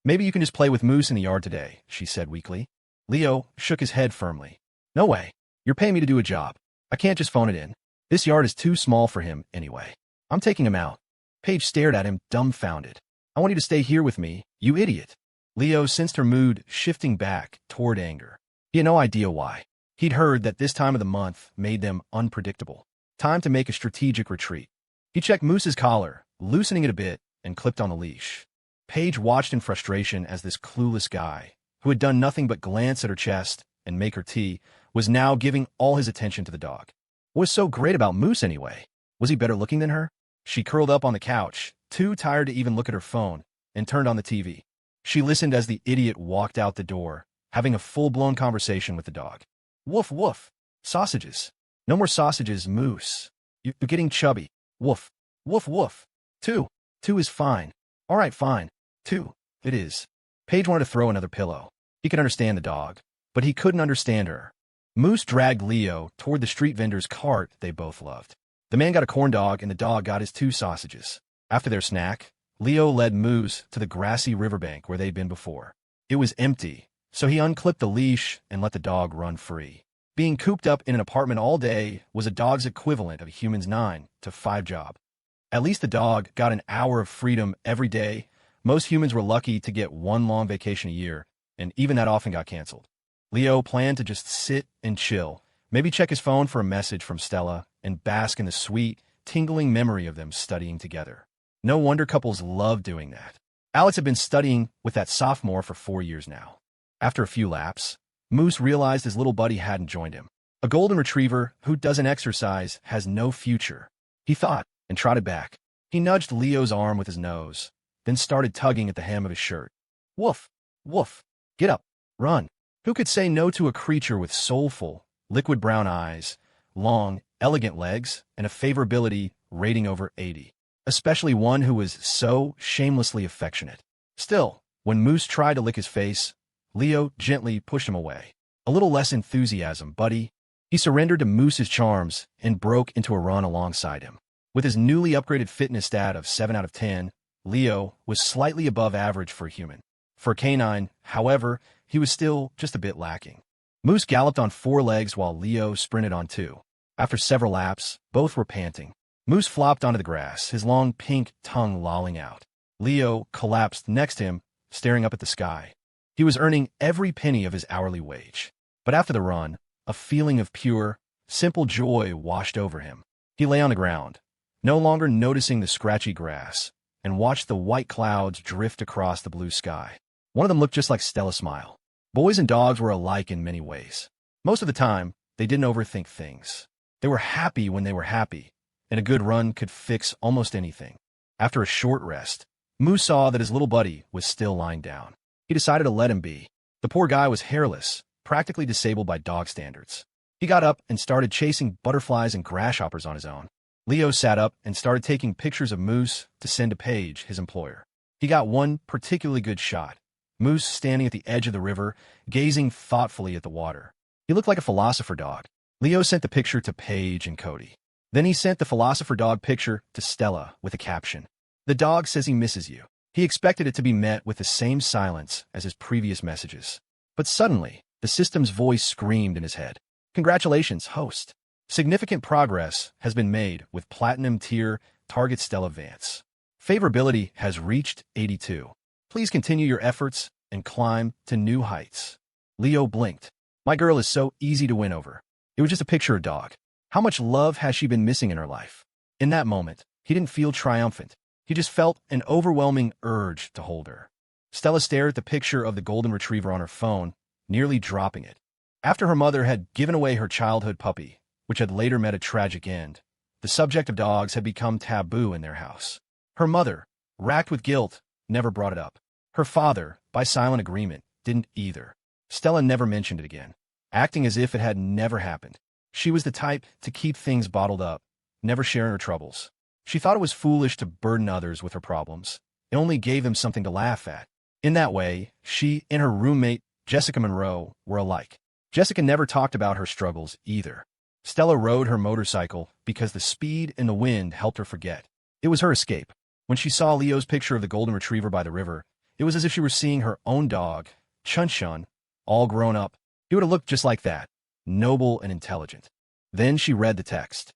S1: "Maybe you can just play with Moose in the yard today," she said weakly. Leo shook his head firmly. "No way. You're paying me to do a job. I can't just phone it in. This yard is too small for him anyway. I'm taking him out." Paige stared at him, dumbfounded. "I want you to stay here with me, you idiot." Leo sensed her mood shifting back toward anger. He had no idea why. He'd heard that this time of the month made them unpredictable. Time to make a strategic retreat. He checked Moose's collar, loosening it a bit, and clipped on the leash. Paige watched in frustration as this clueless guy, who had done nothing but glance at her chest and make her tea, was now giving all his attention to the dog. What was so great about Moose anyway? Was he better looking than her? She curled up on the couch, too tired to even look at her phone, and turned on the TV. She listened as the idiot walked out the door, having a full-blown conversation with the dog. "Woof, woof. Sausages. No more sausages, Moose. You're getting chubby. Woof. Woof, woof. Two. Two is fine. All right, fine. Two. It is." Paige wanted to throw another pillow. He could understand the dog, but he couldn't understand her. Moose dragged Leo toward the street vendor's cart they both loved. The man got a corn dog and the dog got his 2 sausages. After their snack, Leo led Moose to the grassy riverbank where they'd been before. It was empty, so he unclipped the leash and let the dog run free. Being cooped up in an apartment all day was a dog's equivalent of a human's 9 to 5 job. At least the dog got an hour of freedom every day. Most humans were lucky to get 1 long vacation a year, and even that often got canceled. Leo planned to just sit and chill, maybe check his phone for a message from Stella, and bask in the sweet, tingling memory of them studying together. No wonder couples love doing that. Alex had been studying with that sophomore for 4 years now. After a few laps, Moose realized his little buddy hadn't joined him. A golden retriever who doesn't exercise has no future, he thought, and trotted back. He nudged Leo's arm with his nose, then started tugging at the hem of his shirt. "Woof, woof, get up, run." Who could say no to a creature with soulful, liquid brown eyes, long, elegant legs, and a favorability rating over 80? Especially one who was so shamelessly affectionate. Still, when Moose tried to lick his face, Leo gently pushed him away. "A little less enthusiasm, buddy." He surrendered to Moose's charms and broke into a run alongside him. With his newly upgraded fitness stat of 7 out of 10, Leo was slightly above average for a human. For a canine, however, he was still just a bit lacking. Moose galloped on 4 legs while Leo sprinted on 2. After several laps, both were panting. Moose flopped onto the grass, his long pink tongue lolling out. Leo collapsed next to him, staring up at the sky. He was earning every penny of his hourly wage. But after the run, a feeling of pure, simple joy washed over him. He lay on the ground, no longer noticing the scratchy grass, and watched the white clouds drift across the blue sky. One of them looked just like Stella's smile. Boys and dogs were alike in many ways. Most of the time, they didn't overthink things. They were happy when they were happy, and a good run could fix almost anything. After a short rest, Moose saw that his little buddy was still lying down. He decided to let him be. The poor guy was hairless, practically disabled by dog standards. He got up and started chasing butterflies and grasshoppers on his own. Leo sat up and started taking pictures of Moose to send to Paige, his employer. He got one particularly good shot. Moose standing at the edge of the river, gazing thoughtfully at the water. He looked like a philosopher dog. Leo sent the picture to Paige and Cody. Then he sent the philosopher dog picture to Stella with a caption. The dog says he misses you. He expected it to be met with the same silence as his previous messages. But suddenly, the system's voice screamed in his head. Congratulations, host. Significant progress has been made with Platinum Tier Target Stella Vance. Favorability has reached 82. Please continue your efforts and climb to new heights. Leo blinked. My girl is so easy to win over. It was just a picture of dog. How much love has she been missing in her life? In that moment, he didn't feel triumphant. He just felt an overwhelming urge to hold her. Stella stared at the picture of the golden retriever on her phone, nearly dropping it. After her mother had given away her childhood puppy, which had later met a tragic end, the subject of dogs had become taboo in their house. Her mother, racked with guilt, never brought it up. Her father, by silent agreement, didn't either. Stella never mentioned it again, acting as if it had never happened. She was the type to keep things bottled up, never sharing her troubles. She thought it was foolish to burden others with her problems. It only gave them something to laugh at. In that way, she and her roommate, Jessica Monroe, were alike. Jessica never talked about her struggles either. Stella rode her motorcycle because the speed and the wind helped her forget. It was her escape. When she saw Leo's picture of the golden retriever by the river, it was as if she were seeing her own dog, Chun-Chun, all grown up. He would have looked just like that, noble and intelligent. Then she read the text.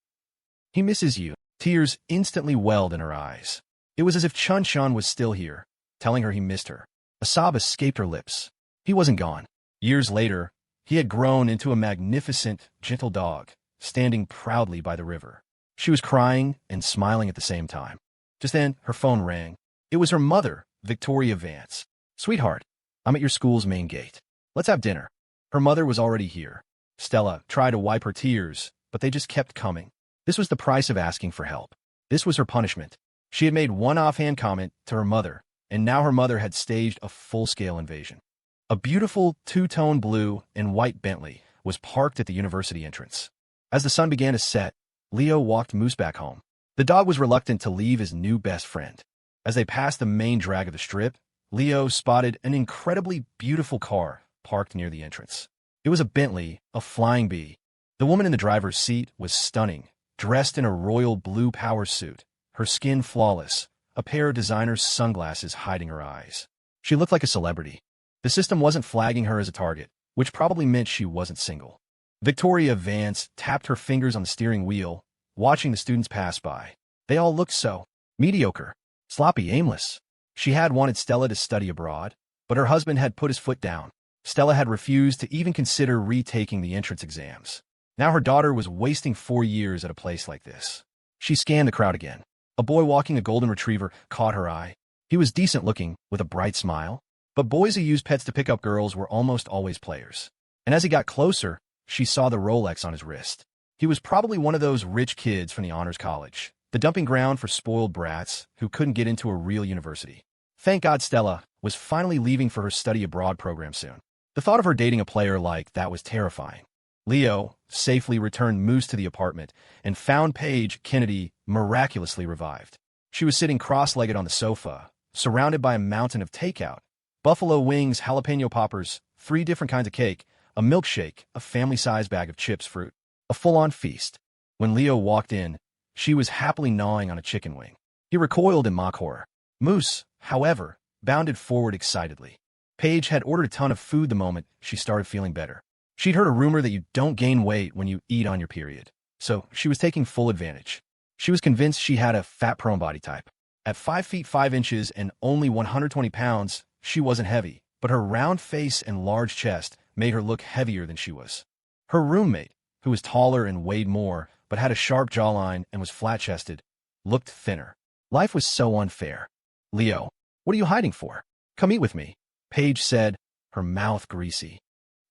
S1: He misses you. Tears instantly welled in her eyes. It was as if Chun-Chun was still here, telling her he missed her. A sob escaped her lips. He wasn't gone. Years later, he had grown into a magnificent, gentle dog, standing proudly by the river. She was crying and smiling at the same time. Just then, her phone rang. It was her mother, Victoria Vance. Sweetheart, I'm at your school's main gate. Let's have dinner. Her mother was already here. Stella tried to wipe her tears, but they just kept coming. This was the price of asking for help. This was her punishment. She had made one offhand comment to her mother, and now her mother had staged a full-scale invasion. A beautiful two-tone blue and white Bentley was parked at the university entrance. As the sun began to set, Leo walked Moose back home. The dog was reluctant to leave his new best friend. As they passed the main drag of the strip, Leo spotted an incredibly beautiful car parked near the entrance. It was a Bentley, a flying bee. The woman in the driver's seat was stunning, dressed in a royal blue power suit, her skin flawless, a pair of designer sunglasses hiding her eyes. She looked like a celebrity. The system wasn't flagging her as a target, which probably meant she wasn't single. Victoria Vance tapped her fingers on the steering wheel, watching the students pass by. They all looked so mediocre, sloppy, aimless. She had wanted Stella to study abroad, but her husband had put his foot down. Stella had refused to even consider retaking the entrance exams. Now her daughter was wasting 4 years at a place like this. She scanned the crowd again. A boy walking a golden retriever caught her eye. He was decent looking, with a bright smile. But boys who use pets to pick up girls were almost always players. And as he got closer, she saw the Rolex on his wrist. He was probably one of those rich kids from the honors college, the dumping ground for spoiled brats who couldn't get into a real university. Thank God Stella was finally leaving for her study abroad program soon. The thought of her dating a player like that was terrifying. Leo safely returned Moose to the apartment and found Paige Kennedy miraculously revived. She was sitting cross-legged on the sofa, surrounded by a mountain of takeout. Buffalo wings, jalapeno poppers, 3 different kinds of cake, a milkshake, a family-sized bag of chips, fruit. A full-on feast. When Leo walked in, she was happily gnawing on a chicken wing. He recoiled in mock horror. Moose, however, bounded forward excitedly. Paige had ordered a ton of food the moment she started feeling better. She'd heard a rumor that you don't gain weight when you eat on your period, so she was taking full advantage. She was convinced she had a fat-prone body type. At 5 feet 5 inches and only 120 pounds, she wasn't heavy, but her round face and large chest made her look heavier than she was. Her roommate, who was taller and weighed more, but had a sharp jawline and was flat-chested, looked thinner. Life was so unfair. Leo, what are you hiding for? Come eat with me, Paige said, her mouth greasy.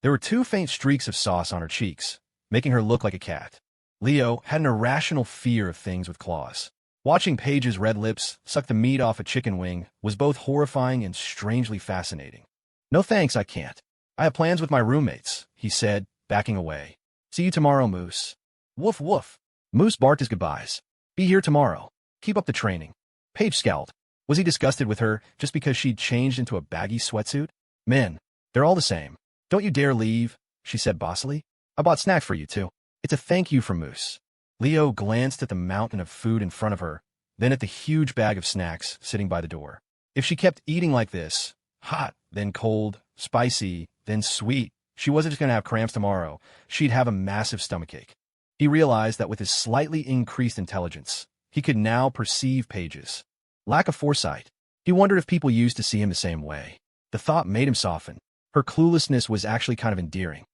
S1: There were 2 faint streaks of sauce on her cheeks, making her look like a cat. Leo had an irrational fear of things with claws. Watching Paige's red lips suck the meat off a chicken wing was both horrifying and strangely fascinating. No thanks, I can't. I have plans with my roommates, he said, backing away. See you tomorrow, Moose. Woof woof. Moose barked his goodbyes. Be here tomorrow. Keep up the training. Paige scowled. Was he disgusted with her just because she'd changed into a baggy sweatsuit? Men, they're all the same. Don't you dare leave, she said bossily. I bought snacks for you, too. It's a thank you from Moose. Leo glanced at the mountain of food in front of her, then at the huge bag of snacks sitting by the door. If she kept eating like this, hot, then cold, spicy, then sweet, she wasn't just going to have cramps tomorrow. She'd have a massive stomachache. He realized that with his slightly increased intelligence, he could now perceive Paige's lack of foresight. He wondered if people used to see him the same way. The thought made him soften. Her cluelessness was actually kind of endearing.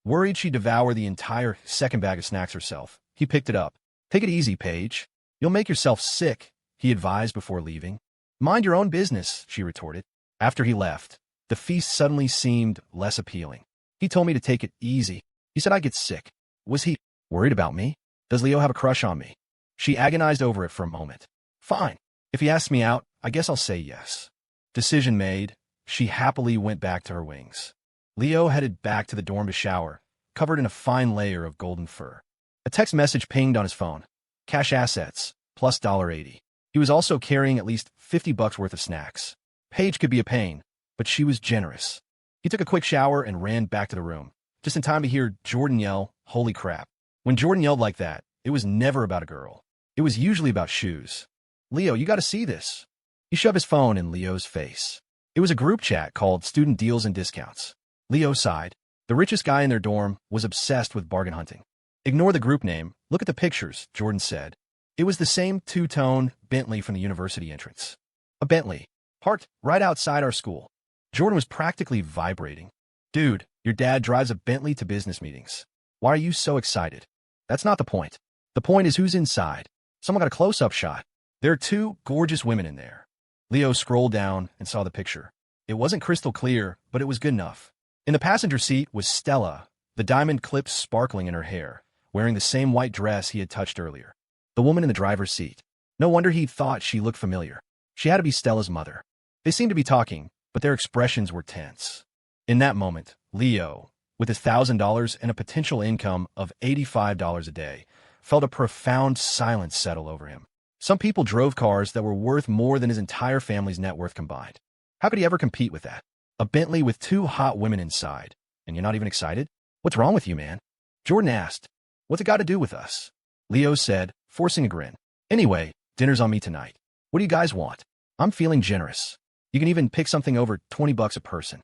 S1: Worried she'd devour the entire second bag of snacks herself, he picked it up. Take it easy, Paige. You'll make yourself sick, he advised before leaving. Mind your own business, she retorted. After he left, the feast suddenly seemed less appealing. He told me to take it easy. He said I'd get sick. Was he worried about me? Does Leo have a crush on me? She agonized over it for a moment. Fine. If he asks me out, I guess I'll say yes. Decision made, she happily went back to her wings. Leo headed back to the dorm to shower, covered in a fine layer of golden fur. A text message pinged on his phone. Cash assets, plus $80. He was also carrying at least $50 worth of snacks. Paige could be a pain, but she was generous. He took a quick shower and ran back to the room, just in time to hear Jordan yell, "Holy crap." When Jordan yelled like that, it was never about a girl. It was usually about shoes. Leo, you gotta see this. He shoved his phone in Leo's face. It was a group chat called Student Deals and Discounts. Leo sighed. The richest guy in their dorm was obsessed with bargain hunting. Ignore the group name. Look at the pictures, Jordan said. It was the same two-tone Bentley from the university entrance. A Bentley, parked right outside our school. Jordan was practically vibrating. Dude, your dad drives a Bentley to business meetings. Why are you so excited? That's not the point. The point is who's inside. Someone got a close-up shot. There are two gorgeous women in there. Leo scrolled down and saw the picture. It wasn't crystal clear, but it was good enough. In the passenger seat was Stella, the diamond clips sparkling in her hair, wearing the same white dress he had touched earlier. The woman in the driver's seat. No wonder he thought she looked familiar. She had to be Stella's mother. They seemed to be talking, but their expressions were tense. In that moment, Leo, with his $1,000 and a potential income of $85 a day, felt a profound silence settle over him. Some people drove cars that were worth more than his entire family's net worth combined. How could he ever compete with that? A Bentley with two hot women inside. And you're not even excited? What's wrong with you, man? Jordan asked. What's it got to do with us? Leo said, forcing a grin. Anyway, dinner's on me tonight. What do you guys want? I'm feeling generous. You can even pick something over $20 a person.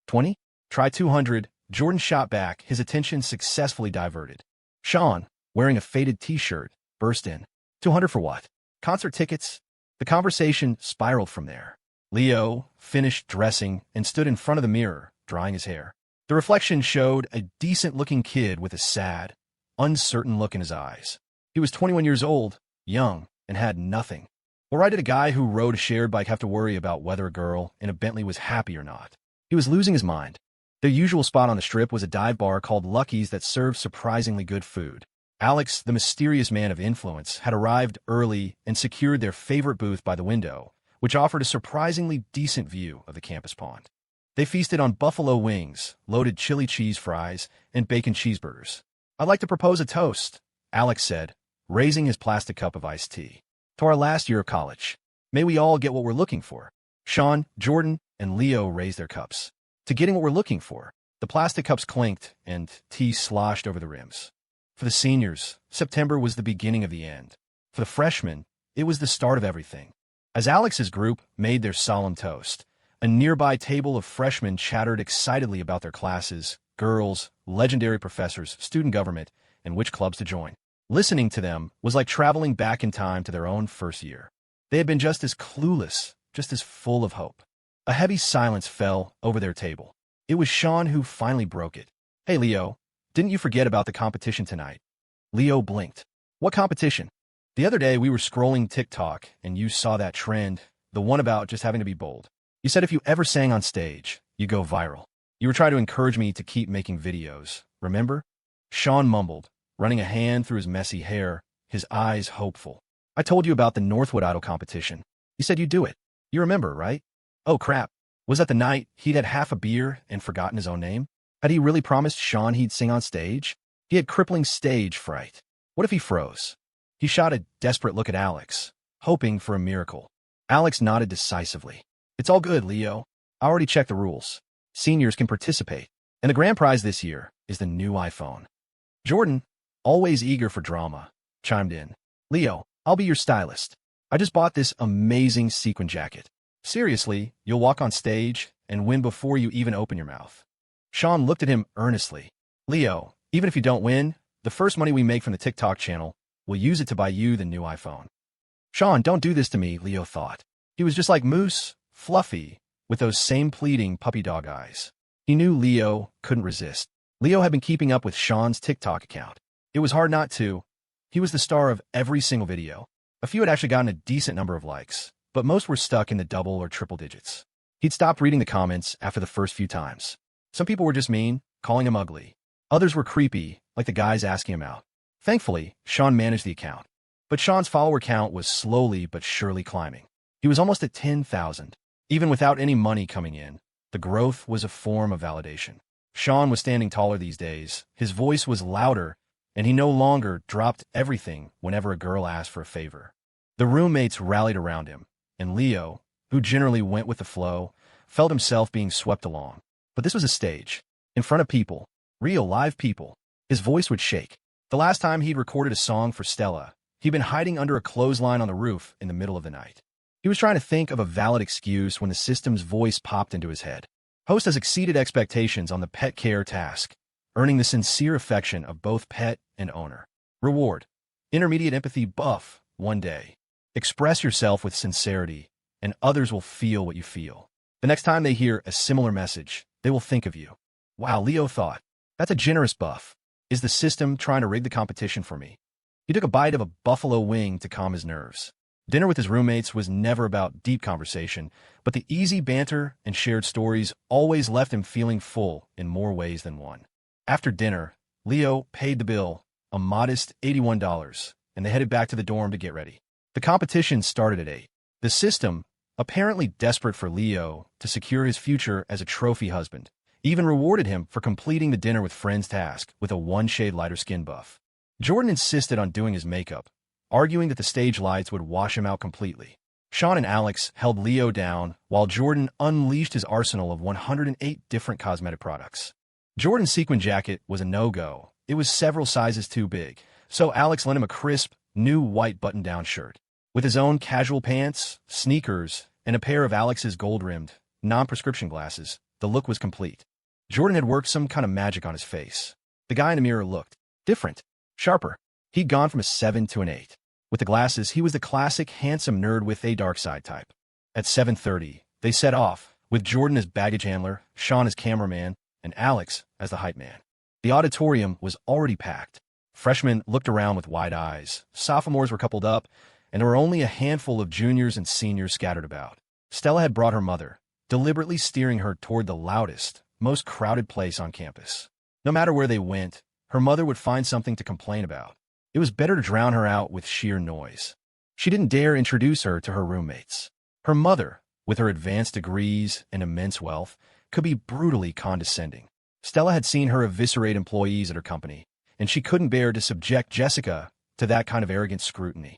S1: 20? Try 200. Jordan shot back, his attention successfully diverted. Sean, wearing a faded t-shirt, burst in. 200 for what? Concert tickets? The conversation spiraled from there. Leo finished dressing and stood in front of the mirror, drying his hair. The reflection showed a decent-looking kid with a sad, uncertain look in his eyes. He was 21 years old, young, and had nothing. Why did a guy who rode a shared bike have to worry about whether a girl in a Bentley was happy or not? He was losing his mind. Their usual spot on the strip was a dive bar called Lucky's that served surprisingly good food. Alex, the mysterious man of influence, had arrived early and secured their favorite booth by the window, which offered a surprisingly decent view of the campus pond. They feasted on buffalo wings, loaded chili cheese fries, and bacon cheeseburgers. I'd like to propose a toast, Alex said, raising his plastic cup of iced tea. To our last year of college. May we all get what we're looking for. Sean, Jordan, and Leo raised their cups. To getting what we're looking for. The plastic cups clinked, and tea sloshed over the rims. For the seniors, September was the beginning of the end. For the freshmen, it was the start of everything. As Alex's group made their solemn toast, a nearby table of freshmen chattered excitedly about their classes, girls, legendary professors, student government, and which clubs to join. Listening to them was like traveling back in time to their own first year. They had been just as clueless, just as full of hope. A heavy silence fell over their table. It was Sean who finally broke it. Hey, Leo, didn't you forget about the competition tonight? Leo blinked. What competition? The other day we were scrolling TikTok and you saw that trend, the one about just having to be bold. You said if you ever sang on stage, you go viral. You were trying to encourage me to keep making videos, remember? Sean mumbled, running a hand through his messy hair, his eyes hopeful. I told you about the Northwood Idol competition. You said you'd do it. You remember, right? Oh crap. Was that the night he'd had half a beer and forgotten his own name? Had he really promised Sean he'd sing on stage? He had crippling stage fright. What if he froze? He shot a desperate look at Alex, hoping for a miracle. Alex nodded decisively. It's all good, Leo. I already checked the rules. Seniors can participate, and the grand prize this year is the new iPhone. Jordan, always eager for drama, chimed in. Leo, I'll be your stylist. I just bought this amazing sequin jacket. Seriously, you'll walk on stage and win before you even open your mouth. Sean looked at him earnestly. Leo, even if you don't win, the first money we make from the TikTok channel, we'll use it to buy you the new iPhone. Sean, don't do this to me, Leo thought. He was just like Moose, fluffy, with those same pleading puppy dog eyes. He knew Leo couldn't resist. Leo had been keeping up with Sean's TikTok account. It was hard not to. He was the star of every single video. A few had actually gotten a decent number of likes, but most were stuck in the double or triple digits. He'd stopped reading the comments after the first few times. Some people were just mean, calling him ugly. Others were creepy, like the guys asking him out. Thankfully, Sean managed the account. But Sean's follower count was slowly but surely climbing. He was almost at 10,000. Even without any money coming in, the growth was a form of validation. Sean was standing taller these days, his voice was louder, and he no longer dropped everything whenever a girl asked for a favor. The roommates rallied around him, and Leo, who generally went with the flow, felt himself being swept along. But this was a stage, in front of people, real live people. His voice would shake. The last time he'd recorded a song for Stella, he'd been hiding under a clothesline on the roof in the middle of the night. He was trying to think of a valid excuse when the system's voice popped into his head. Host has exceeded expectations on the pet care task, earning the sincere affection of both pet and owner. Reward: intermediate empathy buff, 1 day. Express yourself with sincerity, and others will feel what you feel. The next time they hear a similar message, they will think of you. Wow, Leo thought. That's a generous buff. Is the system trying to rig the competition for me? He took a bite of a buffalo wing to calm his nerves. Dinner with his roommates was never about deep conversation, but the easy banter and shared stories always left him feeling full in more ways than one. After dinner, Leo paid the bill, a modest $81, and they headed back to the dorm to get ready. The competition started at 8. The system, apparently desperate for Leo to secure his future as a trophy husband, even rewarded him for completing the dinner with friends task with a 1 shade lighter skin buff. Jordan insisted on doing his makeup, arguing that the stage lights would wash him out completely. Sean and Alex held Leo down while Jordan unleashed his arsenal of 108 different cosmetic products. Jordan's sequin jacket was a no-go. It was several sizes too big, so Alex lent him a crisp, new white button-down shirt. With his own casual pants, sneakers, and a pair of Alex's gold-rimmed, non-prescription glasses, the look was complete. Jordan had worked some kind of magic on his face. The guy in the mirror looked different, sharper. He'd gone from a 7 to an 8. With the glasses, he was the classic handsome nerd with a dark side type. At 7:30, they set off, with Jordan as baggage handler, Sean as cameraman, and Alex as the hype man. The auditorium was already packed. Freshmen looked around with wide eyes. Sophomores were coupled up, and there were only a handful of juniors and seniors scattered about. Stella had brought her mother, deliberately steering her toward the loudest, most crowded place on campus. No matter where they went, her mother would find something to complain about. It was better to drown her out with sheer noise. She didn't dare introduce her to her roommates. Her mother, with her advanced degrees and immense wealth, could be brutally condescending. Stella had seen her eviscerate employees at her company, and she couldn't bear to subject Jessica to that kind of arrogant scrutiny.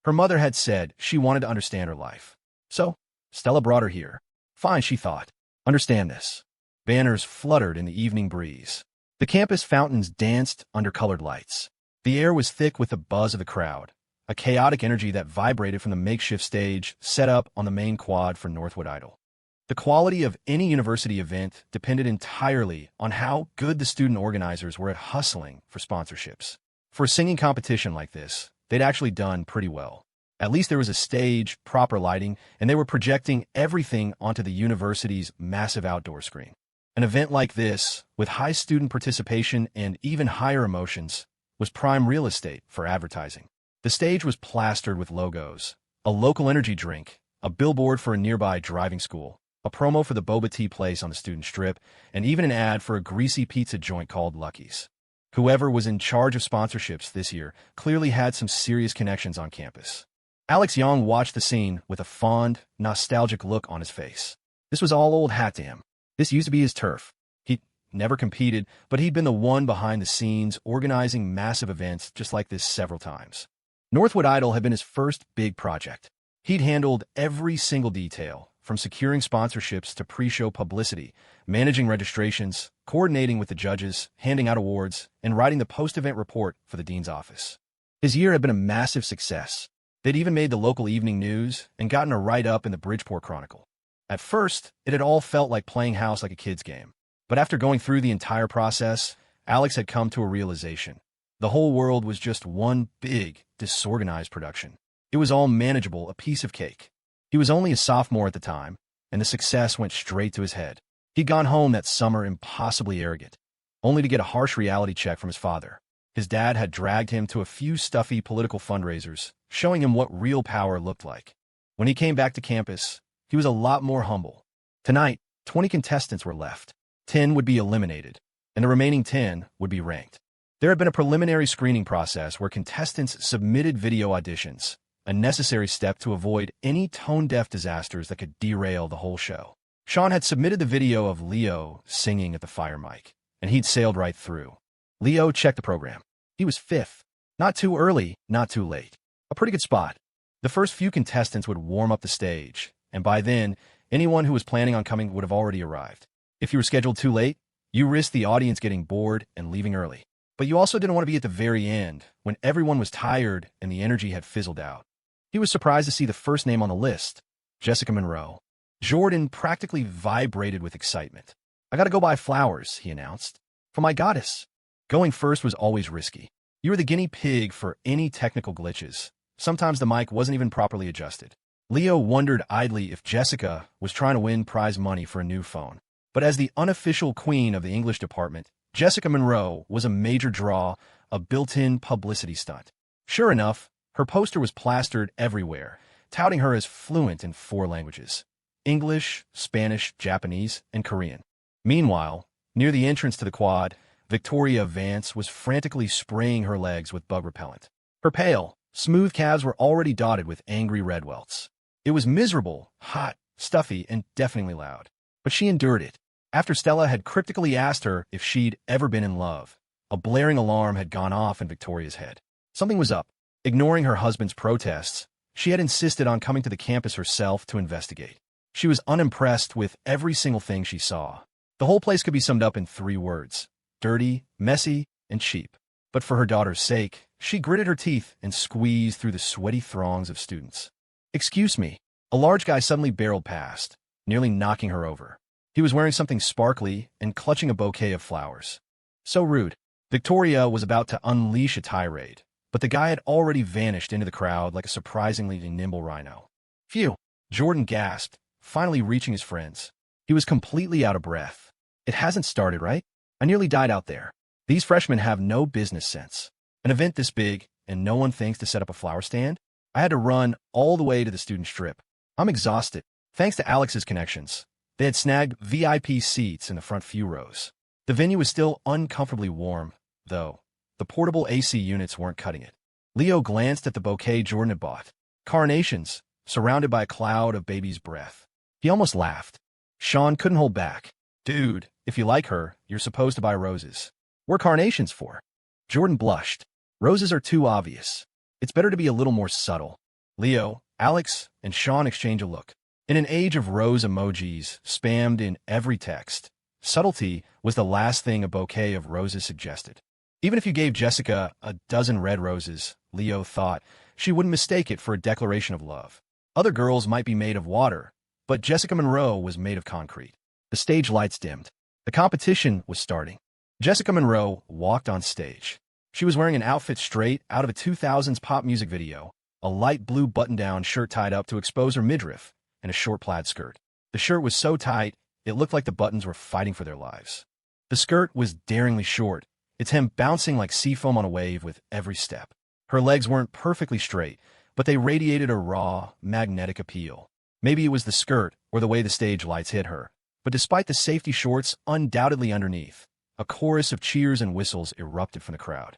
S1: Her mother had said she wanted to understand her life. So, Stella brought her here. Fine, she thought. Understand this. Banners fluttered in the evening breeze. The campus fountains danced under colored lights. The air was thick with the buzz of the crowd, a chaotic energy that vibrated from the makeshift stage set up on the main quad for Northwood Idol. The quality of any university event depended entirely on how good the student organizers were at hustling for sponsorships. For a singing competition like this, they'd actually done pretty well. At least there was a stage, proper lighting, and they were projecting everything onto the university's massive outdoor screen. An event like this, with high student participation and even higher emotions, was prime real estate for advertising. The stage was plastered with logos, a local energy drink, a billboard for a nearby driving school, a promo for the boba tea place on the student strip, and even an ad for a greasy pizza joint called Lucky's. Whoever was in charge of sponsorships this year clearly had some serious connections on campus. Alex Young watched the scene with a fond, nostalgic look on his face. This was all old hat to him. This used to be his turf. He never competed, but he'd been the one behind the scenes organizing massive events just like this several times. Northwood Idol had been his first big project. He'd handled every single detail, from securing sponsorships to pre-show publicity, managing registrations, coordinating with the judges, handing out awards, and writing the post-event report for the dean's office. His year had been a massive success. They'd even made the local evening news and gotten a write-up in the Bridgeport Chronicle. At first, it had all felt like playing house like a kid's game. But after going through the entire process, Alex had come to a realization. The whole world was just one big, disorganized production. It was all manageable, a piece of cake. He was only a sophomore at the time, and the success went straight to his head. He'd gone home that summer impossibly arrogant, only to get a harsh reality check from his father. His dad had dragged him to a few stuffy political fundraisers, showing him what real power looked like. When he came back to campus, he was a lot more humble. Tonight, 20 contestants were left. 10 would be eliminated, and the remaining 10 would be ranked. There had been a preliminary screening process where contestants submitted video auditions, a necessary step to avoid any tone-deaf disasters that could derail the whole show. Sean had submitted the video of Leo singing at the fire mic, and he'd sailed right through. Leo checked the program. He was fifth. Not too early, not too late. A pretty good spot. The first few contestants would warm up the stage, and by then, anyone who was planning on coming would have already arrived. If you were scheduled too late, you risked the audience getting bored and leaving early. But you also didn't want to be at the very end, when everyone was tired and the energy had fizzled out. He was surprised to see the first name on the list, Jessica Monroe. Jordan practically vibrated with excitement. "I gotta go buy flowers," he announced. "For my goddess." Going first was always risky. You were the guinea pig for any technical glitches. Sometimes the mic wasn't even properly adjusted. Leo wondered idly if Jessica was trying to win prize money for a new phone. But as the unofficial queen of the English department, Jessica Monroe was a major draw, a built-in publicity stunt. Sure enough, her poster was plastered everywhere, touting her as fluent in 4 languages: English, Spanish, Japanese, and Korean. Meanwhile, near the entrance to the quad, Victoria Vance was frantically spraying her legs with bug repellent. Her pale, smooth calves were already dotted with angry red welts. It was miserable, hot, stuffy, and deafeningly loud. But she endured it. After Stella had cryptically asked her if she'd ever been in love, a blaring alarm had gone off in Victoria's head. Something was up. Ignoring her husband's protests, she had insisted on coming to the campus herself to investigate. She was unimpressed with every single thing she saw. The whole place could be summed up in 3 words: dirty, messy, and cheap. But for her daughter's sake, she gritted her teeth and squeezed through the sweaty throngs of students. "Excuse me." A large guy suddenly barreled past, nearly knocking her over. He was wearing something sparkly and clutching a bouquet of flowers. So rude. Victoria was about to unleash a tirade, but the guy had already vanished into the crowd like a surprisingly nimble rhino. "Phew," Jordan gasped, finally reaching his friends. He was completely out of breath. "It hasn't started, right? I nearly died out there. These freshmen have no business sense. An event this big, and no one thinks to set up a flower stand? I had to run all the way to the student strip. I'm exhausted." Thanks to Alex's connections, they had snagged VIP seats in the front few rows. The venue was still uncomfortably warm, though. The portable AC units weren't cutting it. Leo glanced at the bouquet Jordan had bought. Carnations, surrounded by a cloud of baby's breath. He almost laughed. Sean couldn't hold back. "Dude, if you like her, you're supposed to buy roses. What are carnations for?" Jordan blushed. "Roses are too obvious. It's better to be a little more subtle." Leo, Alex, and Sean exchanged a look. In an age of rose emojis spammed in every text, subtlety was the last thing a bouquet of roses suggested. Even if you gave Jessica a dozen red roses, Leo thought, she wouldn't mistake it for a declaration of love. Other girls might be made of water, but Jessica Monroe was made of concrete. The stage lights dimmed. The competition was starting. Jessica Monroe walked on stage. She was wearing an outfit straight out of a 2000s pop music video, a light blue button-down shirt tied up to expose her midriff, and a short plaid skirt. The shirt was so tight, it looked like the buttons were fighting for their lives. The skirt was daringly short, its hem bouncing like seafoam on a wave with every step. Her legs weren't perfectly straight, but they radiated a raw, magnetic appeal. Maybe it was the skirt or the way the stage lights hit her, but despite the safety shorts undoubtedly underneath, a chorus of cheers and whistles erupted from the crowd.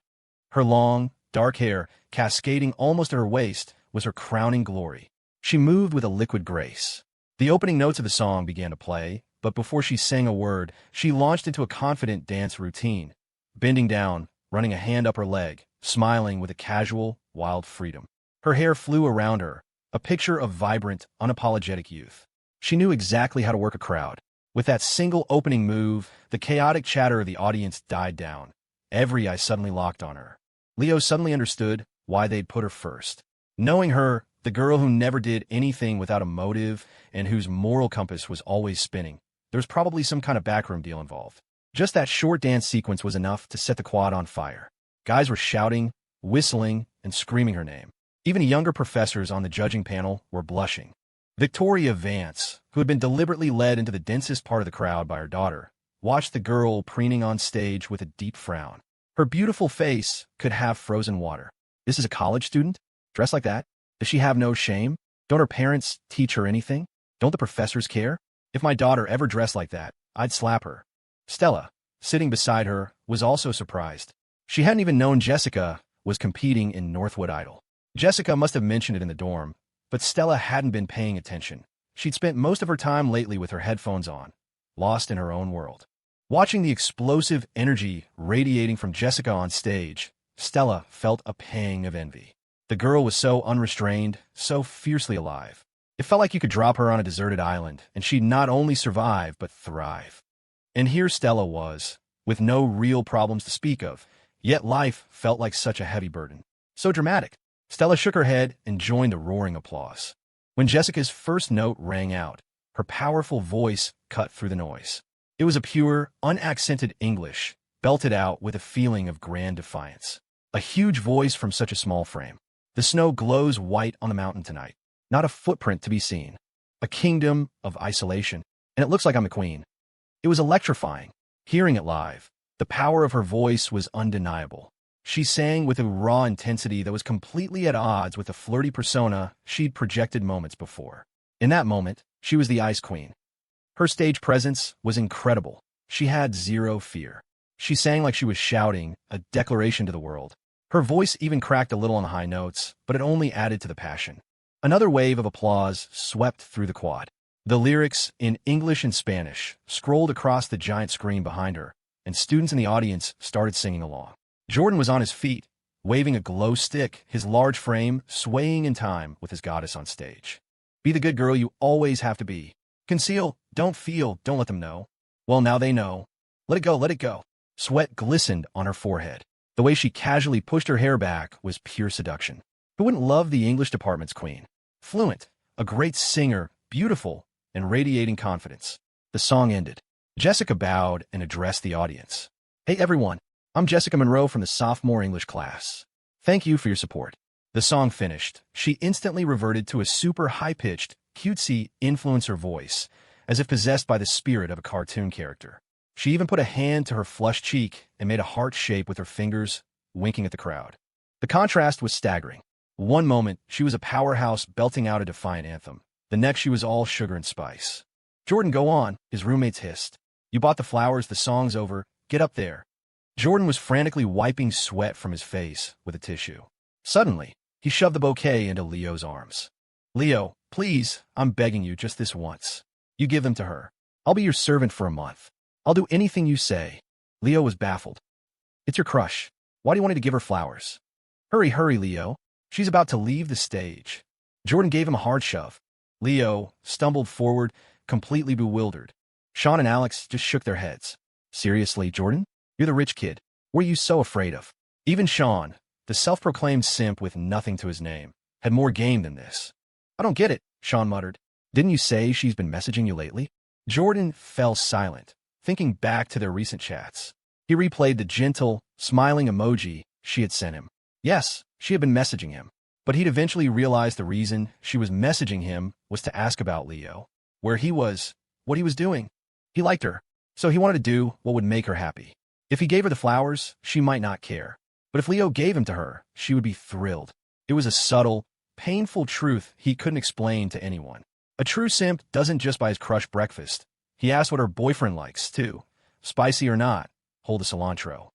S1: Her long, dark hair, cascading almost at her waist, was her crowning glory. She moved with a liquid grace. The opening notes of the song began to play, but before she sang a word, she launched into a confident dance routine, bending down, running a hand up her leg, smiling with a casual, wild freedom. Her hair flew around her, a picture of vibrant, unapologetic youth. She knew exactly how to work a crowd. With that single opening move, the chaotic chatter of the audience died down. Every eye suddenly locked on her. Leo suddenly understood why they'd put her first. Knowing her, the girl who never did anything without a motive and whose moral compass was always spinning, there was probably some kind of backroom deal involved. Just that short dance sequence was enough to set the quad on fire. Guys were shouting, whistling, and screaming her name. Even younger professors on the judging panel were blushing. Victoria Vance, who had been deliberately led into the densest part of the crowd by her daughter, watched the girl preening on stage with a deep frown. Her beautiful face could have frozen water. This is a college student? Dressed like that? Does she have no shame? Don't her parents teach her anything? Don't the professors care? If my daughter ever dressed like that, I'd slap her. Stella, sitting beside her, was also surprised. She hadn't even known Jessica was competing in Northwood Idol. Jessica must have mentioned it in the dorm, but Stella hadn't been paying attention. She'd spent most of her time lately with her headphones on, lost in her own world. Watching the explosive energy radiating from Jessica on stage, Stella felt a pang of envy. The girl was so unrestrained, so fiercely alive. It felt like you could drop her on a deserted island, and she'd not only survive, but thrive. And here Stella was, with no real problems to speak of, yet life felt like such a heavy burden. So dramatic. Stella shook her head and joined the roaring applause. When Jessica's first note rang out, her powerful voice cut through the noise. It was a pure, unaccented English, belted out with a feeling of grand defiance. A huge voice from such a small frame. The snow glows white on the mountain tonight. Not a footprint to be seen. A kingdom of isolation. And it looks like I'm the queen. It was electrifying. Hearing it live, the power of her voice was undeniable. She sang with a raw intensity that was completely at odds with the flirty persona she'd projected moments before. In that moment, she was the Ice Queen. Her stage presence was incredible. She had zero fear. She sang like she was shouting a declaration to the world. Her voice even cracked a little on the high notes, but it only added to the passion. Another wave of applause swept through the quad. The lyrics, in English and Spanish, scrolled across the giant screen behind her, and students in the audience started singing along. Jordan was on his feet, waving a glow stick, his large frame swaying in time with his goddess on stage. Be the good girl you always have to be. Conceal, don't feel, don't let them know. Well, now they know. Let it go, let it go. Sweat glistened on her forehead. The way she casually pushed her hair back was pure seduction. Who wouldn't love the English department's queen? Fluent, a great singer, beautiful, and radiating confidence. The song ended. Jessica bowed and addressed the audience. Hey everyone, I'm Jessica Monroe from the sophomore English class. Thank you for your support. The song finished. She instantly reverted to a super high-pitched, cutesy influencer voice, as if possessed by the spirit of a cartoon character. She even put a hand to her flushed cheek and made a heart shape with her fingers, winking at the crowd. The contrast was staggering. One moment, she was a powerhouse belting out a defiant anthem. The next, she was all sugar and spice. Jordan, go on, his roommates hissed. You bought the flowers, the song's over, get up there. Jordan was frantically wiping sweat from his face with a tissue. Suddenly, he shoved the bouquet into Leo's arms. Leo, please, I'm begging you just this once. You give them to her. I'll be your servant for a month. I'll do anything you say. Leo was baffled. It's your crush. Why do you want me to give her flowers? Hurry, hurry, Leo. She's about to leave the stage. Jordan gave him a hard shove. Leo stumbled forward, completely bewildered. Sean and Alex just shook their heads. Seriously, Jordan? You're the rich kid. What are you so afraid of? Even Sean, the self-proclaimed simp with nothing to his name, had more game than this. I don't get it, Sean muttered. Didn't you say she's been messaging you lately? Jordan fell silent, thinking back to their recent chats. He replayed the gentle, smiling emoji she had sent him. Yes, she had been messaging him, but he'd eventually realized the reason she was messaging him was to ask about Leo, where he was, what he was doing. He liked her, so he wanted to do what would make her happy. If he gave her the flowers, she might not care. But if Leo gave him to her, she would be thrilled. It was a subtle, painful truth he couldn't explain to anyone. A true simp doesn't just buy his crush breakfast. He asks what her boyfriend likes, too. Spicy or not, hold the cilantro.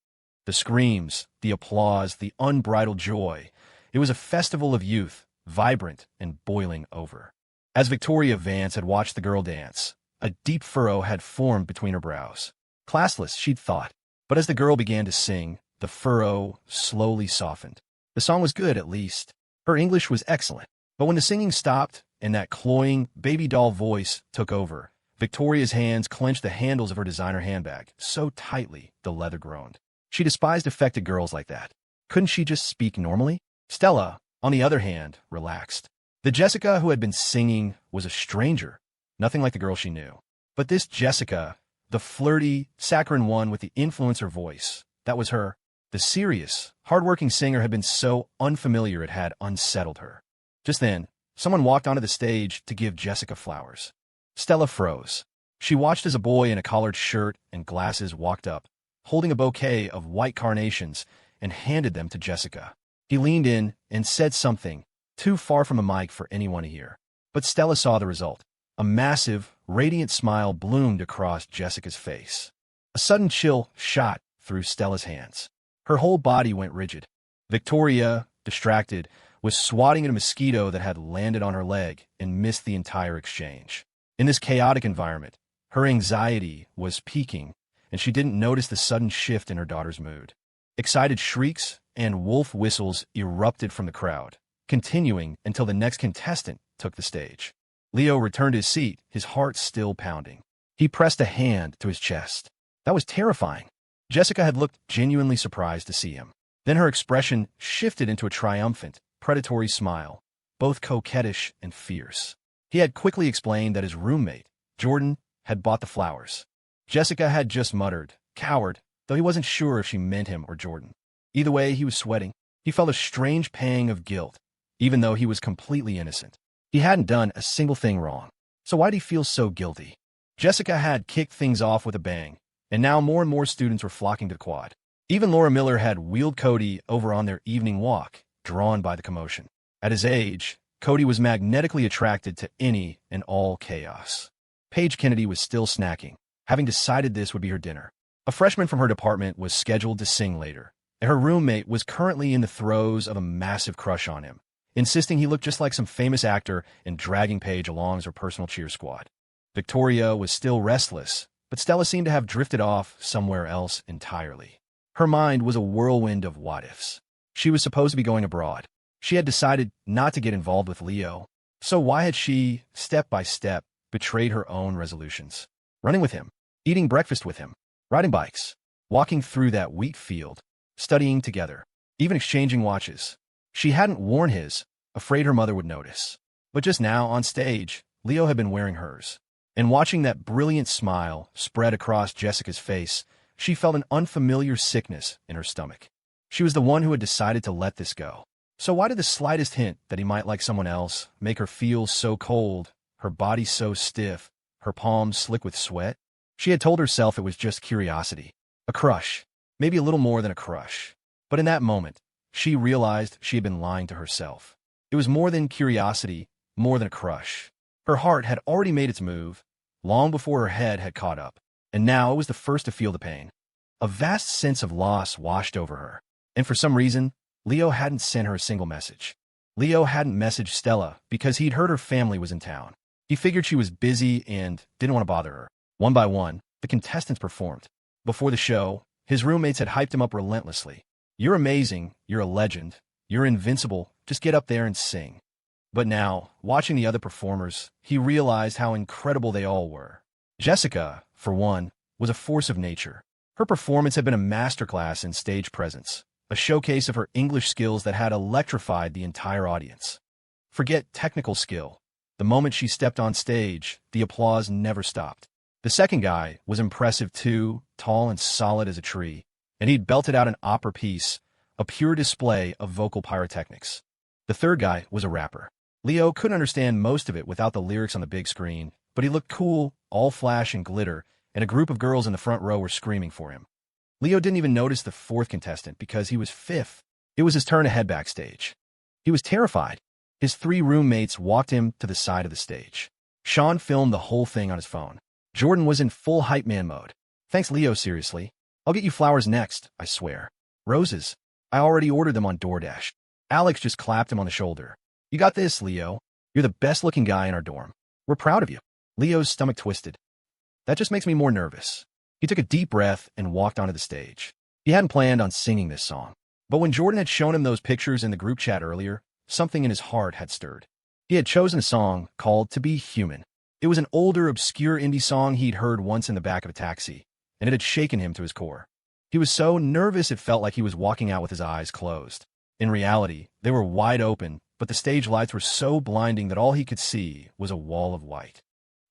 S1: The screams, the applause, the unbridled joy. It was a festival of youth, vibrant and boiling over. As Victoria Vance had watched the girl dance, A deep furrow had formed between her brows. Classless, she'd thought. But as the girl began to sing, the furrow slowly softened. The song was good, at least. Her English was excellent. But when the singing stopped and that cloying, baby doll voice took over, Victoria's hands clenched the handles of her designer handbag so tightly the leather groaned. She despised affected girls like that. Couldn't she just speak normally? Stella, on the other hand, relaxed. The Jessica who had been singing was a stranger, nothing like the girl she knew. But this Jessica, the flirty, saccharine one with the influencer voice, that was her. The serious, hard-working singer had been so unfamiliar it had unsettled her. Just then, someone walked onto the stage to give Jessica flowers. Stella froze. She watched as a boy in a collared shirt and glasses walked up, holding a bouquet of white carnations, and handed them to Jessica. He leaned in and said something, too far from a mic for anyone to hear. But Stella saw the result. A massive, radiant smile bloomed across Jessica's face. A sudden chill shot through Stella's hands. Her whole body went rigid. Victoria, distracted, was swatting at a mosquito that had landed on her leg and missed the entire exchange. In this chaotic environment, her anxiety was peaking, and she didn't notice the sudden shift in her daughter's mood. Excited shrieks and wolf whistles erupted from the crowd, continuing until the next contestant took the stage. Leo returned to his seat, his heart still pounding. He pressed a hand to his chest. That was terrifying. Jessica had looked genuinely surprised to see him. Then her expression shifted into a triumphant, predatory smile, both coquettish and fierce. He had quickly explained that his roommate, Jordan, had bought the flowers. Jessica had just muttered, "Coward," though he wasn't sure if she meant him or Jordan. Either way, he was sweating. He felt a strange pang of guilt, even though he was completely innocent. He hadn't done a single thing wrong. So why'd he feel so guilty? Jessica had kicked things off with a bang, and now more and more students were flocking to the quad. Even Laura Miller had wheeled Cody over on their evening walk, drawn by the commotion. At his age, Cody was magnetically attracted to any and all chaos. Paige Kennedy was still snacking, having decided this would be her dinner. A freshman from her department was scheduled to sing later, and her roommate was currently in the throes of a massive crush on him, insisting he looked just like some famous actor and dragging Paige along as her personal cheer squad. Victoria was still restless, but Stella seemed to have drifted off somewhere else entirely. Her mind was a whirlwind of what-ifs. She was supposed to be going abroad. She had decided not to get involved with Leo. So why had she, step by step, betrayed her own resolutions? Running with him, eating breakfast with him, riding bikes, walking through that wheat field, studying together, even exchanging watches. She hadn't worn his, afraid her mother would notice. But just now, on stage, Leo had been wearing hers. And watching that brilliant smile spread across Jessica's face, she felt an unfamiliar sickness in her stomach. She was the one who had decided to let this go. So why did the slightest hint that he might like someone else make her feel so cold, her body so stiff, her palms slick with sweat? She had told herself it was just curiosity, a crush, maybe a little more than a crush. But in that moment, she realized she had been lying to herself. It was more than curiosity, more than a crush. Her heart had already made its move, long before her head had caught up, and now it was the first to feel the pain. A vast sense of loss washed over her, and for some reason, Leo hadn't sent her a single message. Leo hadn't messaged Stella because he'd heard her family was in town. He figured she was busy and didn't want to bother her. One by one, the contestants performed. Before the show, his roommates had hyped him up relentlessly. "You're amazing, you're a legend, you're invincible, just get up there and sing." But now, watching the other performers, he realized how incredible they all were. Jessica, for one, was a force of nature. Her performance had been a masterclass in stage presence, a showcase of her English skills that had electrified the entire audience. Forget technical skill. The moment she stepped on stage, the applause never stopped. The second guy was impressive too, tall and solid as a tree, and he'd belted out an opera piece, a pure display of vocal pyrotechnics. The third guy was a rapper. Leo couldn't understand most of it without the lyrics on the big screen, but he looked cool, all flash and glitter, and a group of girls in the front row were screaming for him. Leo didn't even notice the fourth contestant because he was fifth. It was his turn to head backstage. He was terrified. His three roommates walked him to the side of the stage. Sean filmed the whole thing on his phone. Jordan was in full hype man mode. "Thanks, Leo, seriously. I'll get you flowers next, I swear. Roses. I already ordered them on DoorDash." Alex just clapped him on the shoulder. "You got this, Leo. You're the best-looking guy in our dorm. We're proud of you." Leo's stomach twisted. That just makes me more nervous. He took a deep breath and walked onto the stage. He hadn't planned on singing this song. But when Jordan had shown him those pictures in the group chat earlier, something in his heart had stirred. He had chosen a song called To Be Human. It was an older, obscure indie song he'd heard once in the back of a taxi, and it had shaken him to his core. He was so nervous it felt like he was walking out with his eyes closed. In reality, they were wide open, but the stage lights were so blinding that all he could see was a wall of white.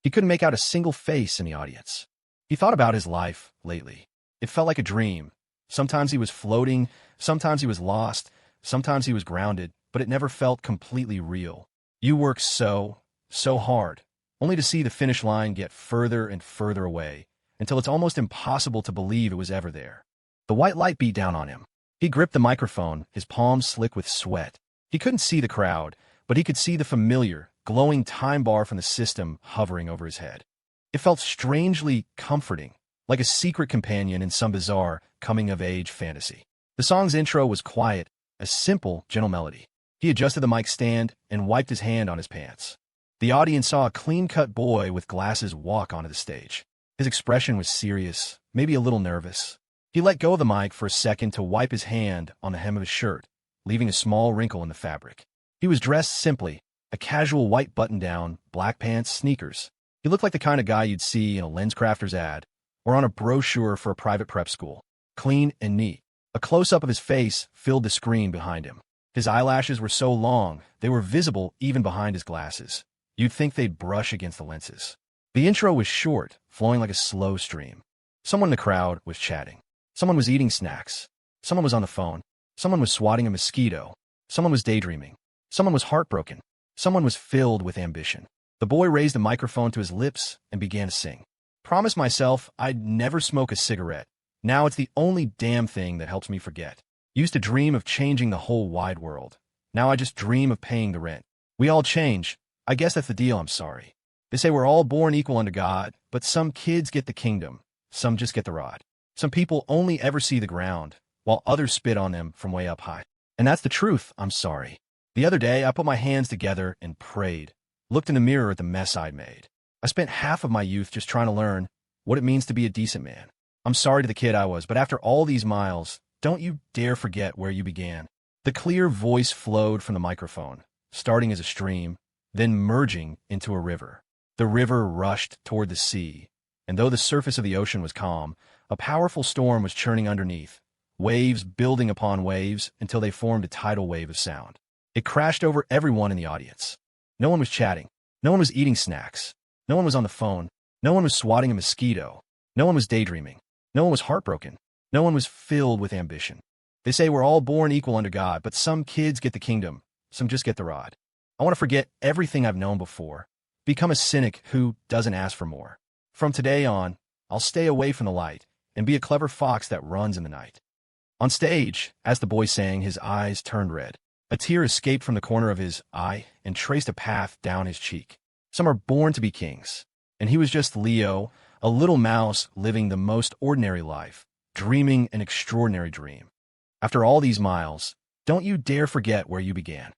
S1: He couldn't make out a single face in the audience. He thought about his life lately. It felt like a dream. Sometimes he was floating, sometimes he was lost, sometimes he was grounded, but it never felt completely real. You work so hard, only to see the finish line get further and further away, until it's almost impossible to believe it was ever there. The white light beat down on him. He gripped the microphone, his palms slick with sweat. He couldn't see the crowd, but he could see the familiar, glowing time bar from the system hovering over his head. It felt strangely comforting, like a secret companion in some bizarre coming-of-age fantasy. The song's intro was quiet, a simple, gentle melody. He adjusted the mic stand and wiped his hand on his pants. The audience saw a clean-cut boy with glasses walk onto the stage. His expression was serious, maybe a little nervous. He let go of the mic for a second to wipe his hand on the hem of his shirt, leaving a small wrinkle in the fabric. He was dressed simply, a casual white button-down, black pants, sneakers. He looked like the kind of guy you'd see in a LensCrafters ad or on a brochure for a private prep school. Clean and neat. A close-up of his face filled the screen behind him. His eyelashes were so long, they were visible even behind his glasses. You'd think they'd brush against the lenses. The intro was short, flowing like a slow stream. Someone in the crowd was chatting. Someone was eating snacks. Someone was on the phone. Someone was swatting a mosquito. Someone was daydreaming. Someone was heartbroken. Someone was filled with ambition. The boy raised the microphone to his lips and began to sing. Promised myself I'd never smoke a cigarette. Now it's the only damn thing that helps me forget. Used to dream of changing the whole wide world. Now I just dream of paying the rent. We all change. I guess that's the deal, I'm sorry. They say we're all born equal unto God, but some kids get the kingdom. Some just get the rod. Some people only ever see the ground, while others spit on them from way up high. And that's the truth, I'm sorry. The other day, I put my hands together and prayed, looked in the mirror at the mess I'd made. I spent half of my youth just trying to learn what it means to be a decent man. I'm sorry to the kid I was, but after all these miles, don't you dare forget where you began. The clear voice flowed from the microphone, starting as a stream, then merging into a river. The river rushed toward the sea, and though the surface of the ocean was calm, a powerful storm was churning underneath, waves building upon waves until they formed a tidal wave of sound. It crashed over everyone in the audience. No one was chatting. No one was eating snacks. No one was on the phone. No one was swatting a mosquito. No one was daydreaming. No one was heartbroken. No one was filled with ambition. They say we're all born equal under God, but some kids get the kingdom. Some just get the rod. I want to forget everything I've known before. Become a cynic who doesn't ask for more. From today on, I'll stay away from the light and be a clever fox that runs in the night. On stage, as the boy sang, his eyes turned red. A tear escaped from the corner of his eye and traced a path down his cheek. Some are born to be kings, and he was just Leo, a little mouse living the most ordinary life, dreaming an extraordinary dream. After all these miles, don't you dare forget where you began.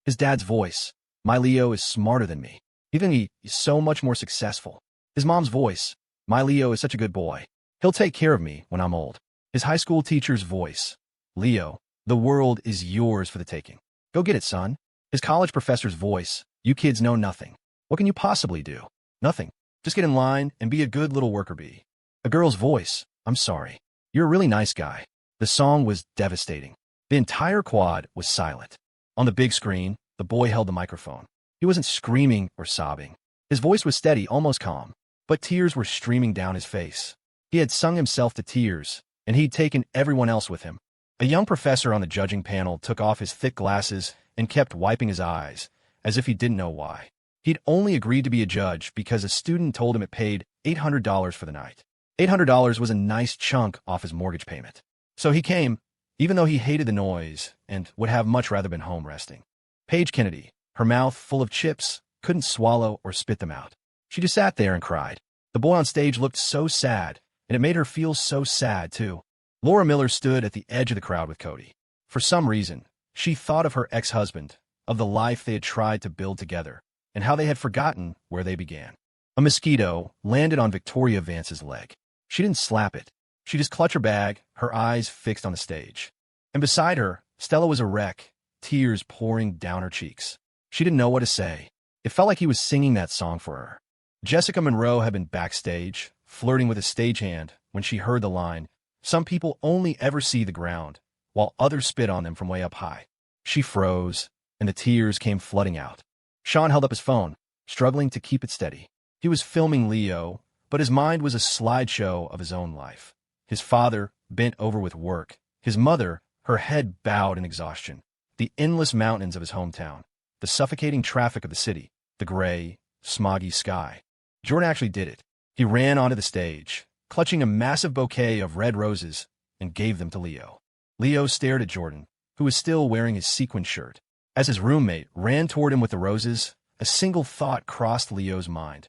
S1: His dad's voice, my Leo is smarter than me. Even he is so much more successful. His mom's voice, my Leo is such a good boy. He'll take care of me when I'm old. His high school teacher's voice, Leo, the world is yours for the taking. Go get it, son. His college professor's voice, you kids know nothing. What can you possibly do? Nothing. Just get in line and be a good little worker bee. A girl's voice, I'm sorry. You're a really nice guy. The song was devastating. The entire quad was silent. On the big screen, the boy held the microphone. He wasn't screaming or sobbing. His voice was steady, almost calm, but tears were streaming down his face. He had sung himself to tears, and he'd taken everyone else with him. A young professor on the judging panel took off his thick glasses and kept wiping his eyes, as if he didn't know why. He'd only agreed to be a judge because a student told him it paid $800 for the night. $800 was a nice chunk off his mortgage payment. So he came, even though he hated the noise and would have much rather been home resting. Paige Kennedy, her mouth full of chips, couldn't swallow or spit them out. She just sat there and cried. The boy on stage looked so sad, and it made her feel so sad, too. Laura Miller stood at the edge of the crowd with Cody. For some reason, she thought of her ex-husband, of the life they had tried to build together, and how they had forgotten where they began. A mosquito landed on Victoria Vance's leg. She didn't slap it. She just clutched her bag, her eyes fixed on the stage. And beside her, Stella was a wreck, tears pouring down her cheeks. She didn't know what to say. It felt like he was singing that song for her. Jessica Monroe had been backstage, flirting with a stagehand, when she heard the line, "Some people only ever see the ground, while others spit on them from way up high." She froze, and the tears came flooding out. Sean held up his phone, struggling to keep it steady. He was filming Leo, but his mind was a slideshow of his own life. His father, bent over with work. His mother, her head bowed in exhaustion. The endless mountains of his hometown. The suffocating traffic of the city. The gray, smoggy sky. Jordan actually did it. He ran onto the stage, clutching a massive bouquet of red roses, and gave them to Leo. Leo stared at Jordan, who was still wearing his sequin shirt. As his roommate ran toward him with the roses, a single thought crossed Leo's mind.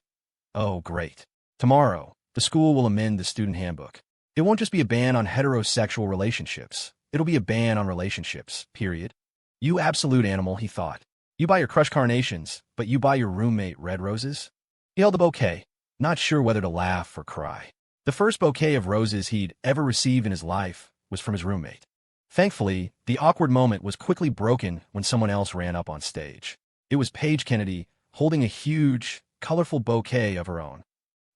S1: Oh, great. Tomorrow, the school will amend the student handbook. It won't just be a ban on heterosexual relationships. It'll be a ban on relationships, period. You absolute animal, he thought. You buy your crush carnations, but you buy your roommate red roses? He held the bouquet, not sure whether to laugh or cry. The first bouquet of roses he'd ever received in his life was from his roommate. Thankfully, the awkward moment was quickly broken when someone else ran up on stage. It was Paige Kennedy, holding a huge, colorful bouquet of her own.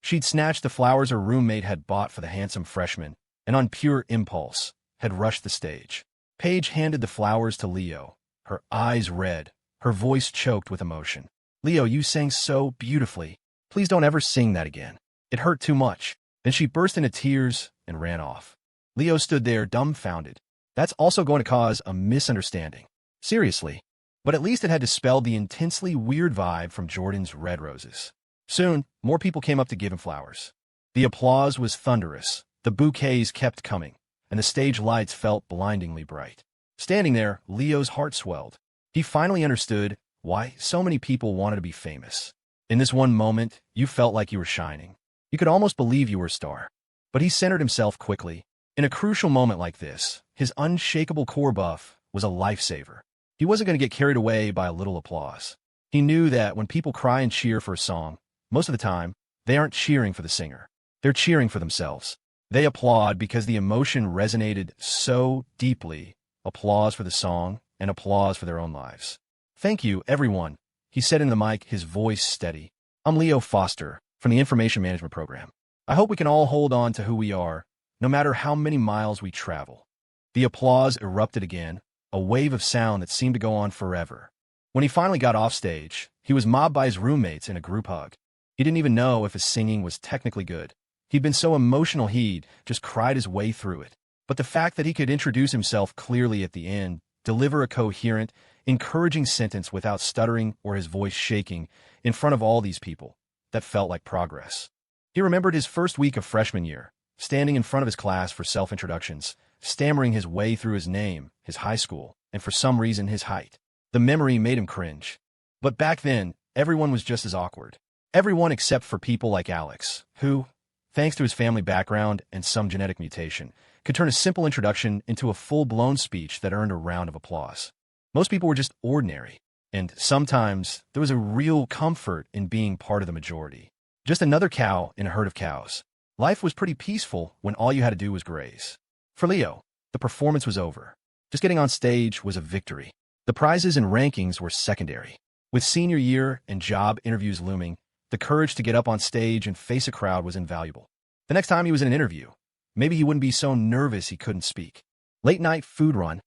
S1: She'd snatched the flowers her roommate had bought for the handsome freshman, and on pure impulse, had rushed the stage. Paige handed the flowers to Leo, her eyes red, her voice choked with emotion. "Leo, you sang so beautifully. Please don't ever sing that again. It hurt too much." Then she burst into tears and ran off. Leo stood there dumbfounded. That's also going to cause a misunderstanding. Seriously. But at least it had dispelled the intensely weird vibe from Jordan's red roses. Soon, more people came up to give him flowers. The applause was thunderous, the bouquets kept coming, and the stage lights felt blindingly bright. Standing there, Leo's heart swelled. He finally understood why so many people wanted to be famous. In this one moment, you felt like you were shining. You could almost believe you were a star. But he centered himself quickly. In a crucial moment like this, his unshakable core buff was a lifesaver. He wasn't going to get carried away by a little applause. He knew that when people cry and cheer for a song, most of the time, they aren't cheering for the singer. They're cheering for themselves. They applaud because the emotion resonated so deeply. Applause for the song and applause for their own lives. "Thank you, everyone," he said in the mic, his voice steady. "I'm Leo Foster from the Information Management Program. I hope we can all hold on to who we are, no matter how many miles we travel." The applause erupted again, a wave of sound that seemed to go on forever. When he finally got off stage, he was mobbed by his roommates in a group hug. He didn't even know if his singing was technically good. He'd been so emotional he'd just cried his way through it. But the fact that he could introduce himself clearly at the end, deliver a coherent, encouraging sentence without stuttering or his voice shaking in front of all these people, that felt like progress. He remembered his first week of freshman year, standing in front of his class for self-introductions, stammering his way through his name, his high school, and for some reason his height. The memory made him cringe. But back then, everyone was just as awkward. Everyone except for people like Alex, who, thanks to his family background and some genetic mutation, could turn a simple introduction into a full-blown speech that earned a round of applause. Most people were just ordinary, and sometimes there was a real comfort in being part of the majority. Just another cow in a herd of cows. Life was pretty peaceful when all you had to do was graze. For Leo, the performance was over. Just getting on stage was a victory. The prizes and rankings were secondary. With senior year and job interviews looming, the courage to get up on stage and face a crowd was invaluable. The next time he was in an interview, maybe he wouldn't be so nervous he couldn't speak. Late night food run.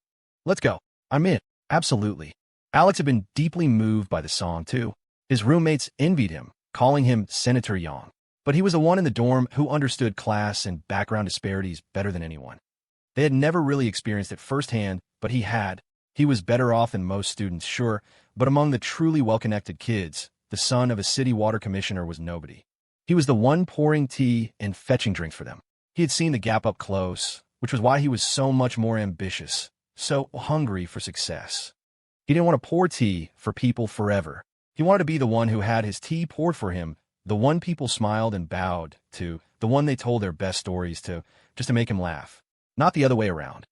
S1: "Let's go. I'm in." Absolutely. Alex had been deeply moved by the song, too. His roommates envied him, calling him Senator Young. But he was the one in the dorm who understood class and background disparities better than anyone. They had never really experienced it firsthand, but he had. He was better off than most students, sure, but among the truly well-connected kids, the son of a city water commissioner was nobody. He was the one pouring tea and fetching drinks for them. He had seen the gap up close, which was why he was so much more ambitious, so hungry for success. He didn't want to pour tea for people forever. He wanted to be the one who had his tea poured for him, the one people smiled and bowed to, the one they told their best stories to, just to make him laugh. Not the other way around.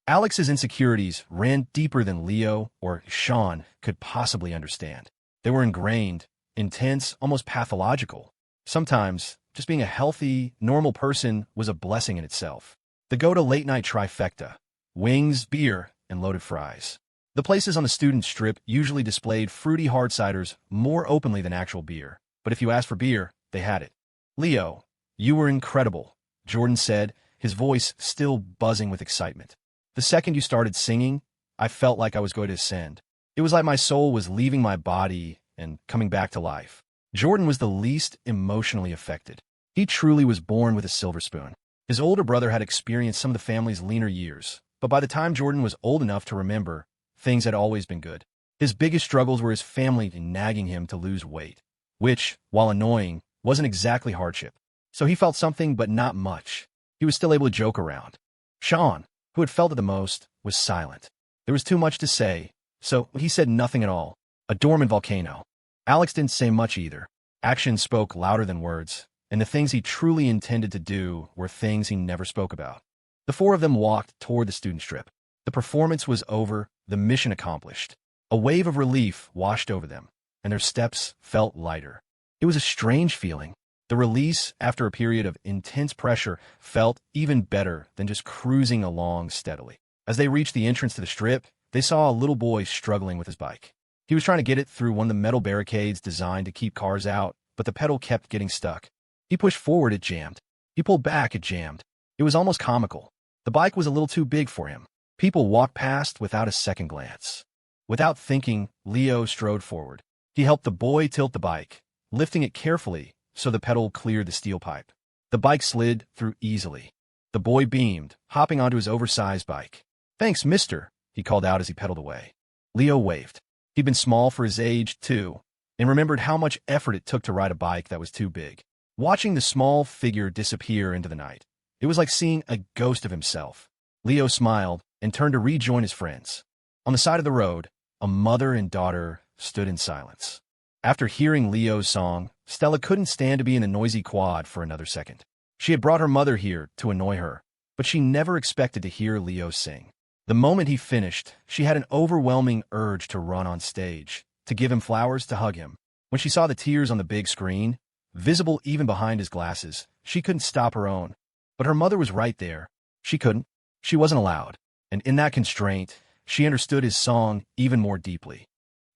S1: Alex's insecurities ran deeper than Leo or Sean could possibly understand. They were ingrained, intense, almost pathological. Sometimes, just being a healthy, normal person was a blessing in itself. The go-to late-night trifecta: wings, beer, and loaded fries. The places on the student strip usually displayed fruity hard ciders more openly than actual beer, but if you asked for beer, they had it. "Leo, you were incredible," Jordan said, his voice still buzzing with excitement. "The second you started singing, I felt like I was going to ascend. It was like my soul was leaving my body and coming back to life." Jordan was the least emotionally affected. He truly was born with a silver spoon. His older brother had experienced some of the family's leaner years, but by the time Jordan was old enough to remember, things had always been good. His biggest struggles were his family nagging him to lose weight, which, while annoying, wasn't exactly hardship. So he felt something, but not much. He was still able to joke around. Sean, who had felt it the most, was silent. There was too much to say, so he said nothing at all. A dormant volcano. Alex didn't say much either. Actions spoke louder than words, and the things he truly intended to do were things he never spoke about. The four of them walked toward the student strip. The performance was over, the mission accomplished. A wave of relief washed over them, and their steps felt lighter. It was a strange feeling. The release, after a period of intense pressure, felt even better than just cruising along steadily. As they reached the entrance to the strip, they saw a little boy struggling with his bike. He was trying to get it through one of the metal barricades designed to keep cars out, but the pedal kept getting stuck. He pushed forward, it jammed. He pulled back, it jammed. It was almost comical. The bike was a little too big for him. People walked past without a second glance. Without thinking, Leo strode forward. He helped the boy tilt the bike, lifting it carefully so the pedal cleared the steel pipe. The bike slid through easily. The boy beamed, hopping onto his oversized bike. "Thanks, mister," he called out as he pedaled away. Leo waved. He'd been small for his age, too, and remembered how much effort it took to ride a bike that was too big. Watching the small figure disappear into the night, it was like seeing a ghost of himself. Leo smiled and turned to rejoin his friends. On the side of the road, a mother and daughter stood in silence. After hearing Leo's song, Stella couldn't stand to be in a noisy quad for another second. She had brought her mother here to annoy her, but she never expected to hear Leo sing. The moment he finished, she had an overwhelming urge to run on stage, to give him flowers, to hug him. When she saw the tears on the big screen, visible even behind his glasses, she couldn't stop her own. But her mother was right there. She couldn't. She wasn't allowed. And in that constraint, she understood his song even more deeply.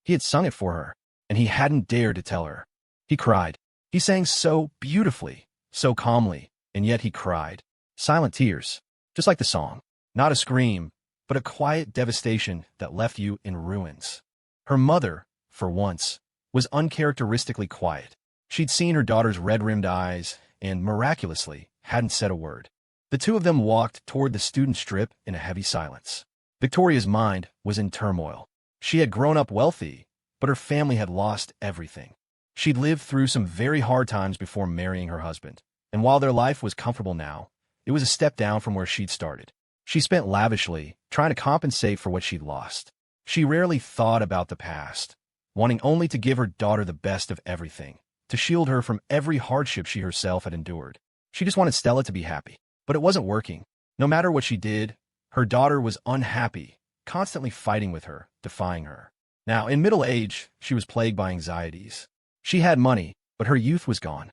S1: He had sung it for her, and he hadn't dared to tell her. He cried. He sang so beautifully, so calmly, and yet he cried. Silent tears, just like the song. Not a scream, but a quiet devastation that left you in ruins. Her mother, for once, was uncharacteristically quiet. She'd seen her daughter's red-rimmed eyes and, miraculously, hadn't said a word. The two of them walked toward the student strip in a heavy silence. Victoria's mind was in turmoil. She had grown up wealthy, but her family had lost everything. She'd lived through some very hard times before marrying her husband, and while their life was comfortable now, it was a step down from where she'd started. She spent lavishly, trying to compensate for what she'd lost. She rarely thought about the past, wanting only to give her daughter the best of everything, to shield her from every hardship she herself had endured. She just wanted Stella to be happy, but it wasn't working. No matter what she did, her daughter was unhappy, constantly fighting with her, defying her. Now, in middle age, she was plagued by anxieties. She had money, but her youth was gone.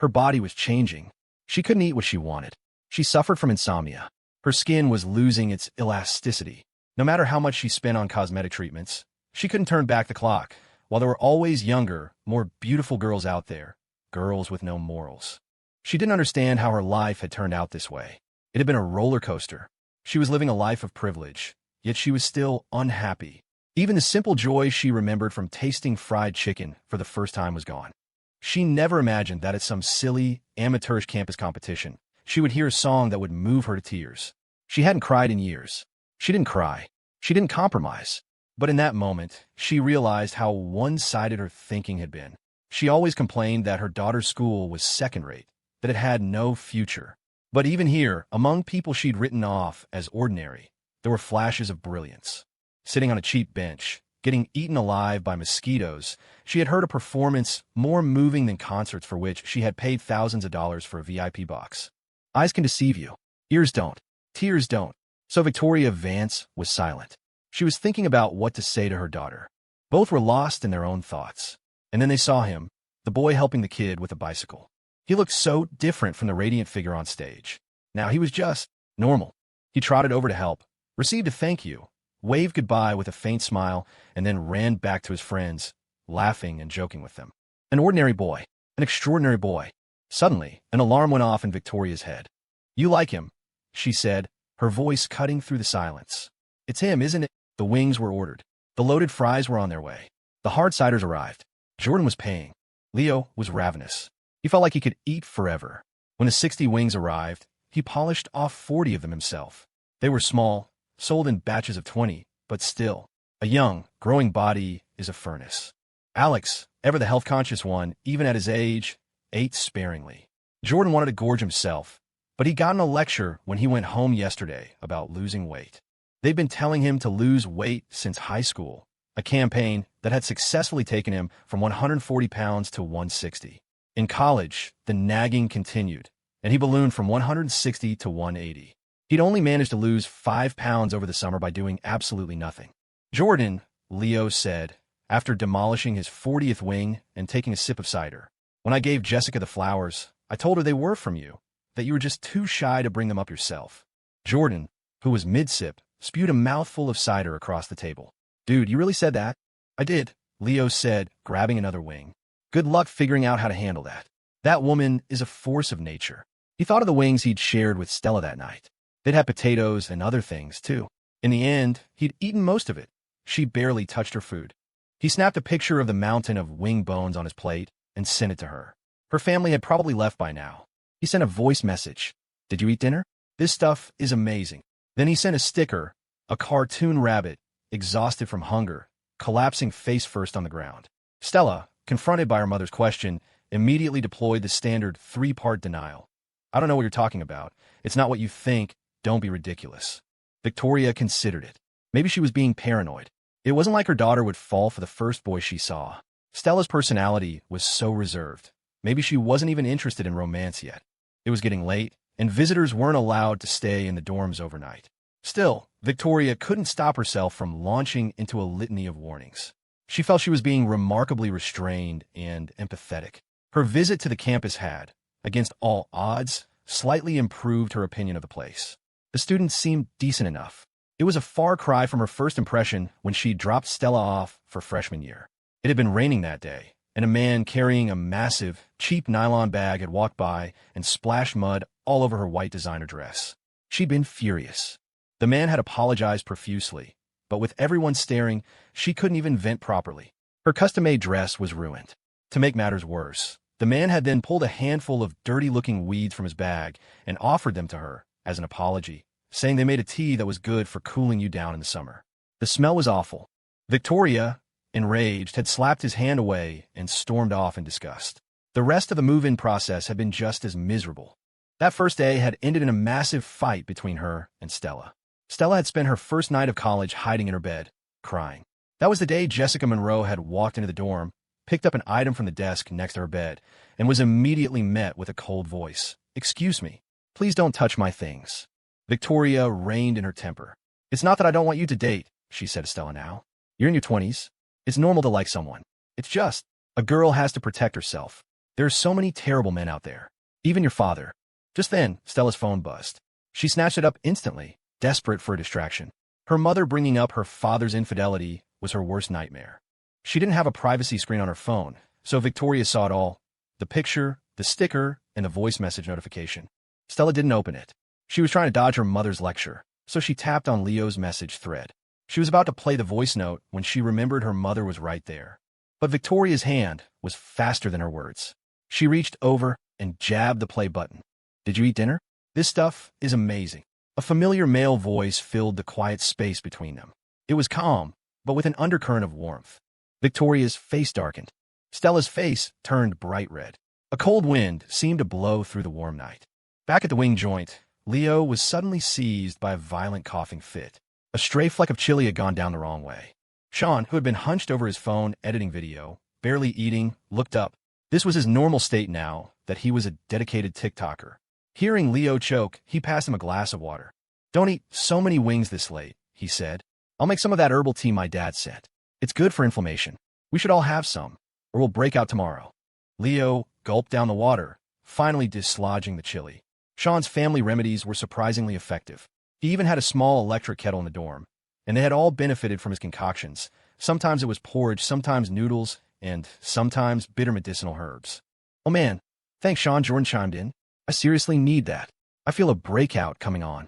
S1: Her body was changing. She couldn't eat what she wanted. She suffered from insomnia. Her skin was losing its elasticity. No matter how much she spent on cosmetic treatments, she couldn't turn back the clock. While there were always younger, more beautiful girls out there, girls with no morals. She didn't understand how her life had turned out this way. It had been a roller coaster. She was living a life of privilege, yet she was still unhappy. Even the simple joy she remembered from tasting fried chicken for the first time was gone. She never imagined that at some silly, amateurish campus competition, she would hear a song that would move her to tears. She hadn't cried in years. She didn't cry. She didn't compromise. But in that moment, she realized how one-sided her thinking had been. She always complained that her daughter's school was second-rate, that it had no future. But even here, among people she'd written off as ordinary, there were flashes of brilliance. Sitting on a cheap bench, getting eaten alive by mosquitoes, she had heard a performance more moving than concerts for which she had paid thousands of dollars for a VIP box. Eyes can deceive you. Ears don't. Tears don't. So Victoria Vance was silent. She was thinking about what to say to her daughter. Both were lost in their own thoughts. And then they saw him, the boy helping the kid with a bicycle. He looked so different from the radiant figure on stage. Now he was just normal. He trotted over to help, received a thank you, waved goodbye with a faint smile, and then ran back to his friends, laughing and joking with them. An ordinary boy. An extraordinary boy. Suddenly, an alarm went off in Victoria's head. "You like him," she said, her voice cutting through the silence. "It's him, isn't it?" The wings were ordered. The loaded fries were on their way. The hard ciders arrived. Jordan was paying. Leo was ravenous. He felt like he could eat forever. When the 60 wings arrived, he polished off 40 of them himself. They were small, sold in batches of 20, but still, a young, growing body is a furnace. Alex, ever the health-conscious one, even at his age, ate sparingly. Jordan wanted to gorge himself, but he got in a lecture when he went home yesterday about losing weight. They'd been telling him to lose weight since high school, a campaign that had successfully taken him from 140 pounds to 160. In college, the nagging continued, and he ballooned from 160 to 180. He'd only managed to lose 5 pounds over the summer by doing absolutely nothing. "Jordan," Leo said, after demolishing his 40th wing and taking a sip of cider, "when I gave Jessica the flowers, I told her they were from you, that you were just too shy to bring them up yourself." Jordan, who was mid-sip, spewed a mouthful of cider across the table. "Dude, you really said that?" "I did," Leo said, grabbing another wing. "Good luck figuring out how to handle that. That woman is a force of nature." He thought of the wings he'd shared with Stella that night. They'd had potatoes and other things, too. In the end, he'd eaten most of it. She barely touched her food. He snapped a picture of the mountain of wing bones on his plate and sent it to her. Her family had probably left by now. He sent a voice message. "Did you eat dinner? This stuff is amazing." Then he sent a sticker, a cartoon rabbit, exhausted from hunger, collapsing face first on the ground. Stella, confronted by her mother's question, immediately deployed the standard 3-part denial. "I don't know what you're talking about. It's not what you think. Don't be ridiculous." Victoria considered it. Maybe she was being paranoid. It wasn't like her daughter would fall for the first boy she saw. Stella's personality was so reserved. Maybe she wasn't even interested in romance yet. It was getting late, and visitors weren't allowed to stay in the dorms overnight. Still, Victoria couldn't stop herself from launching into a litany of warnings. She felt she was being remarkably restrained and empathetic. Her visit to the campus had, against all odds, slightly improved her opinion of the place. The students seemed decent enough. It was a far cry from her first impression when she dropped Stella off for freshman year. It had been raining that day, and a man carrying a massive, cheap nylon bag had walked by and splashed mud all over her white designer dress. She'd been furious. The man had apologized profusely, but with everyone staring, she couldn't even vent properly. Her custom-made dress was ruined. To make matters worse, the man had then pulled a handful of dirty-looking weeds from his bag and offered them to her as an apology, saying they made a tea that was good for cooling you down in the summer. The smell was awful. Victoria, enraged, had slapped his hand away and stormed off in disgust. The rest of the move-in process had been just as miserable. That first day had ended in a massive fight between her and Stella. Stella had spent her first night of college hiding in her bed, crying. That was the day Jessica Monroe had walked into the dorm, picked up an item from the desk next to her bed, and was immediately met with a cold voice. "Excuse me. Please don't touch my things." Victoria reined in her temper. "It's not that I don't want you to date," she said to Stella now. "You're in your 20s. It's normal to like someone. It's just, a girl has to protect herself. There are so many terrible men out there. Even your father." Just then, Stella's phone buzzed. She snatched it up instantly, desperate for a distraction. Her mother bringing up her father's infidelity was her worst nightmare. She didn't have a privacy screen on her phone, so Victoria saw it all: the picture, the sticker, and the voice message notification. Stella didn't open it. She was trying to dodge her mother's lecture, so she tapped on Leo's message thread. She was about to play the voice note when she remembered her mother was right there. But Victoria's hand was faster than her words. She reached over and jabbed the play button. "Did you eat dinner? This stuff is amazing." A familiar male voice filled the quiet space between them. It was calm, but with an undercurrent of warmth. Victoria's face darkened. Stella's face turned bright red. A cold wind seemed to blow through the warm night. Back at the wing joint, Leo was suddenly seized by a violent coughing fit. A stray fleck of chili had gone down the wrong way. Sean, who had been hunched over his phone editing video, barely eating, looked up. This was his normal state now that he was a dedicated TikToker. Hearing Leo choke, he passed him a glass of water. "Don't eat so many wings this late," he said. "I'll make some of that herbal tea my dad sent. It's good for inflammation. We should all have some, or we'll break out tomorrow." Leo gulped down the water, finally dislodging the chili. Sean's family remedies were surprisingly effective. He even had a small electric kettle in the dorm, and they had all benefited from his concoctions. Sometimes it was porridge, sometimes noodles, and sometimes bitter medicinal herbs. "Oh man, thanks Sean," Jordan chimed in. "I seriously need that. I feel a breakout coming on."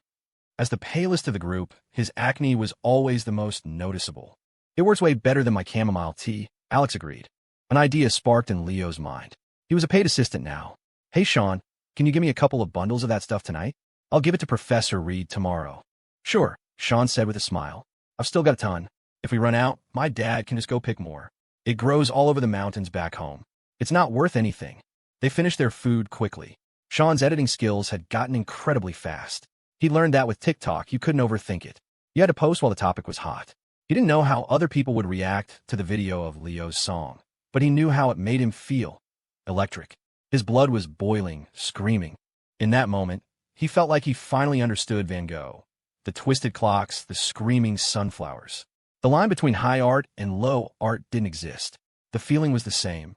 S1: As the palest of the group, his acne was always the most noticeable. "It works way better than my chamomile tea," Alex agreed. An idea sparked in Leo's mind. He was a paid assistant now. "Hey Sean, can you give me a couple of bundles of that stuff tonight? I'll give it to Professor Reed tomorrow." "Sure," Sean said with a smile. "I've still got a ton. If we run out, my dad can just go pick more. It grows all over the mountains back home. It's not worth anything." They finished their food quickly. Sean's editing skills had gotten incredibly fast. He learned that with TikTok, you couldn't overthink it. You had to post while the topic was hot. He didn't know how other people would react to the video of Leo's song, but he knew how it made him feel. Electric. His blood was boiling, screaming. In that moment, he felt like he finally understood Van Gogh. The twisted clocks, the screaming sunflowers. The line between high art and low art didn't exist. The feeling was the same.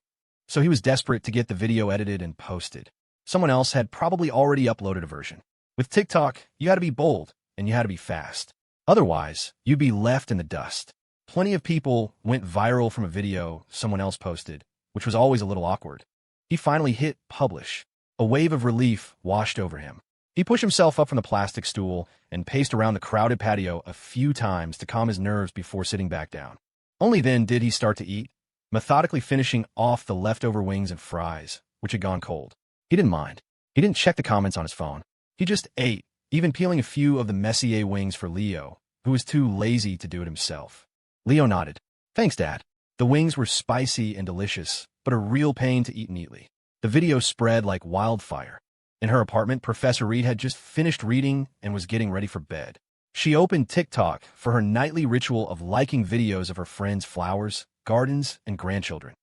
S1: So he was desperate to get the video edited and posted. Someone else had probably already uploaded a version. With TikTok, you had to be bold, and you had to be fast. Otherwise, you'd be left in the dust. Plenty of people went viral from a video someone else posted, which was always a little awkward. He finally hit publish. A wave of relief washed over him. He pushed himself up from the plastic stool and paced around the crowded patio a few times to calm his nerves before sitting back down. Only then did he start to eat, methodically finishing off the leftover wings and fries, which had gone cold. He didn't mind. He didn't check the comments on his phone. He just ate, even peeling a few of the Messier wings for Leo, who was too lazy to do it himself. Leo nodded. "Thanks, Dad." The wings were spicy and delicious, but a real pain to eat neatly. The video spread like wildfire. In her apartment, Professor Reed had just finished reading and was getting ready for bed. She opened TikTok for her nightly ritual of liking videos of her friends' flowers, gardens, and grandchildren.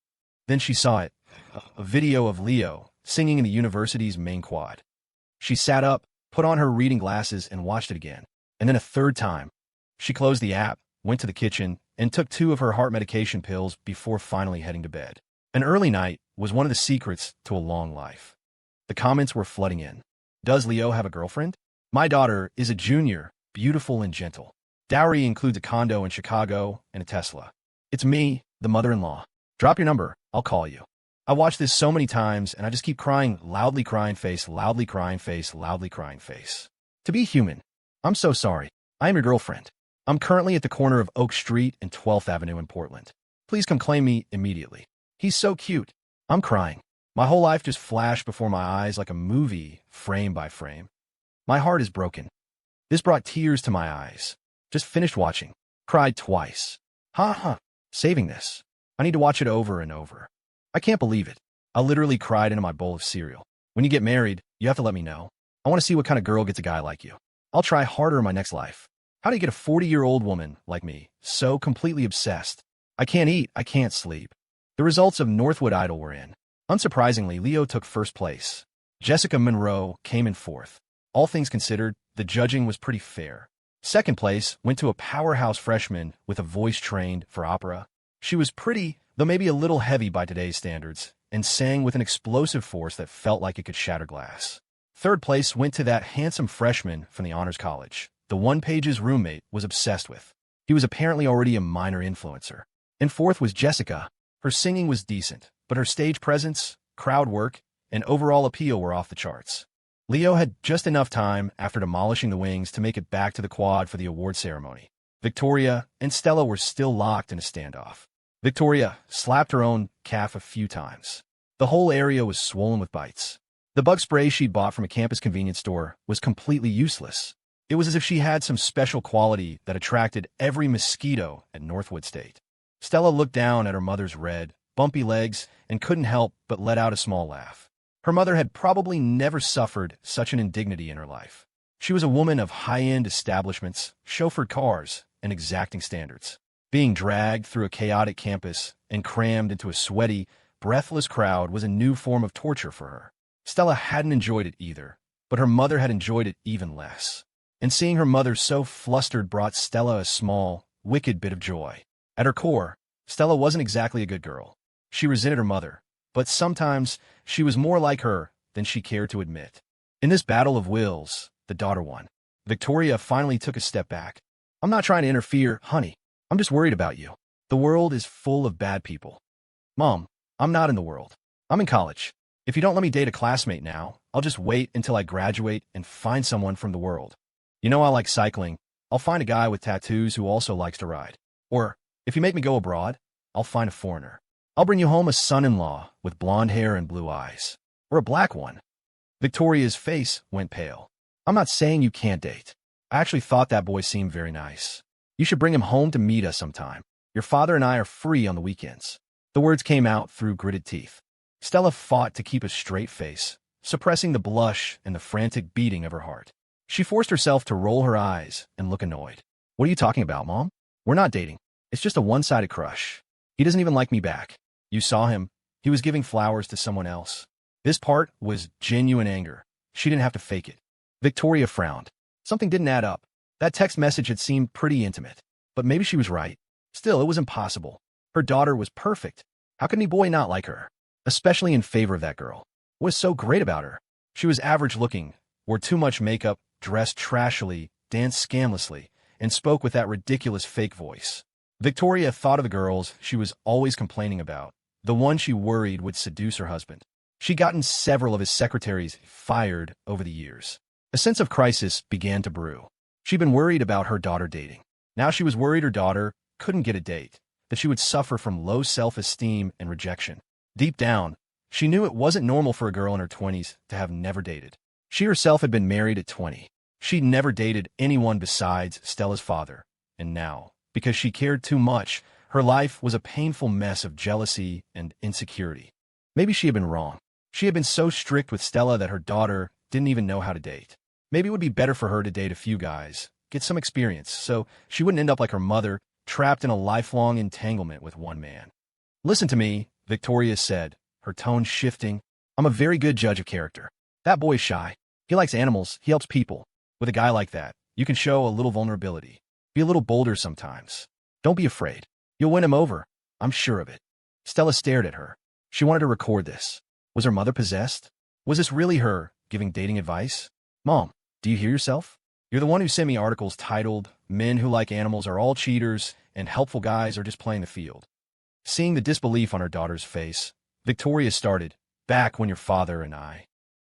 S1: Then she saw it, a video of Leo singing in the university's main quad. She sat up, put on her reading glasses, and watched it again. And then a third time. She closed the app, went to the kitchen, and took 2 of her heart medication pills before finally heading to bed. An early night was one of the secrets to a long life. The comments were flooding in. "Does Leo have a girlfriend? My daughter is a junior, beautiful and gentle. Dowry includes a condo in Chicago and a Tesla. It's me, the mother-in-law. Drop your number, I'll call you." I watched this so many times, and I just keep crying, loudly crying face, loudly crying face, loudly crying face. To be human. I'm so sorry. I am your girlfriend. I'm currently at the corner of Oak Street and 12th Avenue in Portland. Please come claim me immediately. He's so cute. I'm crying. My whole life just flashed before my eyes like a movie, frame by frame. My heart is broken. This brought tears to my eyes. Just finished watching. Cried twice. Saving this. I need to watch it over and over. I can't believe it. I literally cried into my bowl of cereal. When you get married, you have to let me know. I want to see what kind of girl gets a guy like you. I'll try harder in my next life. How do you get a 40-year-old woman like me so completely obsessed? I can't eat, I can't sleep. The results of Northwood Idol were in. Unsurprisingly, Leo took first place. Jessica Monroe came in fourth. All things considered, the judging was pretty fair. Second place went to a powerhouse freshman with a voice trained for opera. She was pretty, though maybe a little heavy by today's standards, and sang with an explosive force that felt like it could shatter glass. Third place went to that handsome freshman from the Honors College. The one Paige's roommate was obsessed with. He was apparently already a minor influencer. And fourth was Jessica. Her singing was decent, but her stage presence, crowd work, and overall appeal were off the charts. Leo had just enough time after demolishing the wings to make it back to the quad for the award ceremony. Victoria and Stella were still locked in a standoff. Victoria slapped her own calf a few times. The whole area was swollen with bites. The bug spray she'd bought from a campus convenience store was completely useless. It was as if she had some special quality that attracted every mosquito at Northwood State. Stella looked down at her mother's red, bumpy legs and couldn't help but let out a small laugh. Her mother had probably never suffered such an indignity in her life. She was a woman of high-end establishments, chauffeured cars, and exacting standards. Being dragged through a chaotic campus and crammed into a sweaty, breathless crowd was a new form of torture for her. Stella hadn't enjoyed it either, but her mother had enjoyed it even less. And seeing her mother so flustered brought Stella a small, wicked bit of joy. At her core, Stella wasn't exactly a good girl. She resented her mother, but sometimes she was more like her than she cared to admit. In this battle of wills, the daughter won. Victoria finally took a step back. I'm not trying to interfere, honey. I'm just worried about you. The world is full of bad people. Mom, I'm not in the world. I'm in college. If you don't let me date a classmate now, I'll just wait until I graduate and find someone from the world. You know I like cycling. I'll find a guy with tattoos who also likes to ride. Or, if you make me go abroad, I'll find a foreigner. I'll bring you home a son-in-law with blonde hair and blue eyes. Or a black one. Victoria's face went pale. I'm not saying you can't date. I actually thought that boy seemed very nice. You should bring him home to meet us sometime. Your father and I are free on the weekends. The words came out through gritted teeth. Stella fought to keep a straight face, suppressing the blush and the frantic beating of her heart. She forced herself to roll her eyes and look annoyed. What are you talking about, Mom? We're not dating. It's just a one-sided crush. He doesn't even like me back. You saw him. He was giving flowers to someone else. This part was genuine anger. She didn't have to fake it. Victoria frowned. Something didn't add up. That text message had seemed pretty intimate. But maybe she was right. Still, it was impossible. Her daughter was perfect. How could any boy not like her? Especially in favor of that girl. What was so great about her? She was average-looking, wore too much makeup, dressed trashily, danced scandalously, and spoke with that ridiculous fake voice. Victoria thought of the girls she was always complaining about, the one she worried would seduce her husband. She'd gotten several of his secretaries fired over the years. A sense of crisis began to brew. She'd been worried about her daughter dating. Now she was worried her daughter couldn't get a date, that she would suffer from low self-esteem and rejection. Deep down, she knew it wasn't normal for a girl in her 20s to have never dated. She herself had been married at 20. She'd never dated anyone besides Stella's father. And now, because she cared too much, her life was a painful mess of jealousy and insecurity. Maybe she had been wrong. She had been so strict with Stella that her daughter didn't even know how to date. Maybe it would be better for her to date a few guys, get some experience, so she wouldn't end up like her mother, trapped in a lifelong entanglement with one man. Listen to me, Victoria said, her tone shifting. I'm a very good judge of character. That boy's shy. He likes animals. He helps people. With a guy like that, you can show a little vulnerability. Be a little bolder sometimes. Don't be afraid. You'll win him over. I'm sure of it. Stella stared at her. She wanted to record this. Was her mother possessed? Was this really her giving dating advice? Mom, do you hear yourself? You're the one who sent me articles titled, "Men who like animals are all cheaters, and helpful guys are just playing the field." Seeing the disbelief on her daughter's face, Victoria started, "Back when your father and I—"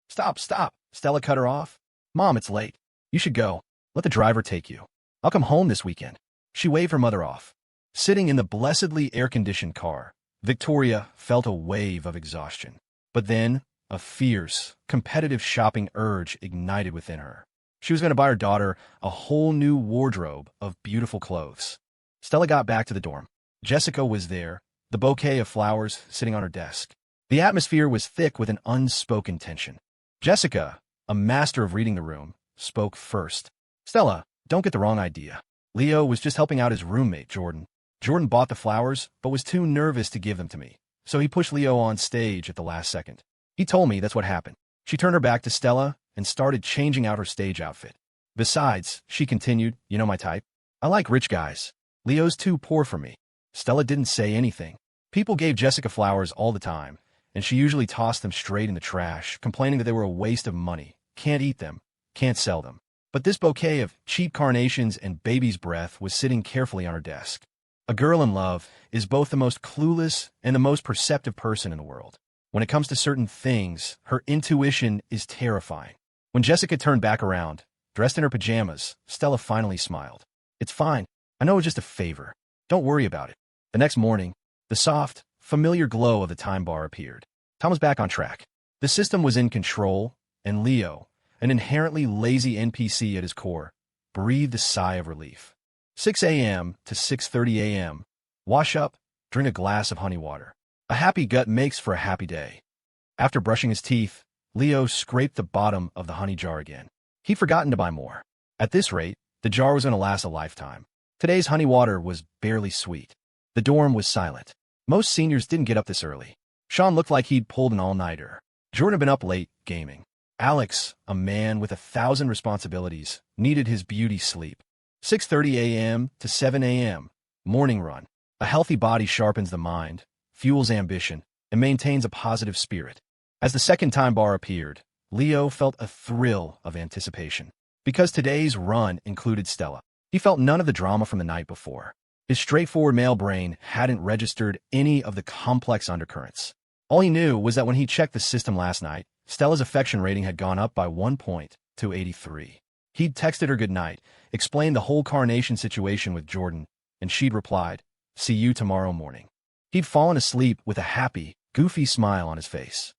S1: Stop, stop, Stella cut her off. Mom, it's late. You should go. Let the driver take you. I'll come home this weekend. She waved her mother off. Sitting in the blessedly air-conditioned car, Victoria felt a wave of exhaustion. But then, a fierce, competitive shopping urge ignited within her. She was going to buy her daughter a whole new wardrobe of beautiful clothes. Stella got back to the dorm. Jessica was there, the bouquet of flowers sitting on her desk. The atmosphere was thick with an unspoken tension. Jessica, a master of reading the room, spoke first. Stella, don't get the wrong idea. Leo was just helping out his roommate, Jordan. Jordan bought the flowers, but was too nervous to give them to me, so he pushed Leo on stage at the last second. He told me that's what happened. She turned her back to Stella and started changing out her stage outfit. Besides, she continued, you know my type. I like rich guys. Leo's too poor for me. Stella didn't say anything. People gave Jessica flowers all the time, and she usually tossed them straight in the trash, complaining that they were a waste of money. Can't eat them. Can't sell them. But this bouquet of cheap carnations and baby's breath was sitting carefully on her desk. A girl in love is both the most clueless and the most perceptive person in the world. When it comes to certain things, her intuition is terrifying. When Jessica turned back around, dressed in her pajamas, Stella finally smiled. It's fine. I know it was just a favor. Don't worry about it. The next morning, the soft, familiar glow of the time bar appeared. Tom was back on track. The system was in control, and Leo, an inherently lazy NPC at his core, breathed a sigh of relief. 6 a.m. to 6:30 a.m. Wash up, drink a glass of honey water. A happy gut makes for a happy day. After brushing his teeth, Leo scraped the bottom of the honey jar again. He'd forgotten to buy more. At this rate, the jar was going to last a lifetime. Today's honey water was barely sweet. The dorm was silent. Most seniors didn't get up this early. Sean looked like he'd pulled an all-nighter. Jordan had been up late, gaming. Alex, a man with 1,000 responsibilities, needed his beauty sleep. 6:30 a.m. to 7 a.m. Morning run. A healthy body sharpens the mind, fuels ambition, and maintains a positive spirit. As the second time bar appeared, Leo felt a thrill of anticipation. Because today's run included Stella, he felt none of the drama from the night before. His straightforward male brain hadn't registered any of the complex undercurrents. All he knew was that when he checked the system last night, Stella's affection rating had gone up by 1 point to 83. He'd texted her goodnight, explained the whole carnation situation with Jordan, and she'd replied, "See you tomorrow morning." He'd fallen asleep with a happy, goofy smile on his face.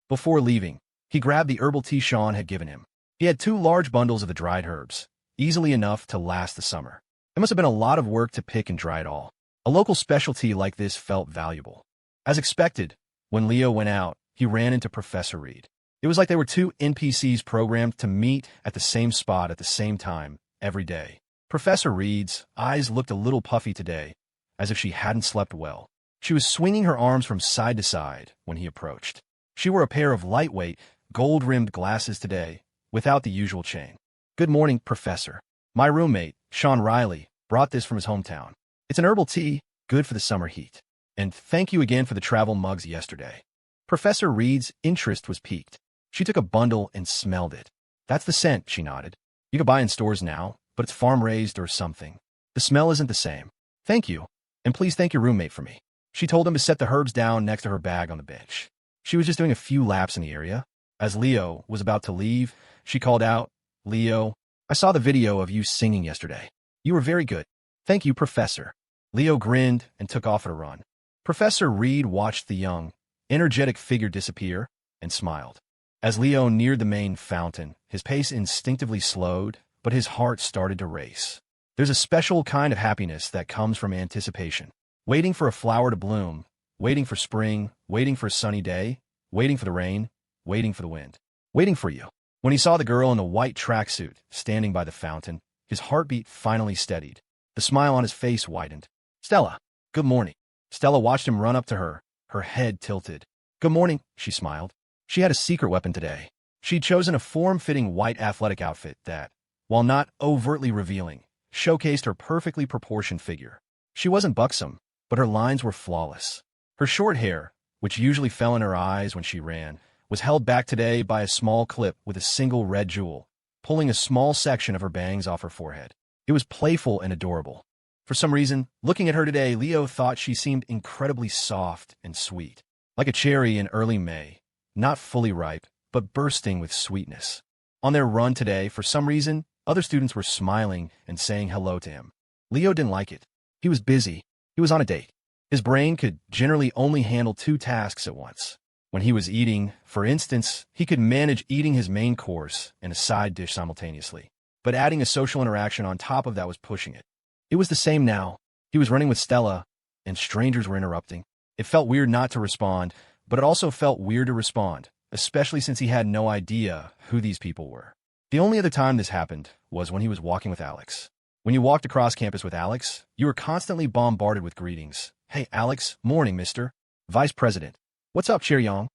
S1: Before leaving, he grabbed the herbal tea Sean had given him. He had 2 large bundles of the dried herbs, easily enough to last the summer. It must have been a lot of work to pick and dry it all. A local specialty like this felt valuable. As expected, when Leo went out, he ran into Professor Reed. It was like they were 2 NPCs programmed to meet at the same spot at the same time, every day. Professor Reed's eyes looked a little puffy today, as if she hadn't slept well. She was swinging her arms from side to side when he approached. She wore a pair of lightweight, gold-rimmed glasses today, without the usual chain. "Good morning, Professor. My roommate, Sean Riley, brought this from his hometown. It's an herbal tea, good for the summer heat. And thank you again for the travel mugs yesterday." Professor Reed's interest was piqued. She took a bundle and smelled it. "That's the scent," she nodded. "You can buy in stores now, but it's farm-raised or something. The smell isn't the same." "Thank you, and please thank your roommate for me." She told him to set the herbs down next to her bag on the bench. She was just doing a few laps in the area. As Leo was about to leave, she called out, "Leo, I saw the video of you singing yesterday. You were very good." "Thank you, Professor." Leo grinned and took off at a run. Professor Reed watched the young, energetic figure disappear and smiled. As Leo neared the main fountain, his pace instinctively slowed, but his heart started to race. There's a special kind of happiness that comes from anticipation. Waiting for a flower to bloom, waiting for spring, waiting for a sunny day, waiting for the rain, waiting for the wind, waiting for you. When he saw the girl in the white tracksuit standing by the fountain, his heartbeat finally steadied. The smile on his face widened. "Stella, good morning." Stella watched him run up to her, her head tilted. "Good morning," she smiled. She had a secret weapon today. She'd chosen a form-fitting white athletic outfit that, while not overtly revealing, showcased her perfectly proportioned figure. She wasn't buxom, but her lines were flawless. Her short hair, which usually fell in her eyes when she ran, was held back today by a small clip with a single red jewel, pulling a small section of her bangs off her forehead. It was playful and adorable. For some reason, looking at her today, Leo thought she seemed incredibly soft and sweet, like a cherry in early May, not fully ripe, but bursting with sweetness. On their run today, for some reason, other students were smiling and saying hello to him. Leo didn't like it. He was busy. He was on a date. His brain could generally only handle 2 tasks at once. When he was eating, for instance, he could manage eating his main course and a side dish simultaneously. But adding a social interaction on top of that was pushing it. It was the same now. He was running with Stella, and strangers were interrupting. It felt weird not to respond, but it also felt weird to respond, especially since he had no idea who these people were. The only other time this happened was when he was walking with Alex. When you walked across campus with Alex, you were constantly bombarded with greetings. "Hey, Alex, morning, mister. Vice President. What's up, Cheeryong?"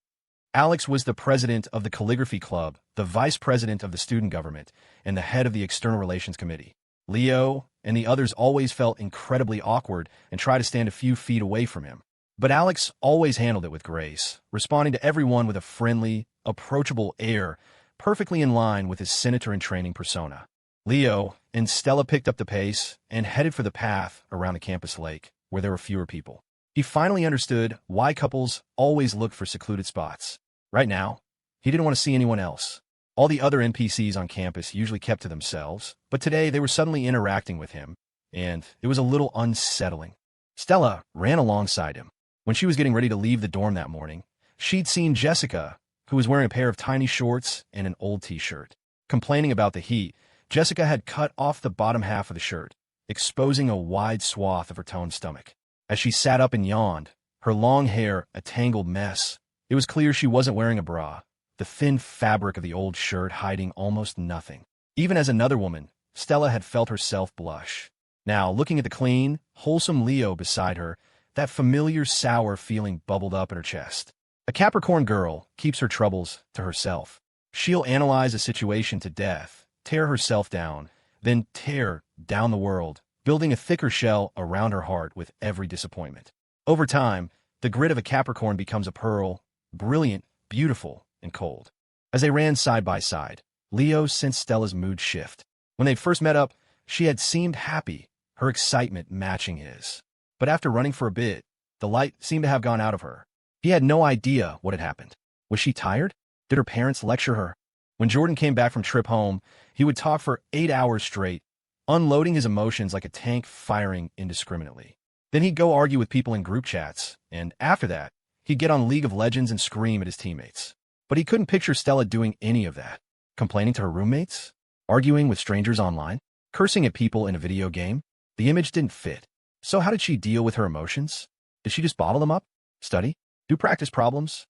S1: Alex was the president of the calligraphy club, the vice president of the student government, and the head of the external relations committee. Leo and the others always felt incredibly awkward and tried to stand a few feet away from him. But Alex always handled it with grace, responding to everyone with a friendly, approachable air, perfectly in line with his senator-in-training persona. Leo and Stella picked up the pace and headed for the path around the campus lake, where there were fewer people. He finally understood why couples always looked for secluded spots. Right now, he didn't want to see anyone else. All the other NPCs on campus usually kept to themselves, but today they were suddenly interacting with him, and it was a little unsettling. Stella ran alongside him. When she was getting ready to leave the dorm that morning, she'd seen Jessica, who was wearing a pair of tiny shorts and an old t-shirt. Complaining about the heat, Jessica had cut off the bottom half of the shirt, exposing a wide swath of her toned stomach. As she sat up and yawned, her long hair a tangled mess, it was clear she wasn't wearing a bra, the thin fabric of the old shirt hiding almost nothing. Even as another woman, Stella had felt herself blush. Now, looking at the clean, wholesome Leo beside her, that familiar sour feeling bubbled up in her chest. A Capricorn girl keeps her troubles to herself. She'll analyze a situation to death, tear herself down, then tear down the world, building a thicker shell around her heart with every disappointment. Over time, the grit of a Capricorn becomes a pearl, brilliant beautiful and cold. As they ran side by side, Leo sensed Stella's mood shift. When they first met up, she had seemed happy, her excitement matching his. But after running for a bit, the light seemed to have gone out of her. He had no idea what had happened. Was she tired? Did her parents lecture her? When Jordan came back from trip home, he would talk for 8 hours straight, unloading his emotions like a tank firing indiscriminately. Then he'd go argue with people in group chats, and after that, he'd get on League of Legends and scream at his teammates. But he couldn't picture Stella doing any of that. Complaining to her roommates? Arguing with strangers online? Cursing at people in a video game? The image didn't fit. So how did she deal with her emotions? Did she just bottle them up? Study? Do practice problems?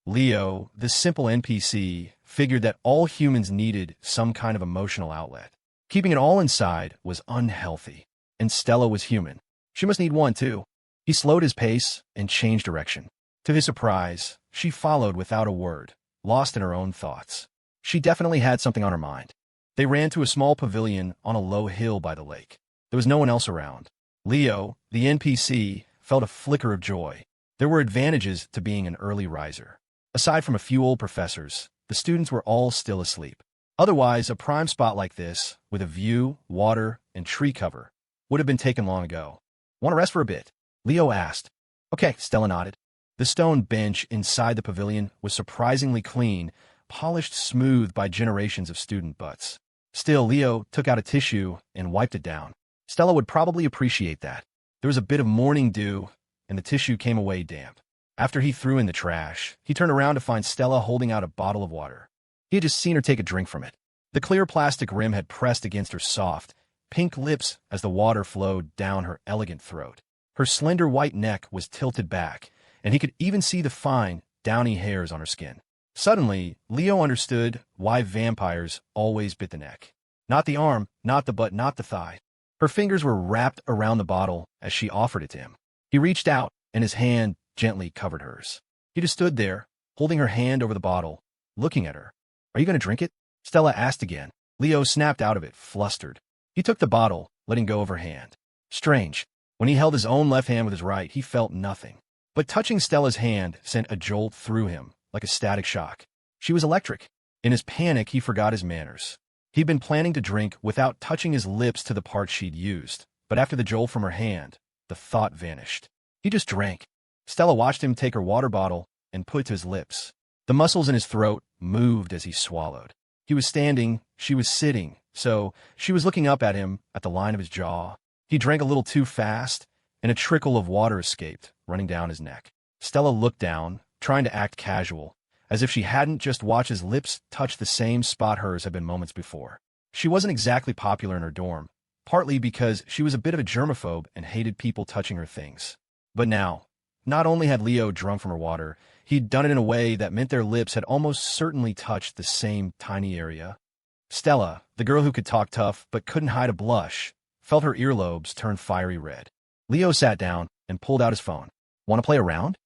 S1: Leo, the simple NPC, figured that all humans needed some kind of emotional outlet. Keeping it all inside was unhealthy. And Stella was human. She must need one, too. He slowed his pace and changed direction. To his surprise, she followed without a word, lost in her own thoughts. She definitely had something on her mind. They ran to a small pavilion on a low hill by the lake. There was no one else around. Leo, the NPC, felt a flicker of joy. There were advantages to being an early riser. Aside from a few old professors, the students were all still asleep. Otherwise, a prime spot like this, with a view, water, and tree cover, would have been taken long ago. Want to rest for a bit? Leo asked. Okay, Stella nodded. The stone bench inside the pavilion was surprisingly clean, polished smooth by generations of student butts. Still, Leo took out a tissue and wiped it down. Stella would probably appreciate that. There was a bit of morning dew, and the tissue came away damp. After he threw in the trash, he turned around to find Stella holding out a bottle of water. He had just seen her take a drink from it. The clear plastic rim had pressed against her soft, pink lips as the water flowed down her elegant throat. Her slender white neck was tilted back, and he could even see the fine, downy hairs on her skin. Suddenly, Leo understood why vampires always bit the neck. Not the arm, not the butt, not the thigh. Her fingers were wrapped around the bottle as she offered it to him. He reached out, and his hand gently covered hers. He just stood there, holding her hand over the bottle, looking at her. Are you going to drink it? Stella asked again. Leo snapped out of it, flustered. He took the bottle, letting go of her hand. Strange. When he held his own left hand with his right, he felt nothing. But touching Stella's hand sent a jolt through him, like a static shock. She was electric. In his panic, he forgot his manners. He'd been planning to drink without touching his lips to the part she'd used, but after the jolt from her hand, the thought vanished. He just drank. Stella watched him take her water bottle and put it to his lips. The muscles in his throat moved as he swallowed. He was standing, she was sitting, so she was looking up at him at the line of his jaw. He drank a little too fast, and a trickle of water escaped, running down his neck. Stella looked down, trying to act casual, as if she hadn't just watched his lips touch the same spot hers had been moments before. She wasn't exactly popular in her dorm, partly because she was a bit of a germaphobe and hated people touching her things. But now, not only had Leo drunk from her water, he'd done it in a way that meant their lips had almost certainly touched the same tiny area. Stella, the girl who could talk tough but couldn't hide a blush, felt her earlobes turn fiery red. Leo sat down and pulled out his phone. Want to play a round?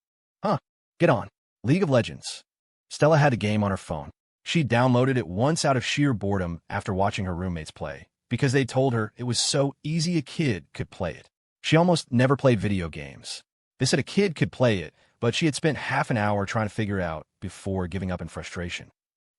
S1: Huh. Get on. League of Legends. Stella had a game on her phone. She downloaded it once out of sheer boredom after watching her roommates play, because they told her it was so easy a kid could play it. She almost never played video games. They said a kid could play it, but she had spent half an hour trying to figure it out before giving up in frustration.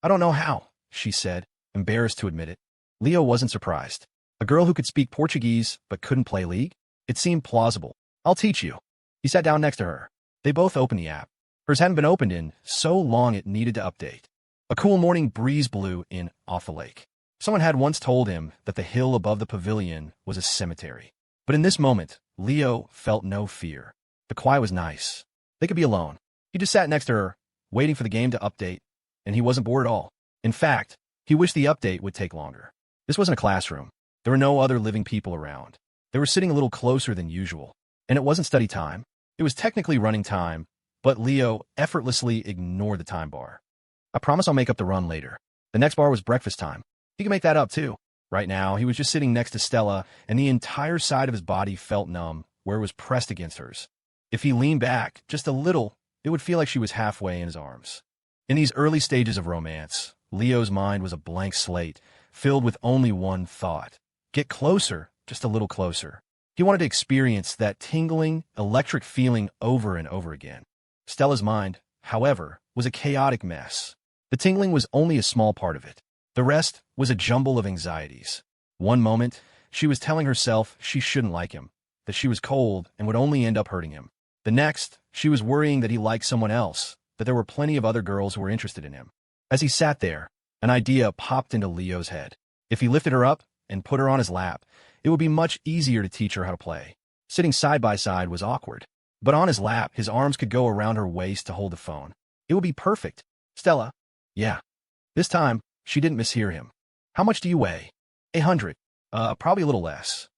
S1: I don't know how, she said, embarrassed to admit it. Leo wasn't surprised. A girl who could speak Portuguese but couldn't play League? It seemed plausible. I'll teach you. He sat down next to her. They both opened the app. Hers hadn't been opened in so long it needed to update. A cool morning breeze blew in off the lake. Someone had once told him that the hill above the pavilion was a cemetery. But in this moment, Leo felt no fear. The quiet was nice. They could be alone. He just sat next to her, waiting for the game to update, and he wasn't bored at all. In fact, he wished the update would take longer. This wasn't a classroom. There were no other living people around. They were sitting a little closer than usual. And it wasn't study time. It was technically running time, but Leo effortlessly ignored the time bar. I promise I'll make up the run later. The next bar was breakfast time. He could make that up too. Right now, he was just sitting next to Stella, and the entire side of his body felt numb where it was pressed against hers. If he leaned back just a little, it would feel like she was halfway in his arms. In these early stages of romance, Leo's mind was a blank slate, filled with only one thought. Get closer, just a little closer. He wanted to experience that tingling, electric feeling over and over again. Stella's mind, however, was a chaotic mess. The tingling was only a small part of it. The rest was a jumble of anxieties. One moment, she was telling herself she shouldn't like him, that she was cold and would only end up hurting him. The next, she was worrying that he liked someone else, that there were plenty of other girls who were interested in him. As he sat there, an idea popped into Leo's head. If he lifted her up and put her on his lap, it would be much easier to teach her how to play. Sitting side by side was awkward, but on his lap, his arms could go around her waist to hold the phone. It would be perfect. Stella. Yeah. This time, she didn't mishear him. How much do you weigh? 100. Probably a little less.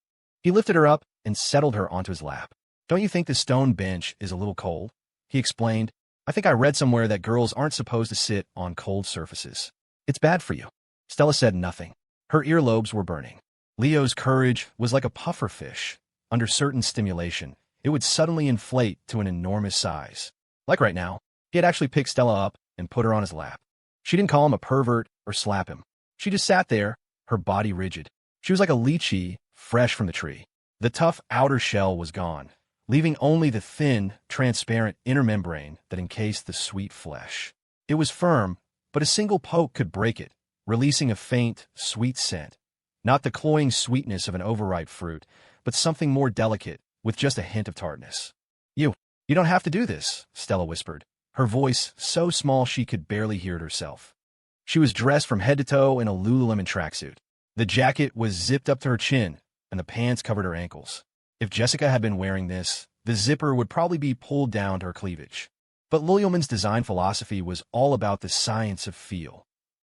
S1: He lifted her up and settled her onto his lap. Don't you think the stone bench is a little cold? He explained. I think I read somewhere that girls aren't supposed to sit on cold surfaces. It's bad for you. Stella said nothing. Her earlobes were burning. Leo's courage was like a puffer fish. Under certain stimulation, it would suddenly inflate to an enormous size. Like right now, he had actually picked Stella up and put her on his lap. She didn't call him a pervert or slap him. She just sat there, her body rigid. She was like a lychee, fresh from the tree. The tough outer shell was gone, leaving only the thin, transparent inner membrane that encased the sweet flesh. It was firm, but a single poke could break it, releasing a faint, sweet scent. Not the cloying sweetness of an overripe fruit, but something more delicate, with just a hint of tartness. You don't have to do this, Stella whispered, her voice so small she could barely hear it herself. She was dressed from head to toe in a Lululemon tracksuit. The jacket was zipped up to her chin, and the pants covered her ankles. If Jessica had been wearing this, the zipper would probably be pulled down to her cleavage. But Lululemon's design philosophy was all about the science of feel.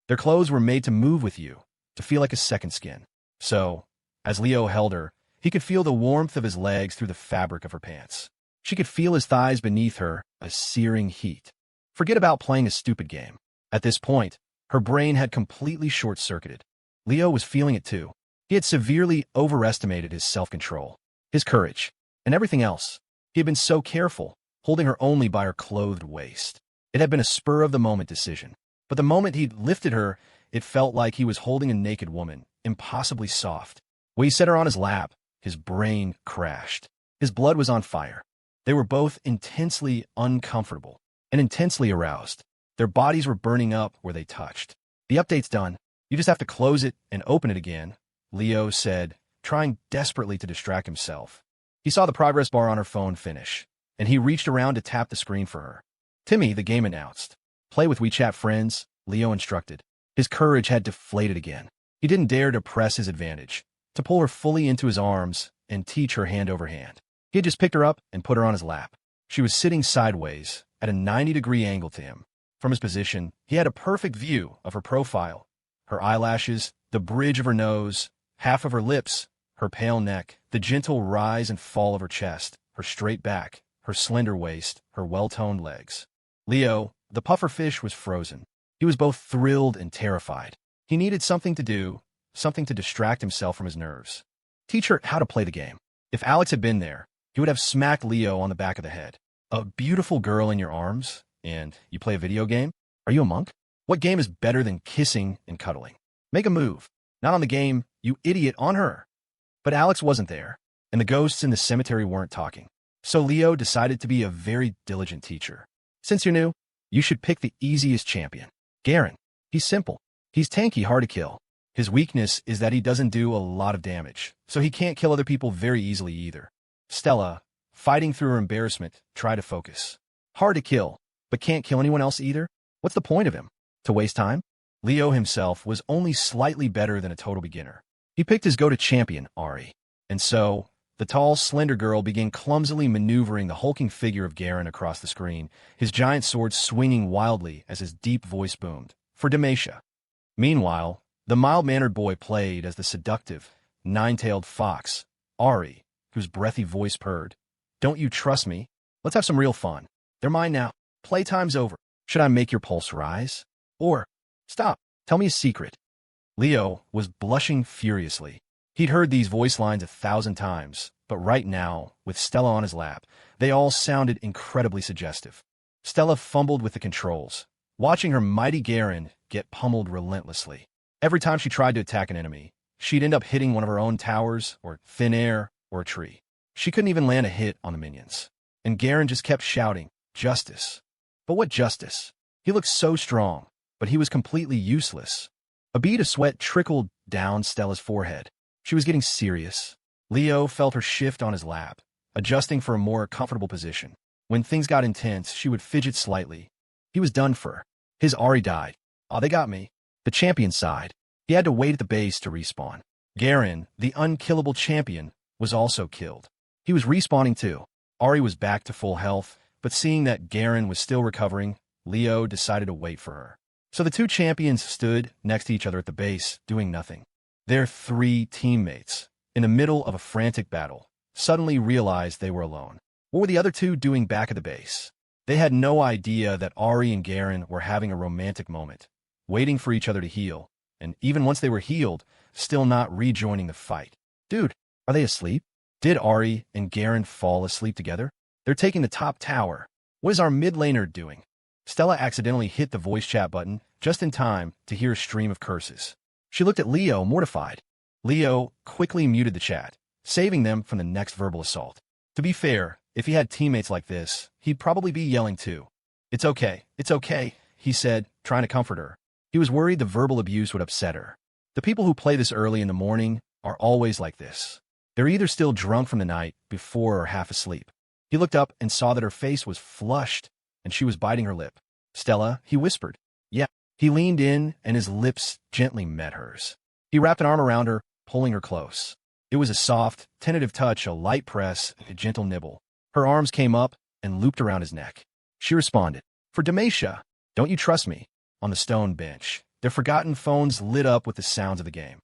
S1: Their clothes were made to move with you, to feel like a second skin. So, as Leo held her, he could feel the warmth of his legs through the fabric of her pants. She could feel his thighs beneath her, a searing heat. Forget about playing a stupid game. At this point, her brain had completely short-circuited. Leo was feeling it too. He had severely overestimated his self-control, his courage, and everything else. He had been so careful, holding her only by her clothed waist. It had been a spur-of-the-moment decision. But the moment he'd lifted her, it felt like he was holding a naked woman, impossibly soft. When he set her on his lap, his brain crashed. His blood was on fire. They were both intensely uncomfortable and intensely aroused. Their bodies were burning up where they touched. The update's done. You just have to close it and open it again, Leo said, trying desperately to distract himself. He saw the progress bar on her phone finish, and he reached around to tap the screen for her. Timmy, the game announced. Play with WeChat friends, Leo instructed. His courage had deflated again. He didn't dare to press his advantage, to pull her fully into his arms and teach her hand over hand. He had just picked her up and put her on his lap. She was sitting sideways, at a 90-degree angle to him. From his position, he had a perfect view of her profile, her eyelashes, the bridge of her nose, half of her lips, her pale neck, the gentle rise and fall of her chest, her straight back, her slender waist, her well-toned legs. Leo, the pufferfish, was frozen. He was both thrilled and terrified. He needed something to do, something to distract himself from his nerves. Teach her how to play the game. If Alex had been there, he would have smacked Leo on the back of the head. A beautiful girl in your arms, and you play a video game? Are you a monk? What game is better than kissing and cuddling? Make a move. Not on the game, you idiot, on her. But Alex wasn't there, and the ghosts in the cemetery weren't talking. So Leo decided to be a very diligent teacher. Since you're new, you should pick the easiest champion. Garen. He's simple. He's tanky, hard to kill. His weakness is that he doesn't do a lot of damage, so he can't kill other people very easily either. Stella, fighting through her embarrassment, tried to focus. Hard to kill, but can't kill anyone else either? What's the point of him? To waste time? Leo himself was only slightly better than a total beginner. He picked his go-to champion, Ari. And so, the tall, slender girl began clumsily maneuvering the hulking figure of Garen across the screen, his giant sword swinging wildly as his deep voice boomed. For Demacia. Meanwhile, the mild-mannered boy played as the seductive, nine-tailed fox, Ari, whose breathy voice purred. Don't you trust me? Let's have some real fun. They're mine now. Playtime's over. Should I make your pulse rise? Or, stop, tell me a secret. Leo was blushing furiously. He'd heard these voice lines 1,000 times, but right now, with Stella on his lap, they all sounded incredibly suggestive. Stella fumbled with the controls, watching her mighty Garen get pummeled relentlessly. Every time she tried to attack an enemy, she'd end up hitting one of her own towers, or thin air, or a tree. She couldn't even land a hit on the minions. And Garen just kept shouting, justice. But what justice? He looked so strong, but he was completely useless. A bead of sweat trickled down Stella's forehead. She was getting serious. Leo felt her shift on his lap, adjusting for a more comfortable position. When things got intense, she would fidget slightly. He was done for. His Ari died. "Aw, they got me." The champion sighed. He had to wait at the base to respawn. Garen, the unkillable champion, was also killed. He was respawning too. Ari was back to full health, but seeing that Garen was still recovering, Leo decided to wait for her. So the two champions stood next to each other at the base, doing nothing. Their three teammates, in the middle of a frantic battle, suddenly realized they were alone. What were the other two doing back at the base? They had no idea that Ari and Garen were having a romantic moment, waiting for each other to heal, and even once they were healed, still not rejoining the fight. "Dude, are they asleep? Did Ari and Garen fall asleep together? They're taking the top tower. What is our mid laner doing?" Stella accidentally hit the voice chat button just in time to hear a stream of curses. She looked at Leo, mortified. Leo quickly muted the chat, saving them from the next verbal assault. To be fair, if he had teammates like this, he'd probably be yelling too. It's okay, he said, trying to comfort her. He was worried the verbal abuse would upset her. The people who play this early in the morning are always like this. They're either still drunk from the night before or half asleep. He looked up and saw that her face was flushed and she was biting her lip. "Stella," he whispered. "Yeah." He leaned in and his lips gently met hers. He wrapped an arm around her, pulling her close. It was a soft, tentative touch, a light press, a gentle nibble. Her arms came up and looped around his neck. She responded, "For Demacia, don't you trust me?" On the stone bench, their forgotten phones lit up with the sounds of the game.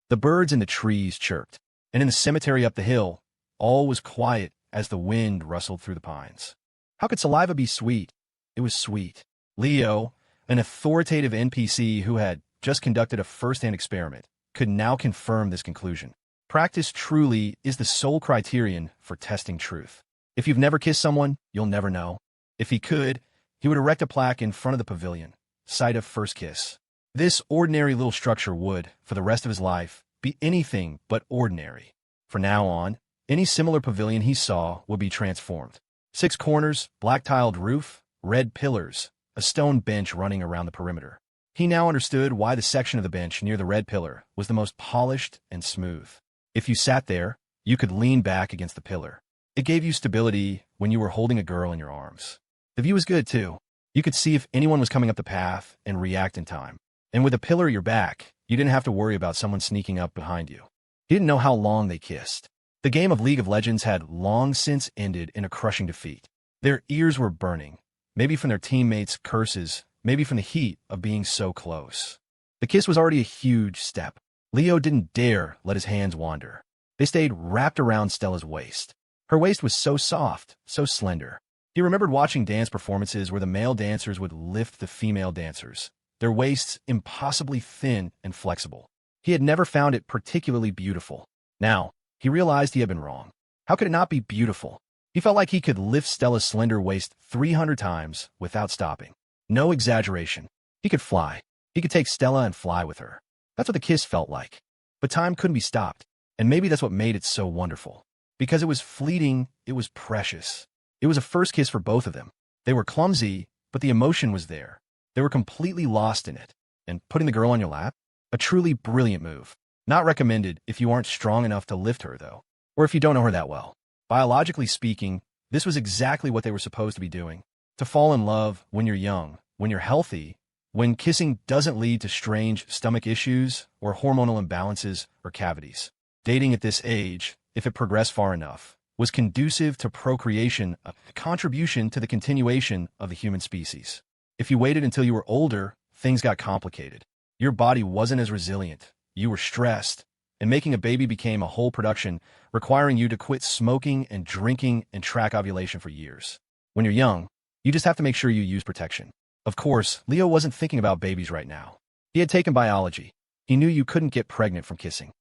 S1: The birds in the trees chirped, and in the cemetery up the hill, all was quiet as the wind rustled through the pines. How could saliva be sweet? It was sweet. Leo, an authoritative NPC who had just conducted a first-hand experiment, could now confirm this conclusion. Practice truly is the sole criterion for testing truth. If you've never kissed someone, you'll never know. If he could, he would erect a plaque in front of the pavilion, site of first kiss. This ordinary little structure would, for the rest of his life, be anything but ordinary. From now on, any similar pavilion he saw would be transformed. 6 corners, black-tiled roof, red pillars, a stone bench running around the perimeter. He now understood why the section of the bench near the red pillar was the most polished and smooth. If you sat there, you could lean back against the pillar. It gave you stability when you were holding a girl in your arms. The view was good, too. You could see if anyone was coming up the path and react in time. And with a pillar at your back, you didn't have to worry about someone sneaking up behind you. He didn't know how long they kissed. The game of League of Legends had long since ended in a crushing defeat. Their ears were burning, maybe from their teammates' curses, maybe from the heat of being so close. The kiss was already a huge step. Leo didn't dare let his hands wander. They stayed wrapped around Stella's waist. Her waist was so soft, so slender. He remembered watching dance performances where the male dancers would lift the female dancers, their waists impossibly thin and flexible. He had never found it particularly beautiful. Now, he realized he had been wrong. How could it not be beautiful? He felt like he could lift Stella's slender waist 300 times without stopping. No exaggeration. He could fly. He could take Stella and fly with her. That's what the kiss felt like. But time couldn't be stopped. And maybe that's what made it so wonderful. Because it was fleeting, it was precious. It was a first kiss for both of them. They were clumsy, but the emotion was there. They were completely lost in it. And putting the girl on your lap? A truly brilliant move. Not recommended if you aren't strong enough to lift her, though. Or if you don't know her that well. Biologically speaking, this was exactly what they were supposed to be doing. To fall in love when you're young, when you're healthy, when kissing doesn't lead to strange stomach issues or hormonal imbalances or cavities. Dating at this age, if it progressed far enough, was conducive to procreation, a contribution to the continuation of the human species. If you waited until you were older, things got complicated. Your body wasn't as resilient, you were stressed, and making a baby became a whole production, requiring you to quit smoking and drinking and track ovulation for years. When you're young, you just have to make sure you use protection. Of course, Leo wasn't thinking about babies right now. He had taken biology. He knew you couldn't get pregnant from kissing.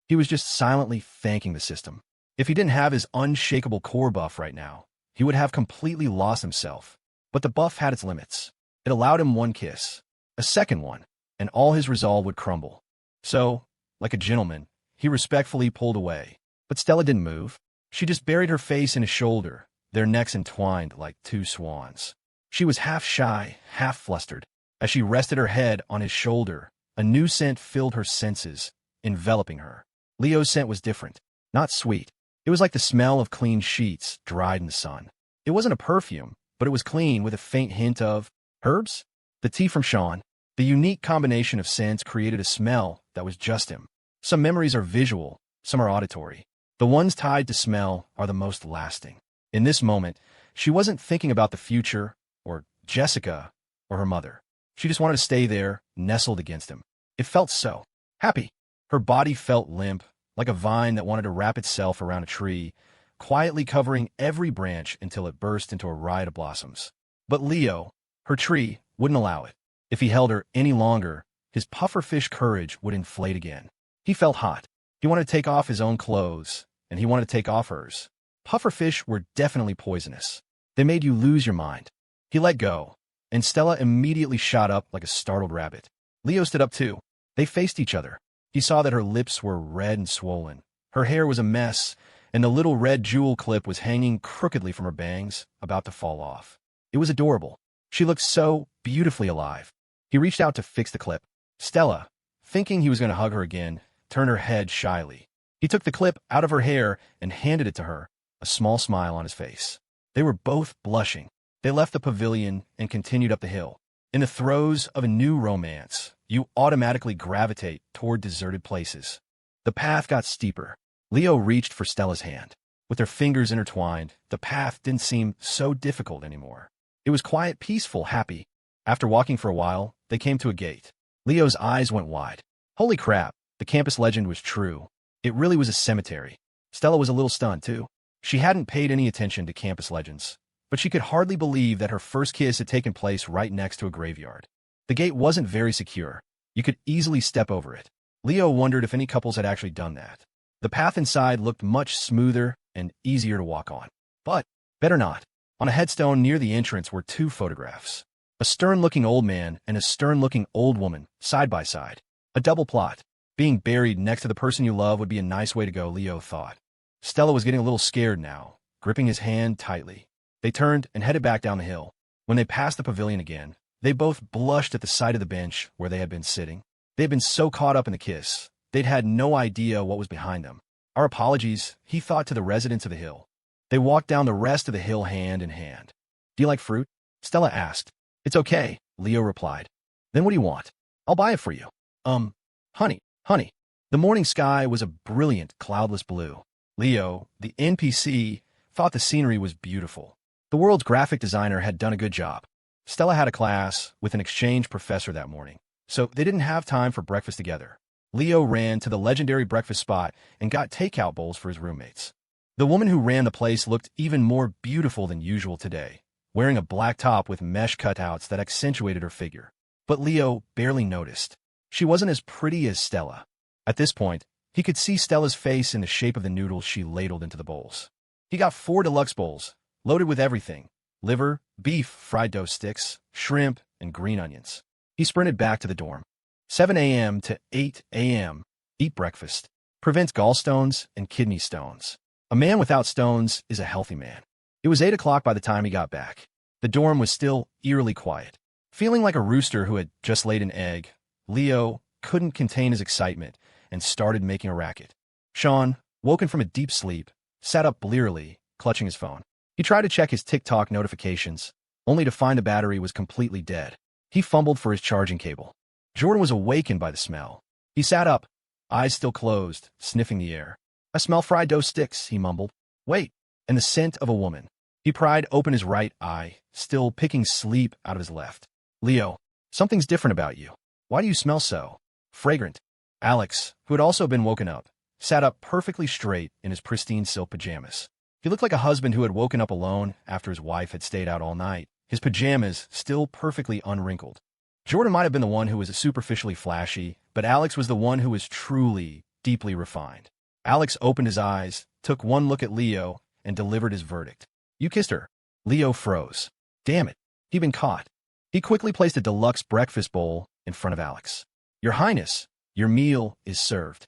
S1: He was just silently thanking the system. If he didn't have his unshakable core buff right now, he would have completely lost himself. But the buff had its limits. It allowed him one kiss, a second one, and all his resolve would crumble. So, like a gentleman, he respectfully pulled away. But Stella didn't move. She just buried her face in his shoulder, their necks entwined like two swans. She was half shy, half flustered. As she rested her head on his shoulder, a new scent filled her senses, enveloping her. Leo's scent was different, not sweet. It was like the smell of clean sheets dried in the sun. It wasn't a perfume, but it was clean with a faint hint of herbs. The tea from Sean. The unique combination of scents created a smell that was just him. Some memories are visual, some are auditory. The ones tied to smell are the most lasting. In this moment, she wasn't thinking about the future, or Jessica, or her mother. She just wanted to stay there, nestled against him. It felt so happy. Her body felt limp, like a vine that wanted to wrap itself around a tree, quietly covering every branch until it burst into a riot of blossoms. But Leo, her tree, wouldn't allow it. If he held her any longer, his pufferfish courage would inflate again. He felt hot. He wanted to take off his own clothes, and he wanted to take off hers. Pufferfish were definitely poisonous. They made you lose your mind. He let go, and Stella immediately shot up like a startled rabbit. Leo stood up too. They faced each other. He saw that her lips were red and swollen. Her hair was a mess, and the little red jewel clip was hanging crookedly from her bangs, about to fall off. It was adorable. She looked so beautifully alive. He reached out to fix the clip. Stella, thinking he was going to hug her again, turned her head shyly. He took the clip out of her hair and handed it to her, a small smile on his face. They were both blushing. They left the pavilion and continued up the hill. In the throes of a new romance, you automatically gravitate toward deserted places. The path got steeper. Leo reached for Stella's hand. With their fingers intertwined, the path didn't seem so difficult anymore. It was quiet, peaceful, happy. After walking for a while, they came to a gate. Leo's eyes went wide. Holy crap, the campus legend was true. It really was a cemetery. Stella was a little stunned, too. She hadn't paid any attention to campus legends, but she could hardly believe that her first kiss had taken place right next to a graveyard. The gate wasn't very secure. You could easily step over it. Leo wondered if any couples had actually done that. The path inside looked much smoother and easier to walk on. But, better not. On a headstone near the entrance were two photographs. A stern-looking old man and a stern-looking old woman, side by side. A double plot. Being buried next to the person you love would be a nice way to go, Leo thought. Stella was getting a little scared now, gripping his hand tightly. They turned and headed back down the hill. When they passed the pavilion again, they both blushed at the sight of the bench where they had been sitting. They had been so caught up in the kiss, they'd had no idea what was behind them. Our apologies, he thought to the residents of the hill. They walked down the rest of the hill hand in hand. Do you like fruit? Stella asked. It's okay, Leo replied. Then what do you want? I'll buy it for you. Honey. The morning sky was a brilliant, cloudless blue. Leo, the NPC, thought the scenery was beautiful. The world's graphic designer had done a good job. Stella had a class with an exchange professor that morning, so they didn't have time for breakfast together. Leo ran to the legendary breakfast spot and got takeout bowls for his roommates. The woman who ran the place looked even more beautiful than usual today, wearing a black top with mesh cutouts that accentuated her figure. But Leo barely noticed. She wasn't as pretty as Stella. At this point, he could see Stella's face in the shape of the noodles she ladled into the bowls. He got 4 deluxe bowls, loaded with everything: liver, beef, fried dough sticks, shrimp, and green onions. He sprinted back to the dorm. 7 a.m. to 8 a.m. Eat breakfast. Prevents gallstones and kidney stones. A man without stones is a healthy man. It was 8 o'clock by the time he got back. The dorm was still eerily quiet. Feeling like a rooster who had just laid an egg, Leo couldn't contain his excitement and started making a racket. Sean, woken from a deep sleep, sat up blearily, clutching his phone. He tried to check his TikTok notifications, only to find the battery was completely dead. He fumbled for his charging cable. Jordan was awakened by the smell. He sat up, eyes still closed, sniffing the air. I smell fried dough sticks, he mumbled. Wait, and the scent of a woman. He pried open his right eye, still picking sleep out of his left. Leo, something's different about you. Why do you smell so fragrant? Alex, who had also been woken up, sat up perfectly straight in his pristine silk pajamas. He looked like a husband who had woken up alone after his wife had stayed out all night, his pajamas still perfectly unwrinkled. Jordan might have been the one who was superficially flashy, but Alex was the one who was truly, deeply refined. Alex opened his eyes, took one look at Leo, and delivered his verdict. You kissed her. Leo froze. Damn it. He'd been caught. He quickly placed a deluxe breakfast bowl in front of Alex. Your Highness, your meal is served.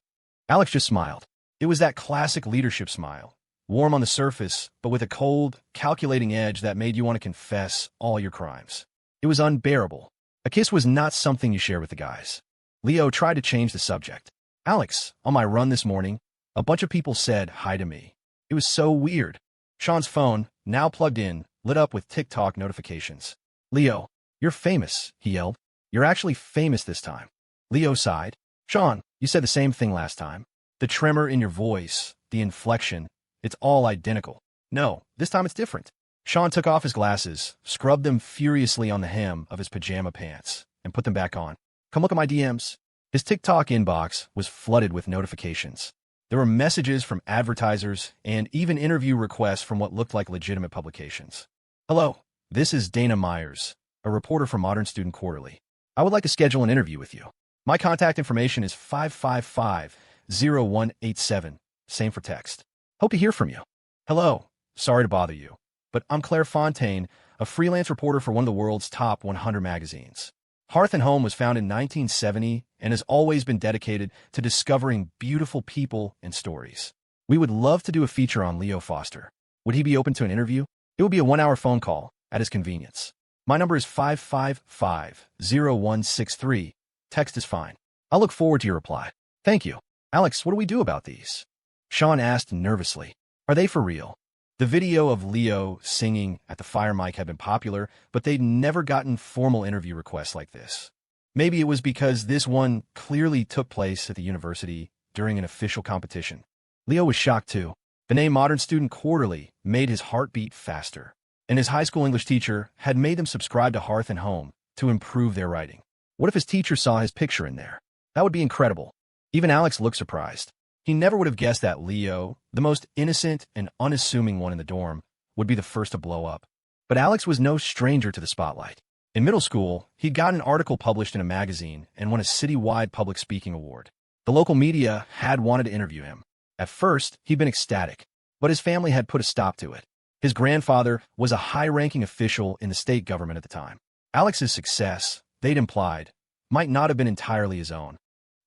S1: Alex just smiled. It was that classic leadership smile, warm on the surface, but with a cold, calculating edge that made you want to confess all your crimes. It was unbearable. A kiss was not something you share with the guys. Leo tried to change the subject. Alex, on my run this morning, a bunch of people said hi to me. It was so weird. Sean's phone, now plugged in, lit up with TikTok notifications. Leo, you're famous, he yelled. You're actually famous this time. Leo sighed. Sean, you said the same thing last time. The tremor in your voice, the inflection, it's all identical. No, this time it's different. Sean took off his glasses, scrubbed them furiously on the hem of his pajama pants, and put them back on. Come look at my DMs. His TikTok inbox was flooded with notifications. There were messages from advertisers and even interview requests from what looked like legitimate publications. Hello, this is Dana Myers, a reporter from Modern Student Quarterly. I would like to schedule an interview with you. My contact information is 555-0187. Same for text. Hope to hear from you. Hello, sorry to bother you, but I'm Claire Fontaine, a freelance reporter for one of the world's top 100 magazines. Hearth and Home was founded in 1970 and has always been dedicated to discovering beautiful people and stories. We would love to do a feature on Leo Foster. Would he be open to an interview? It would be a 1-hour phone call at his convenience. My number is 555-0163. Text is fine. I'll look forward to your reply. Thank you. Alex, what do we do about these? Sean asked nervously. Are they for real? The video of Leo singing at the fire mic had been popular, but they'd never gotten formal interview requests like this. Maybe it was because this one clearly took place at the university during an official competition. Leo was shocked too. The name Modern Student Quarterly made his heart beat faster, and his high school English teacher had made them subscribe to Hearth and Home to improve their writing. What if his teacher saw his picture in there? That would be incredible. Even Alex looked surprised. He never would have guessed that Leo, the most innocent and unassuming one in the dorm, would be the first to blow up. But Alex was no stranger to the spotlight. In middle school, he'd got an article published in a magazine and won a citywide public speaking award. The local media had wanted to interview him. At first, he'd been ecstatic, but his family had put a stop to it. His grandfather was a high-ranking official in the state government at the time. Alex's success, they'd implied, might not have been entirely his own.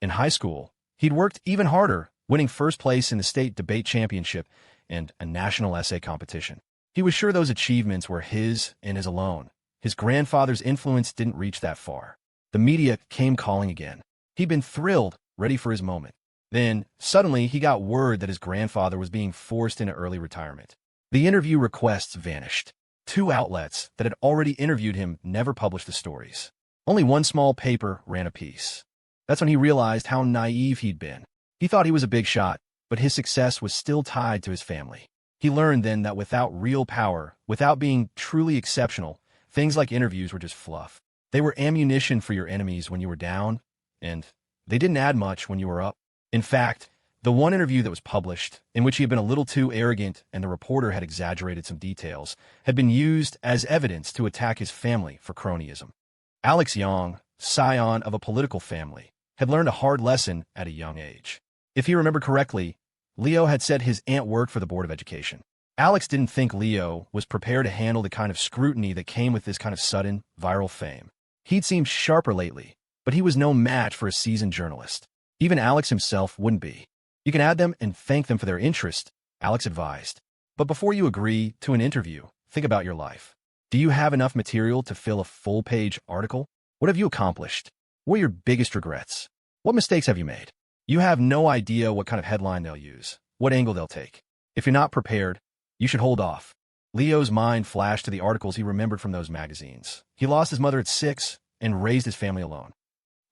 S1: In high school, he'd worked even harder, winning first place in the state debate championship and a national essay competition. He was sure those achievements were his and his alone. His grandfather's influence didn't reach that far. The media came calling again. He'd been thrilled, ready for his moment. Then, suddenly, he got word that his grandfather was being forced into early retirement. The interview requests vanished. 2 outlets that had already interviewed him never published the stories. Only one small paper ran a piece. That's when he realized how naive he'd been. He thought he was a big shot, but his success was still tied to his family. He learned then that without real power, without being truly exceptional, things like interviews were just fluff. They were ammunition for your enemies when you were down, and they didn't add much when you were up. In fact, the one interview that was published, in which he had been a little too arrogant and the reporter had exaggerated some details, had been used as evidence to attack his family for cronyism. Alex Young, scion of a political family, had learned a hard lesson at a young age. If he remembered correctly, Leo had said his aunt worked for the Board of Education. Alex didn't think Leo was prepared to handle the kind of scrutiny that came with this kind of sudden, viral fame. He'd seemed sharper lately, but he was no match for a seasoned journalist. Even Alex himself wouldn't be. You can add them and thank them for their interest, Alex advised. But before you agree to an interview, think about your life. Do you have enough material to fill a full-page article? What have you accomplished? What are your biggest regrets? What mistakes have you made? You have no idea what kind of headline they'll use, what angle they'll take. If you're not prepared, you should hold off. Leo's mind flashed to the articles he remembered from those magazines. He lost his mother at 6 and raised his family alone.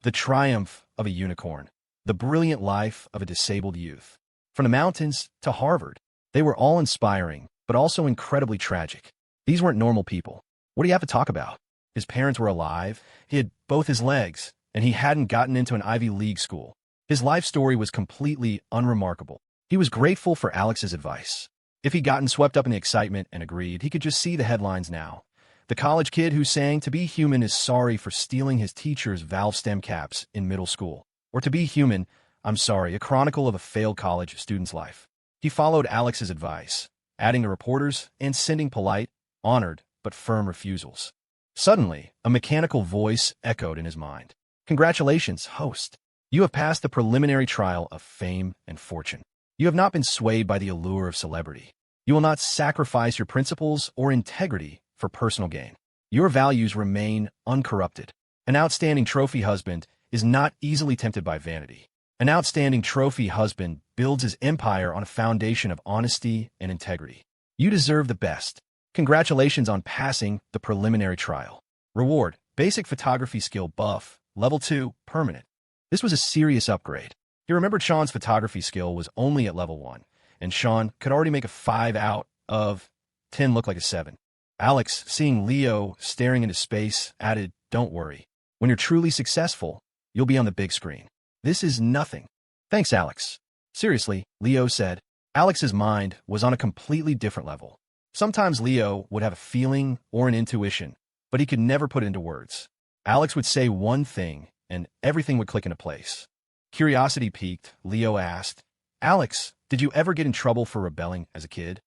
S1: The triumph of a unicorn. The brilliant life of a disabled youth. From the mountains to Harvard, they were all inspiring, but also incredibly tragic. These weren't normal people. What do you have to talk about? His parents were alive, he had both his legs, and he hadn't gotten into an Ivy League school. His life story was completely unremarkable. He was grateful for Alex's advice. If he'd gotten swept up in the excitement and agreed, he could just see the headlines now. The college kid who sang "To Be Human" is sorry for stealing his teacher's valve stem caps in middle school. Or "To Be Human, I'm sorry, a chronicle of a failed college student's life." He followed Alex's advice, adding the reporters and sending polite, honored, but firm refusals. Suddenly, a mechanical voice echoed in his mind. Congratulations, host. You have passed the preliminary trial of fame and fortune. You have not been swayed by the allure of celebrity. You will not sacrifice your principles or integrity for personal gain. Your values remain uncorrupted. An outstanding trophy husband is not easily tempted by vanity. An outstanding trophy husband builds his empire on a foundation of honesty and integrity. You deserve the best. Congratulations on passing the preliminary trial. Reward: basic photography skill buff, level 2, permanent. This was a serious upgrade. He remembered Sean's photography skill was only at level 1, and Sean could already make a 5 out of 10 look like a 7. Alex, seeing Leo staring into space, added, "Don't worry. When you're truly successful, you'll be on the big screen. This is nothing." "Thanks, Alex." "Seriously," Leo said. Alex's mind was on a completely different level. Sometimes Leo would have a feeling or an intuition, but he could never put it into words. Alex would say one thing, and everything would click into place. Curiosity piqued, Leo asked, "Alex, did you ever get in trouble for rebelling as a kid?"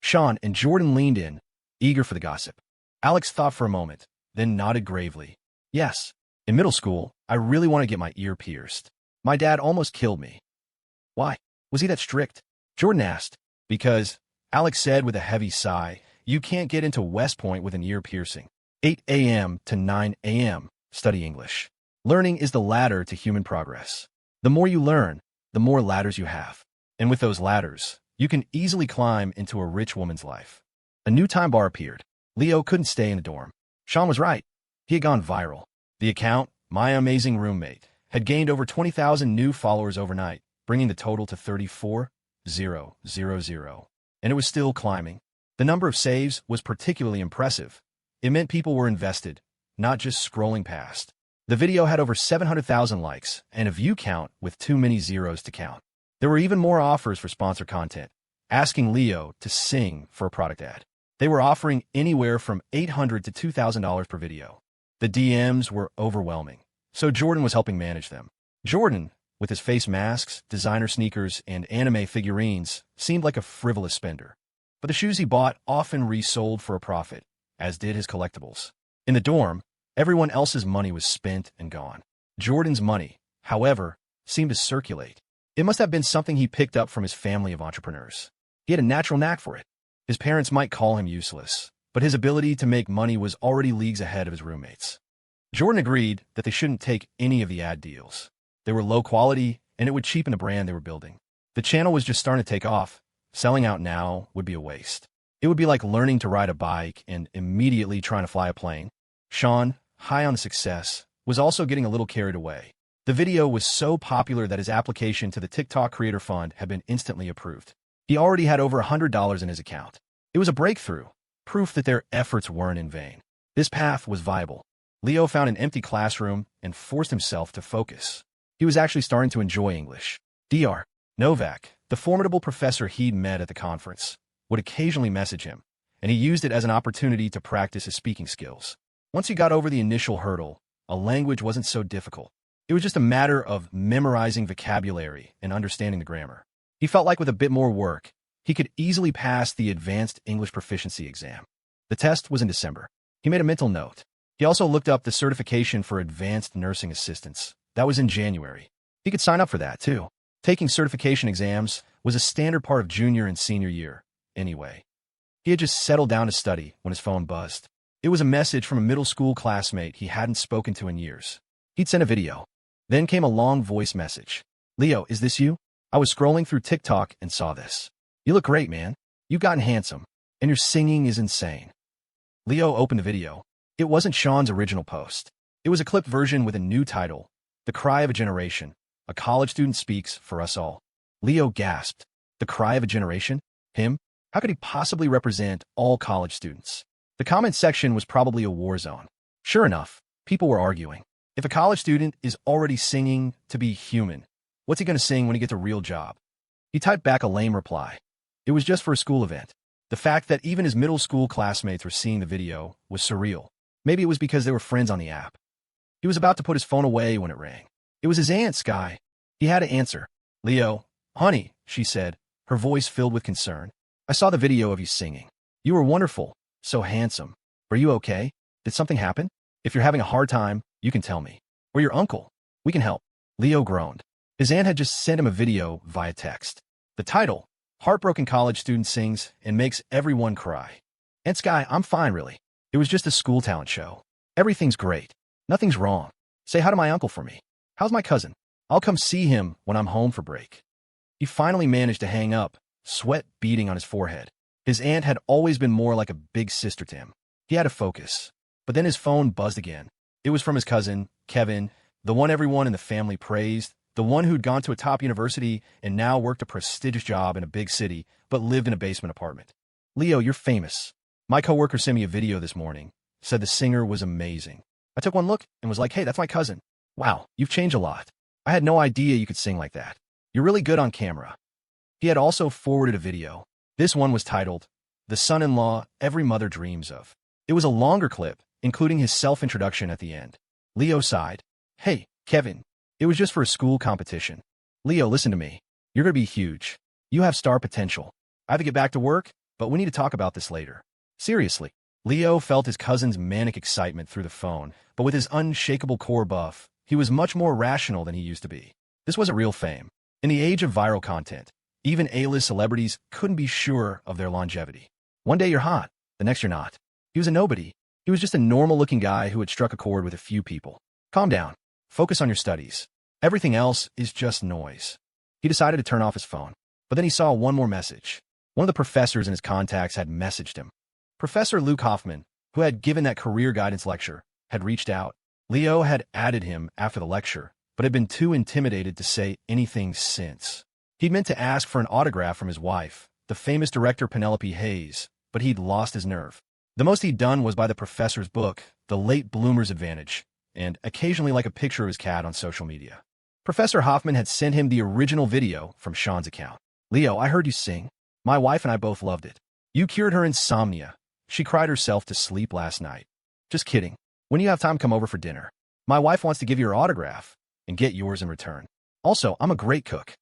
S1: Sean and Jordan leaned in, eager for the gossip. Alex thought for a moment, then nodded gravely. "Yes. In middle school, I really wanted to get my ear pierced. My dad almost killed me." "Why? Was he that strict?" Jordan asked. "Because," Alex said with a heavy sigh, "you can't get into West Point with an ear piercing. 8 a.m. to 9 a.m. Study English. Learning is the ladder to human progress. The more you learn, the more ladders you have. And with those ladders, you can easily climb into a rich woman's life." A new time bar appeared. Leo couldn't stay in the dorm. Sean was right. He had gone viral. The account, My Amazing Roommate, had gained over 20,000 new followers overnight, bringing the total to 34,000, and it was still climbing. The number of saves was particularly impressive. It meant people were invested, not just scrolling past. The video had over 700,000 likes and a view count with too many zeros to count. There were even more offers for sponsor content, asking Leo to sing for a product ad. They were offering anywhere from $800 to $2,000 per video. The DMs were overwhelming, so Jordan was helping manage them. Jordan, with his face masks, designer sneakers, and anime figurines, seemed like a frivolous spender. But the shoes he bought often resold for a profit, as did his collectibles. In the dorm, everyone else's money was spent and gone. Jordan's money, however, seemed to circulate. It must have been something he picked up from his family of entrepreneurs. He had a natural knack for it. His parents might call him useless, but his ability to make money was already leagues ahead of his roommates. Jordan agreed that they shouldn't take any of the ad deals. They were low quality, and it would cheapen the brand they were building. The channel was just starting to take off. Selling out now would be a waste. It would be like learning to ride a bike and immediately trying to fly a plane. Sean, high on success, was also getting a little carried away. The video was so popular that his application to the TikTok Creator Fund had been instantly approved. He already had over $100 in his account. It was a breakthrough, proof that their efforts weren't in vain. This path was viable. Leo found an empty classroom and forced himself to focus. He was actually starting to enjoy English. Dr. Novak, the formidable professor he'd met at the conference, would occasionally message him, and he used it as an opportunity to practice his speaking skills. Once he got over the initial hurdle, a language wasn't so difficult. It was just a matter of memorizing vocabulary and understanding the grammar. He felt like with a bit more work, he could easily pass the Advanced English Proficiency exam. The test was in December. He made a mental note. He also looked up the certification for advanced nursing assistants. That was in January. He could sign up for that, too. Taking certification exams was a standard part of junior and senior year, anyway. He had just settled down to study when his phone buzzed. It was a message from a middle school classmate he hadn't spoken to in years. He'd sent a video. Then came a long voice message. "Leo, is this you? I was scrolling through TikTok and saw this. You look great, man. You've gotten handsome, and your singing is insane." Leo opened the video. It wasn't Sean's original post. It was a clipped version with a new title, "The Cry of a Generation. A college student speaks for us all." Leo gasped. The cry of a generation? Him? How could he possibly represent all college students? The comment section was probably a war zone. Sure enough, people were arguing. If a college student is already singing to be human, what's he going to sing when he gets a real job? He typed back a lame reply. It was just for a school event. The fact that even his middle school classmates were seeing the video was surreal. Maybe it was because they were friends on the app. He was about to put his phone away when it rang. It was his aunt, Sky. He had to answer. "Leo, honey," she said, her voice filled with concern. "I saw the video of you singing. You were wonderful, so handsome. Are you okay? Did something happen? If you're having a hard time, you can tell me. Or your uncle. We can help." Leo groaned. His aunt had just sent him a video via text. The title, Heartbroken college student sings and makes everyone cry. And Sky, I'm fine, really. It was just a school talent show. Everything's great. Nothing's wrong. Say hi to my uncle for me. How's my cousin? I'll come see him when I'm home for break. He finally managed to hang up, sweat beading on his forehead. His aunt had always been more like a big sister to him. He had to focus. But then his phone buzzed again. It was from his cousin, Kevin, the one everyone in the family praised, the one who'd gone to a top university and now worked a prestigious job in a big city, but lived in a basement apartment. Leo, you're famous. My coworker sent me a video this morning, said the singer was amazing. I took one look and was like, hey, that's my cousin. Wow, you've changed a lot. I had no idea you could sing like that. You're really good on camera. He had also forwarded a video. This one was titled, The Son-in-Law Every Mother Dreams of. It was a longer clip, including his self-introduction at the end. Leo sighed. Hey, Kevin. It was just for a school competition. Leo, listen to me. You're going to be huge. You have star potential. I have to get back to work, but we need to talk about this later. Seriously. Leo felt his cousin's manic excitement through the phone, but with his unshakable core buff, he was much more rational than he used to be. This wasn't real fame. In the age of viral content, even A-list celebrities couldn't be sure of their longevity. One day you're hot, the next you're not. He was a nobody. He was just a normal-looking guy who had struck a chord with a few people. Calm down. Focus on your studies. Everything else is just noise. He decided to turn off his phone, but then he saw one more message. One of the professors in his contacts had messaged him. Professor Luke Hoffman, who had given that career guidance lecture, had reached out. Leo had added him after the lecture, but had been too intimidated to say anything since. He'd meant to ask for an autograph from his wife, the famous director Penelope Hayes, but he'd lost his nerve. The most he'd done was buy the professor's book, The Late Bloomer's Advantage, and occasionally like a picture of his cat on social media. Professor Hoffman had sent him the original video from Sean's account. Leo, I heard you sing. My wife and I both loved it. You cured her insomnia. She cried herself to sleep last night. Just kidding. When you have time, come over for dinner. My wife wants to give you her autograph and get yours in return. Also, I'm a great cook.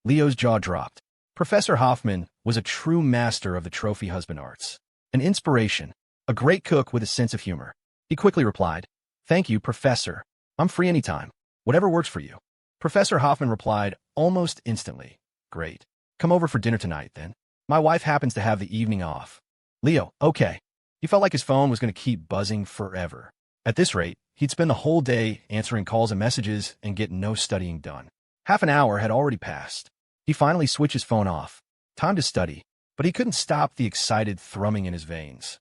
S1: Leo's jaw dropped. Professor Hoffman was a true master of the trophy husband arts. An inspiration, a great cook with a sense of humor. He quickly replied, Thank you, Professor. I'm free anytime. Whatever works for you. Professor Hoffman replied almost instantly, Great. Come over for dinner tonight, then. My wife happens to have the evening off. Leo, okay. He felt like his phone was going to keep buzzing forever. At this rate, he'd spend the whole day answering calls and messages and get no studying done. Half an hour had already passed. He finally switched his phone off. Time to study, but he couldn't stop the excited thrumming in his veins.